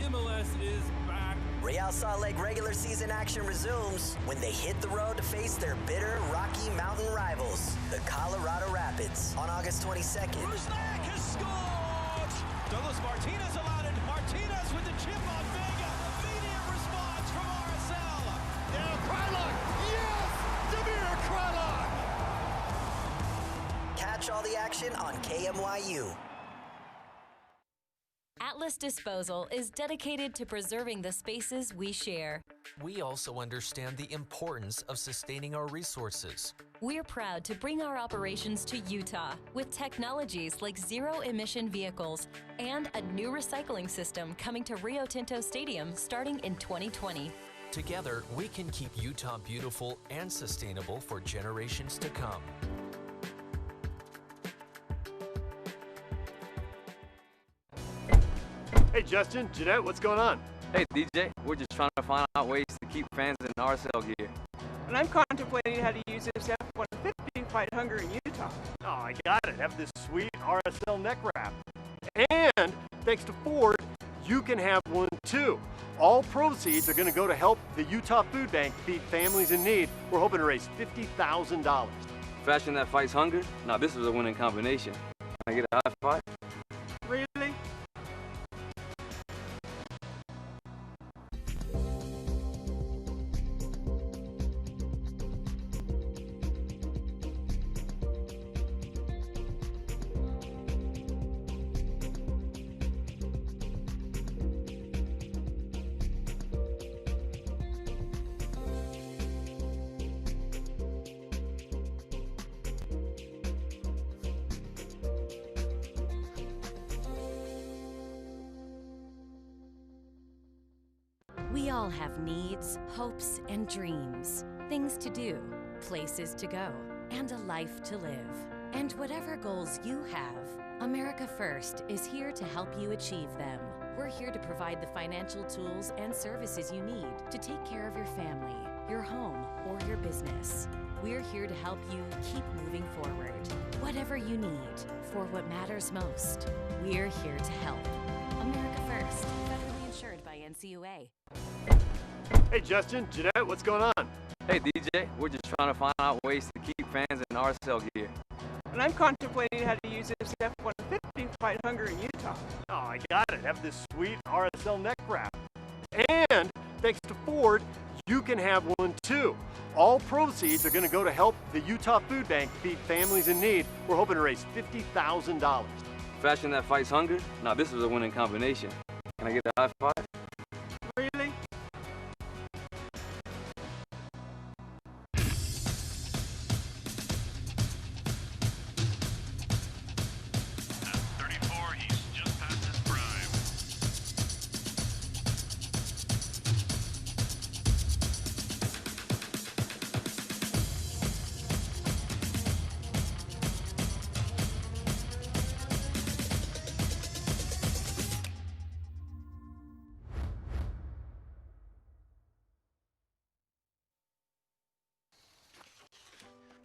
MLS is back. Real Salt Lake regular season action resumes when they hit the road to face their bitter Rocky Mountain rivals, the Colorado Rapids, on August 22nd. Rusnak has scored! Douglas Martinez allowed it. Martinez with the chip on Vega. Immediate response from RSL. Now Krylon! Yes! Damir Krylon! Catch all the action on KMYU. Atlas Disposal is dedicated to preserving the spaces we share. We also understand the importance of sustaining our resources. We're proud to bring our operations to Utah with technologies like zero-emission vehicles and a new recycling system coming to Rio Tinto Stadium starting in 2020. Together, we can keep Utah beautiful and sustainable for generations to come. Hey Justin, Jeanette, what's going on? Hey DJ, we're just trying to find out ways to keep fans in RSL gear. And I'm contemplating how to use this F-150 to fight hunger in Utah. Oh, I got it. Have this sweet RSL neck wrap. And thanks to Ford, you can have one too. All proceeds are going to go to help the Utah Food Bank feed families in need. We're hoping to raise $50,000. Fashion that fights hunger? Now this is a winning combination. Can I get a high five? Really? We all have needs, hopes, and dreams. Things to do, places to go, and a life to live. And whatever goals you have, America First is here to help you achieve them. We're here to provide the financial tools and services you need to take care of your family, your home, or your business. We're here to help you keep moving forward. Whatever you need for what matters most, we're here to help. America First, federally insured by NCUA. Hey Justin, Jeanette, what's going on? Hey DJ, we're just trying to find out ways to keep fans in RSL gear. And I'm contemplating how to use this F-150 to fight hunger in Utah. Oh, I got it. Have this sweet RSL neck wrap. And thanks to Ford, you can have one too. All proceeds are going to go to help the Utah Food Bank feed families in need. We're hoping to raise $50,000. fashion that fights hunger? Now this is a winning combination. Can I get a high five? Really?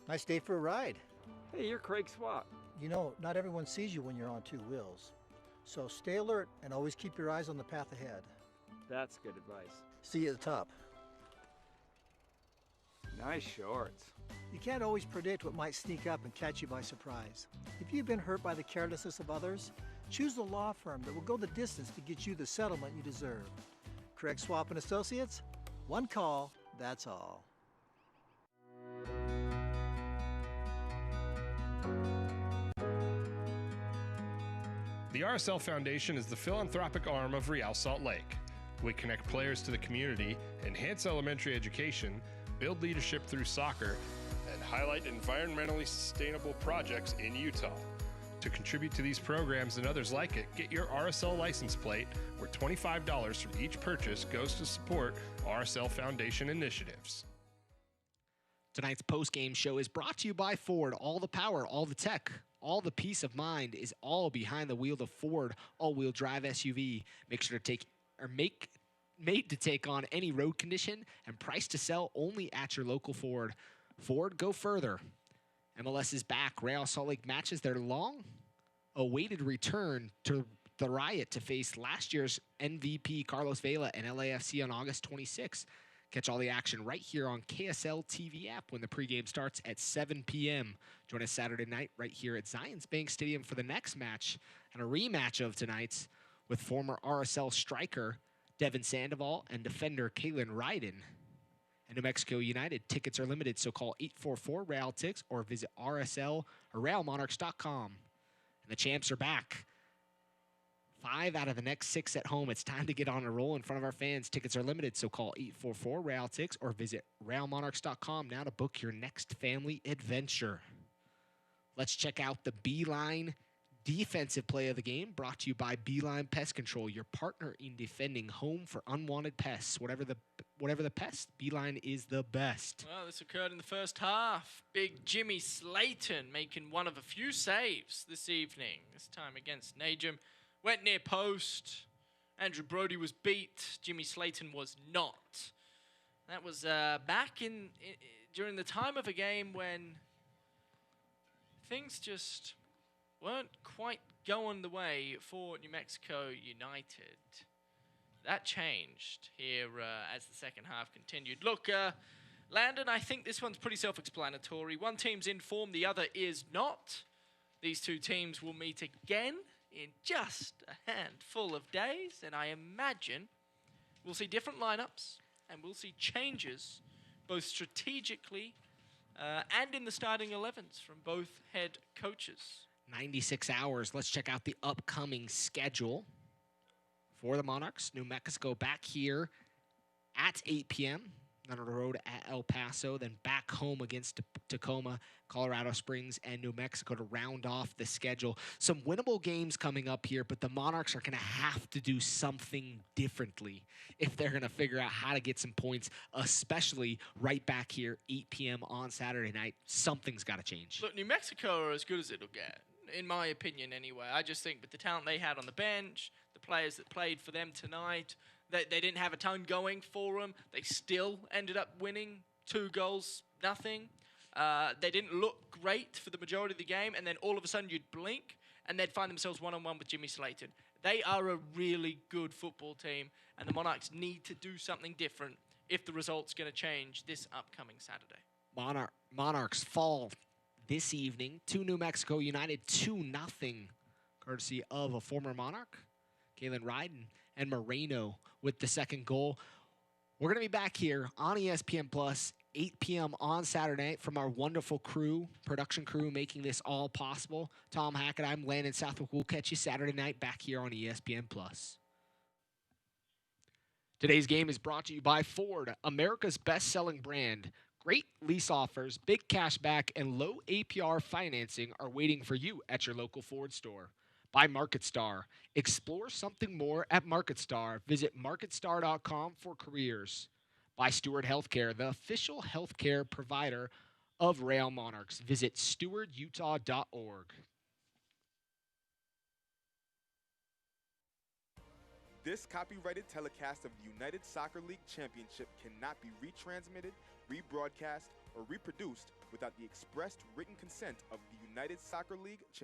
Nice day for a ride. Hey, you're Craig Swat. You know, not everyone sees you when you're on two wheels. So stay alert and always keep your eyes on the path ahead. That's good advice. See you at the top. Nice shorts. You can't always predict what might sneak up and catch you by surprise. If you've been hurt by the carelessness of others, choose the law firm that will go the distance to get you the settlement you deserve. Craig Swap and Associates, one call, that's all. The RSL Foundation is the philanthropic arm of Real Salt Lake. We connect players to the community, enhance elementary education, build leadership through soccer, and highlight environmentally sustainable projects in Utah. To contribute to these programs and others like it, get your RSL license plate, where $25 from each purchase goes to support RSL Foundation initiatives. Tonight's post-game show is brought to you by Ford. All the power, all the tech, all the peace of mind is all behind the wheel of Ford all-wheel drive SUV. Make sure to made to take on any road condition and priced to sell only at your local Ford. Ford, go further. MLS is back. Real Salt Lake matches their long-awaited return to the Riot to face last year's MVP Carlos Vela and LAFC on August 26th. Catch all the action right here on KSL TV app when the pregame starts at 7 p.m. Join us Saturday night right here at Zions Bank Stadium for the next match and a rematch of tonight's with former RSL striker Devin Sandoval and defender Kalen Ryden. And New Mexico United tickets are limited, so call 844-REAL-TIX or visit RSL or RealMonarchs.com. And the champs are back. 5 out of the next 6 at home. It's time to get on a roll in front of our fans. Tickets are limited, so call 844-REAL-TIX or visit RealMonarchs.com now to book your next family adventure. Let's check out the Beeline defensive play of the game, brought to you by Beeline Pest Control, your partner in defending home for unwanted pests. Whatever the pest, Beeline is the best. Well, this occurred in the first half. Big Jimmy Slayton making one of a few saves this evening, this time against Najum. Went near post. Andrew Brody was beat. Jimmy Slayton was not. That was back during the time of a game when things just weren't quite going the way for New Mexico United. That changed here as the second half continued. Look, Landon, I think this one's pretty self-explanatory. One team's in form, the other is not. These two teams will meet again in just a handful of days, and I imagine we'll see different lineups and we'll see changes both strategically and in the starting 11s from both head coaches. 96 hours. Let's check out the upcoming schedule for the Monarchs. New Mexico back here at 8 p.m. on the road at El Paso, then back home against Tacoma, Colorado Springs, and New Mexico to round off the schedule. Some winnable games coming up here, but the Monarchs are going to have to do something differently if they're going to figure out how to get some points, especially right back here, 8 p.m. on Saturday night. Something's got to change. Look, New Mexico are as good as it'll get, in my opinion anyway. I just think with the talent they had on the bench, the players that played for them tonight, they didn't have a ton going for them. They still ended up winning 2-0. They didn't look great for the majority of the game, and then all of a sudden you'd blink, and they'd find themselves one-on-one with Jimmy Slayton. They are a really good football team, and the Monarchs need to do something different if the result's going to change this upcoming Saturday. Monarchs fall this evening to New Mexico United 2-0, courtesy of a former Monarch, Kalen Ryden, and Moreno with the second goal. We're going to be back here on ESPN Plus 8 p.m. on Saturday night from our wonderful production crew making this all possible. Tom Hackett, I'm Landon Southwick. We'll catch you Saturday night back here on ESPN+. Today's game is brought to you by Ford, America's best-selling brand. Great lease offers, big cash back, and low APR financing are waiting for you at your local Ford store. By MarketStar. Explore something more at MarketStar. Visit marketstar.com for careers. By Steward Healthcare, the official healthcare provider of Rail Monarchs. Visit stewardutah.org. This copyrighted telecast of the United Soccer League Championship cannot be retransmitted, rebroadcast, or reproduced without the expressed written consent of the United Soccer League